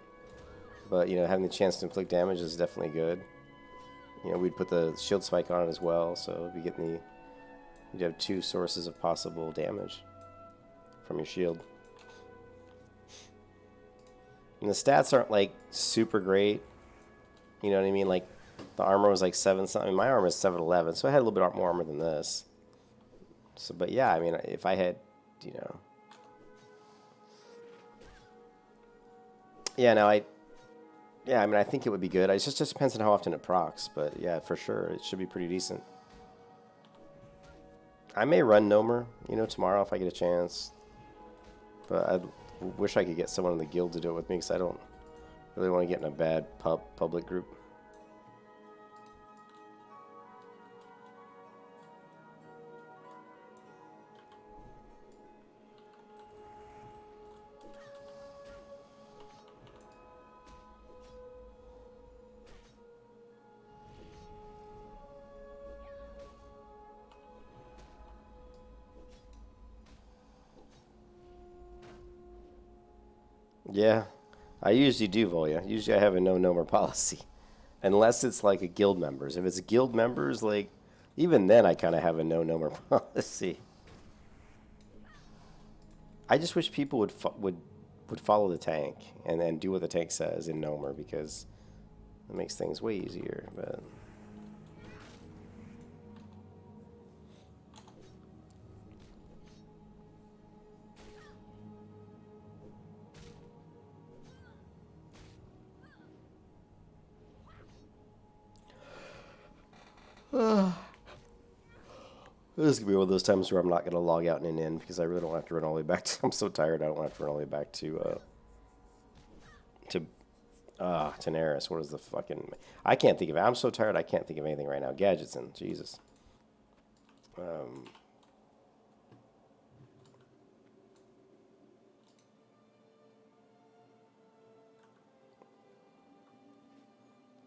but, you know, having the chance to inflict damage is definitely good. You know, we'd put the shield spike on it as well, so it'd be getting the... You'd have 2 sources of possible damage from your shield. And the stats aren't like super great. You know what I mean? Like the armor was like 7 something. My armor is 711, so I had a little bit more armor than this. So, but yeah, I mean, if I had, you know, yeah, no, yeah, I mean, I think it would be good. It just depends on how often it procs, but yeah, for sure, it should be pretty decent. I may run Nomer, you know, tomorrow if I get a chance, but I wish I could get someone in the guild to do it with me because I don't really want to get in a bad public group. Yeah, I usually do, Volya. Usually I have a no-nomer policy. Unless it's like a guild members. If it's guild members, like, even then I kind of have a no-nomer policy. I just wish people would follow the tank and then do what the tank says in nomer because it makes things way easier, but... This is going to be one of those times where I'm not going to log out and in because I really don't have to run all the way back to... I'm so tired I don't have to run all the way back to Tenaris. What is the fucking... I can't think of it. I'm so tired I can't think of anything right now. Gadgetson. Jesus.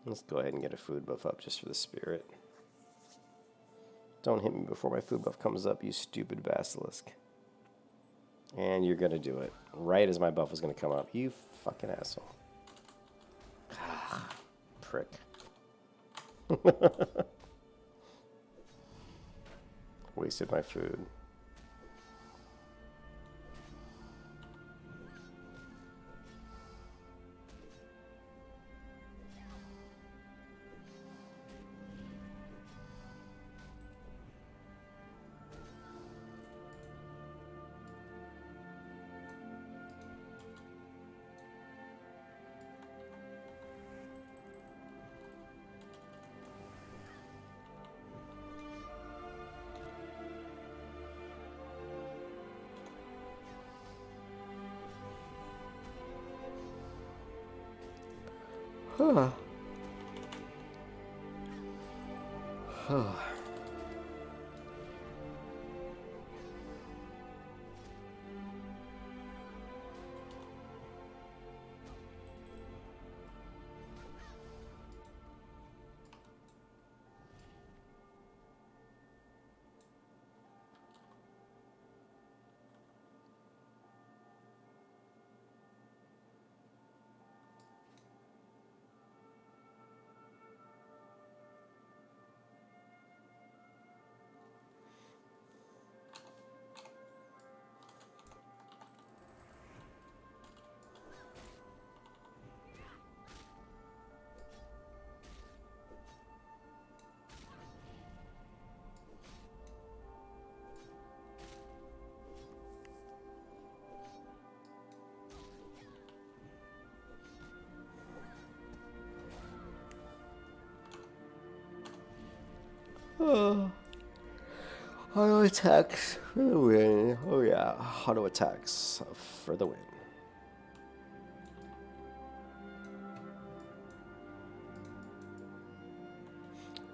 Let's go ahead and get a food buff up just for the spirit. Don't hit me before my food buff comes up, you stupid basilisk. And you're going to do it. Right as my buff was going to come up. You fucking asshole. Prick. Wasted my food. Auto attacks for the win. Oh yeah, auto attacks for the win.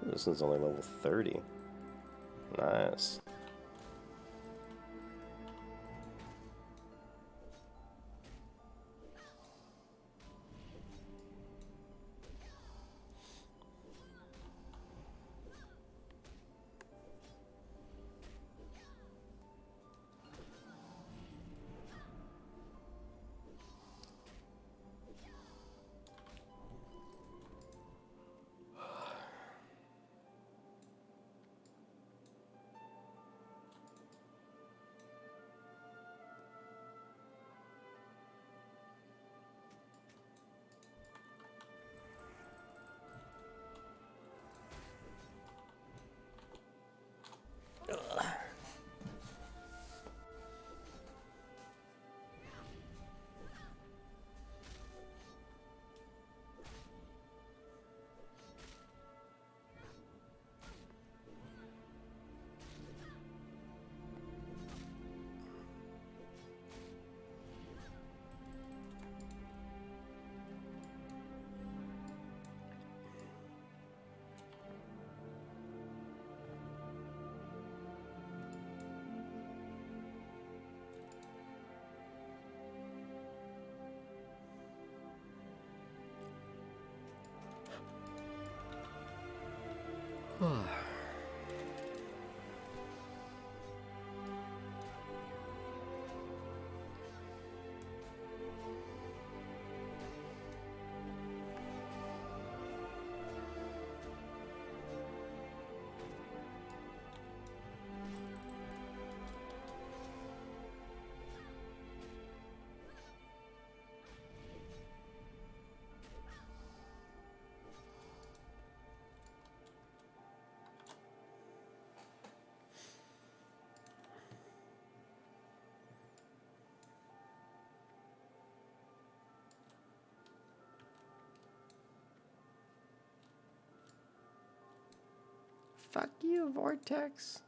This one's only level 30. Nice. Fuck you, Vortex.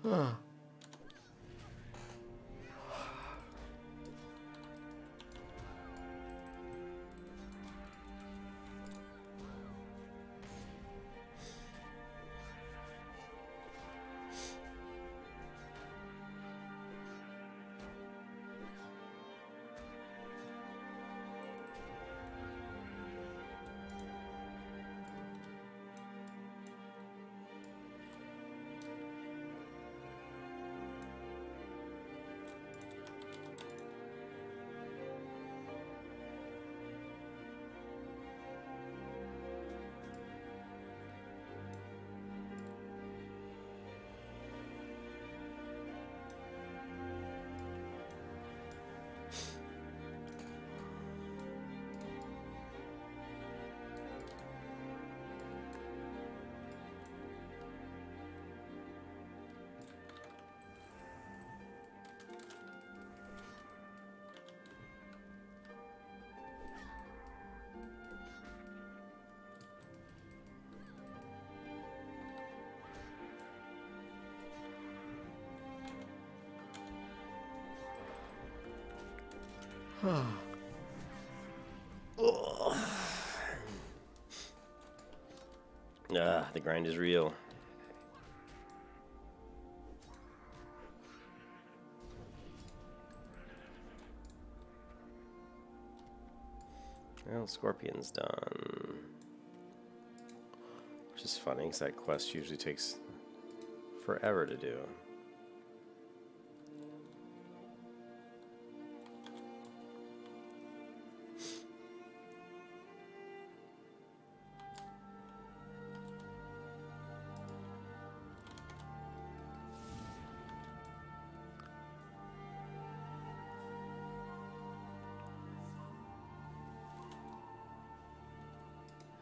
Huh. The grind is real. Well, Scorpion's done. Which is funny, because that quest usually takes forever to do.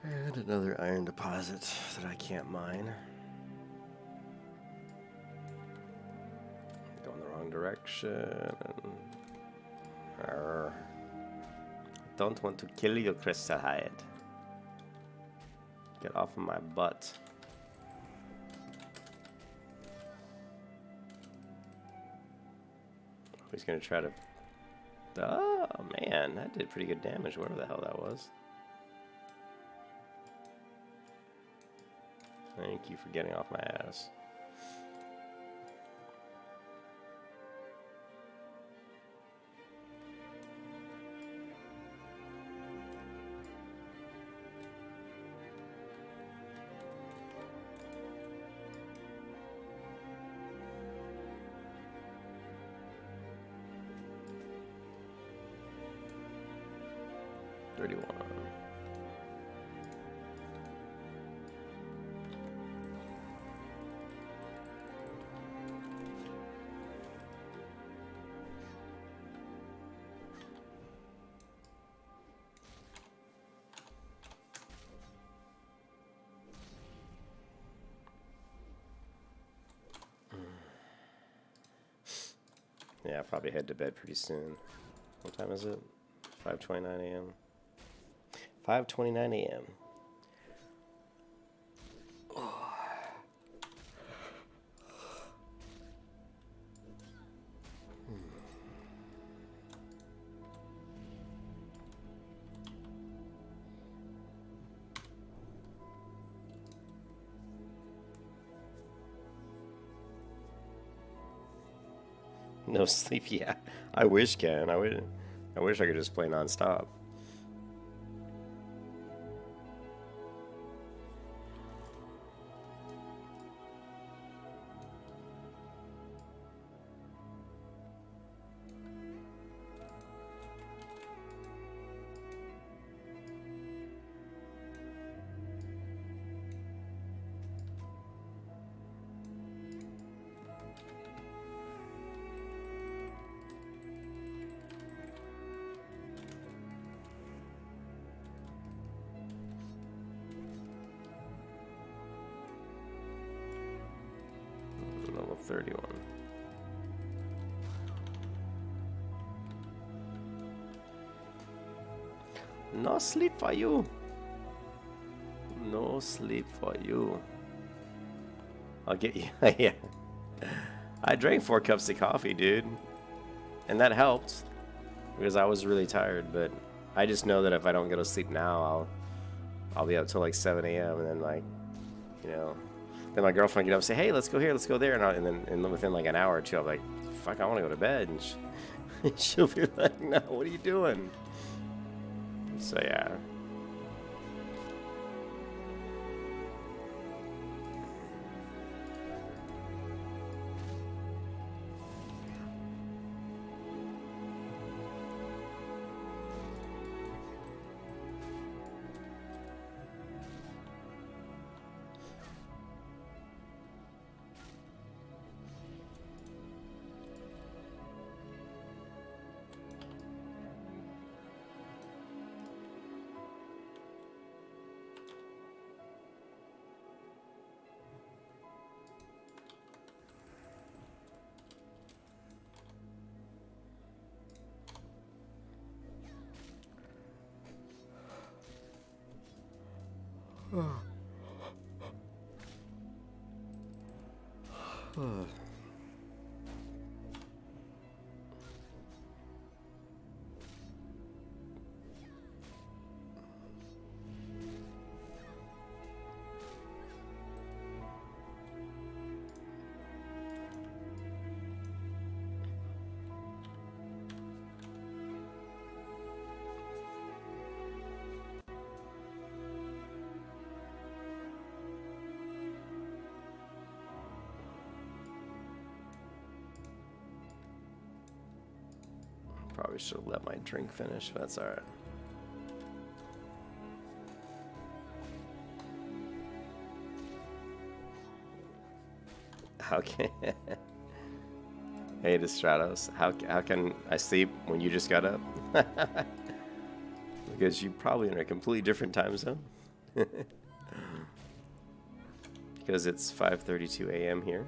And another iron deposit that I can't mine. Going the wrong direction. Arrgh. Don't want to kill you, Crystal Hyatt. Get off of my butt. He's gonna try to... Oh man, that did pretty good damage, whatever the hell that was. Thank you for getting off my ass. Yeah, I'll probably head to bed pretty soon. What time is it? 5:29 a.m. 5:29 a.m. No sleep, yeah. I wish, Ken. I wish I could just play nonstop. Level 31. No sleep for you. No sleep for you. I'll get you. Yeah. I drank 4 cups of coffee, dude. And that helped. Because I was really tired. But I just know that if I don't go to sleep now, I'll be up till like 7 a.m. And then, like, you know. Then my girlfriend will get up and say, hey, let's go here, let's go there. And then within like an hour or two, I'm like, fuck, I want to go to bed. And she'll be like, no, what are you doing? So, yeah. Probably should have let my drink finish, but that's alright. Okay. Hey, Stratos. How can I sleep when you just got up? Because you're probably in a completely different time zone. Because it's 5:32 a.m. here.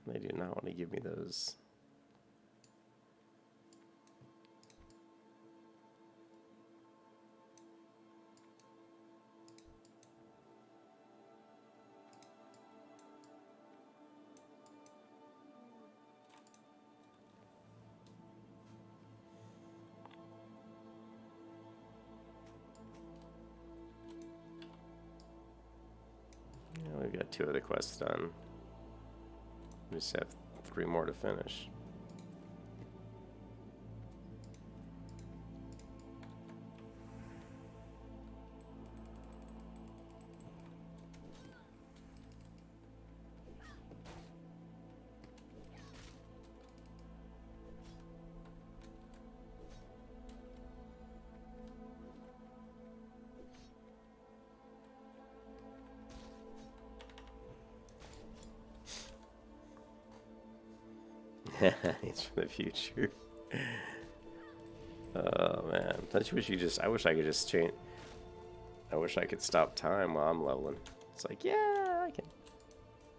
They do not want to give me those. Yeah, we've got 2 of the quests done. We just have 3 more to finish. It's from the future. Oh man, I wish I could just change. I wish I could stop time while I'm leveling. It's like, yeah, I can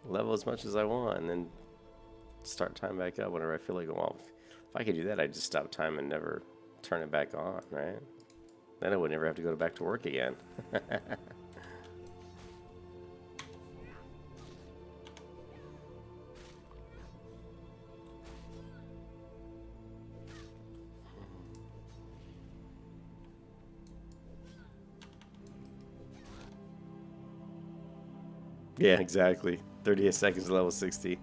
level as much as I want and then start time back up whenever I feel like, well, if I could do that, I'd just stop time and never turn it back on, right? Then I would never have to go back to work again. Yeah, exactly. 38 seconds to level 60.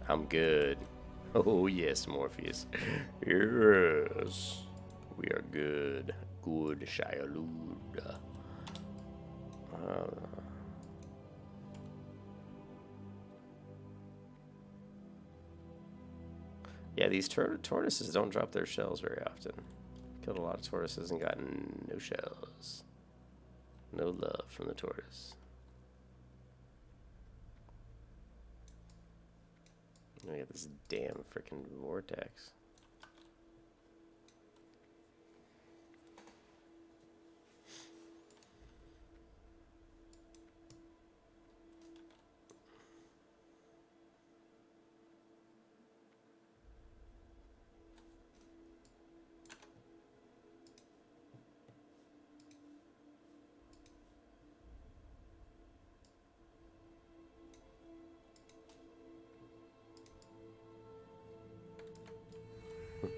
I'm good. Oh, yes, Morpheus. Yes. We are good. Good, Shia. Yeah, these tortoises don't drop their shells very often. Killed a lot of tortoises and gotten no shells. No love from the tortoise. I got this damn freaking vortex.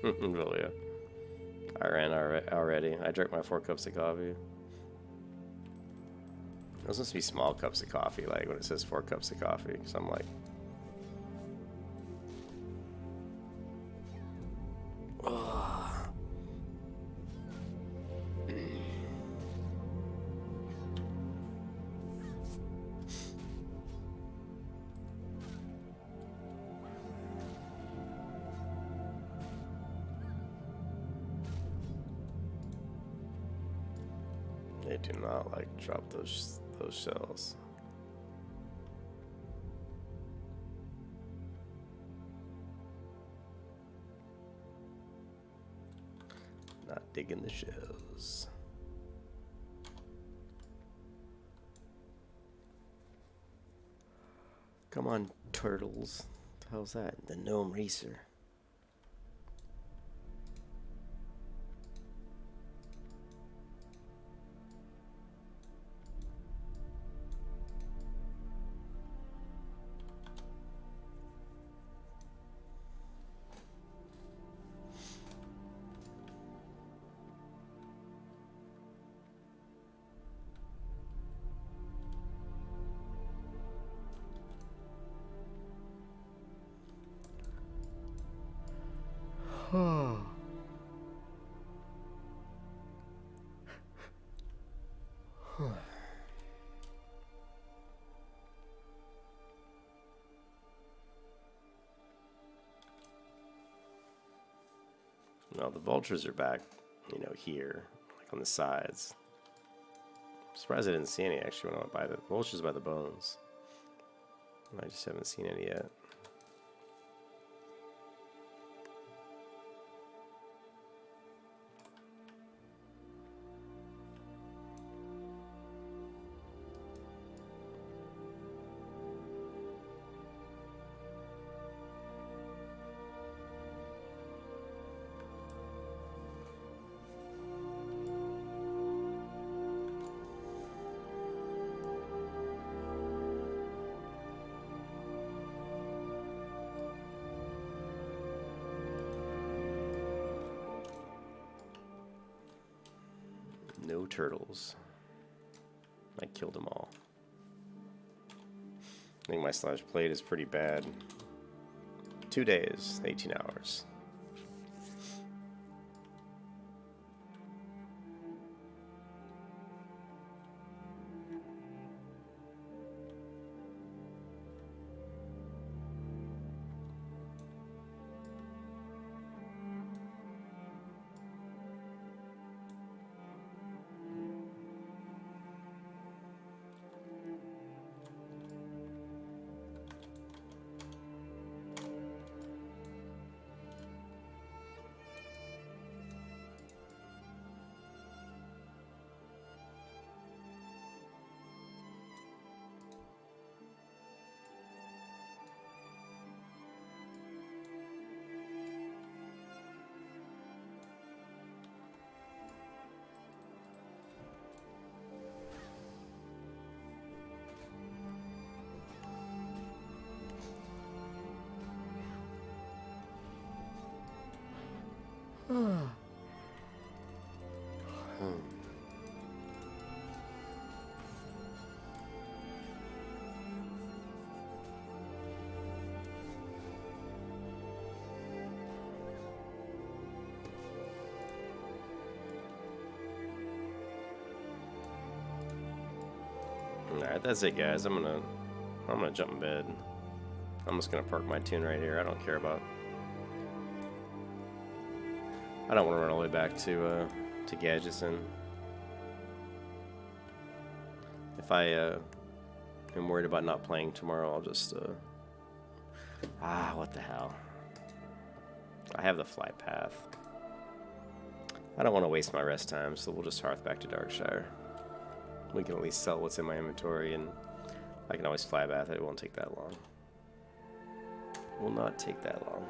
Oh yeah. I ran already. I drank my 4 cups of coffee. Those must be small cups of coffee, like when it says 4 cups of coffee, because I'm like, ugh. They do not like drop those shells. Not digging the shells. Come on, turtles. What the hell's that? The gnome racer. No, the vultures are back, you know, here, like on the sides. I'm surprised I didn't see any actually when I went by the vultures by the bones. I just haven't seen any yet. No turtles. I killed them all. I think my slash plate is pretty bad. 2 days, 18 hours. Alright, that's it, guys. I'm gonna jump in bed. I'm just gonna park my tune right here. I don't care about. I don't want to run all the way back to Gadgeson. If I am worried about not playing tomorrow, I'll just what the hell? I have the flight path. I don't want to waste my rest time, so we'll just hearth back to Darkshire. We can at least sell what's in my inventory, and I can always fly bath. It won't take that long. Will not take that long.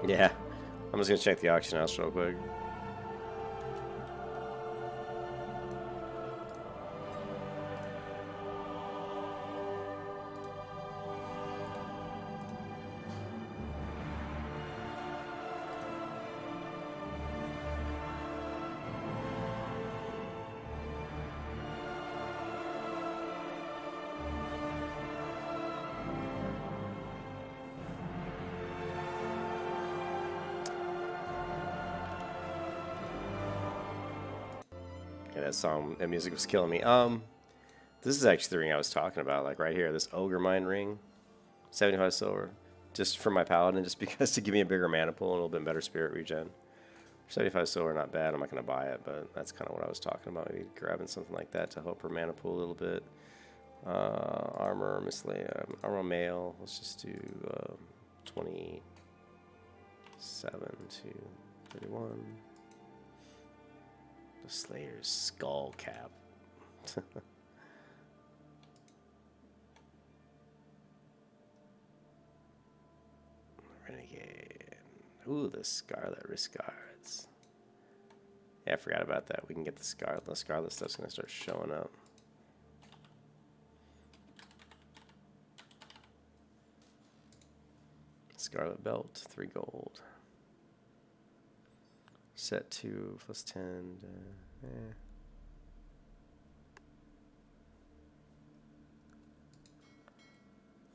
Yeah, I'm just gonna check the auction house real quick. Yeah, that music was killing me. This is actually the ring I was talking about, like right here, this Ogre Mine ring, 75 silver, just for my paladin, just because to give me a bigger mana pool and a little bit better spirit regen. 75 silver, not bad. I'm not gonna buy it, but that's kind of what I was talking about. Maybe grabbing something like that to help her mana pool a little bit. Armor, miscellaneous, armor mail. Let's just do 27 to 31. The Slayer's skull cap. Renegade. Ooh, the Scarlet Wrist Guards. Yeah, I forgot about that. We can get the Scarlet. The Scarlet stuff's gonna start showing up. Scarlet Belt, 3 gold. Set 2 plus 10.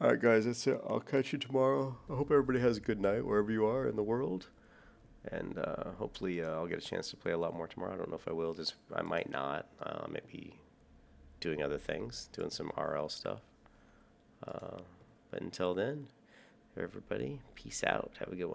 Alright, guys, that's it. I'll catch you tomorrow. I hope everybody has a good night wherever you are in the world. And hopefully I'll get a chance to play a lot more tomorrow. I don't know if I will. I might not. Maybe doing other things, doing some RL stuff. But until then, everybody, peace out. Have a good one.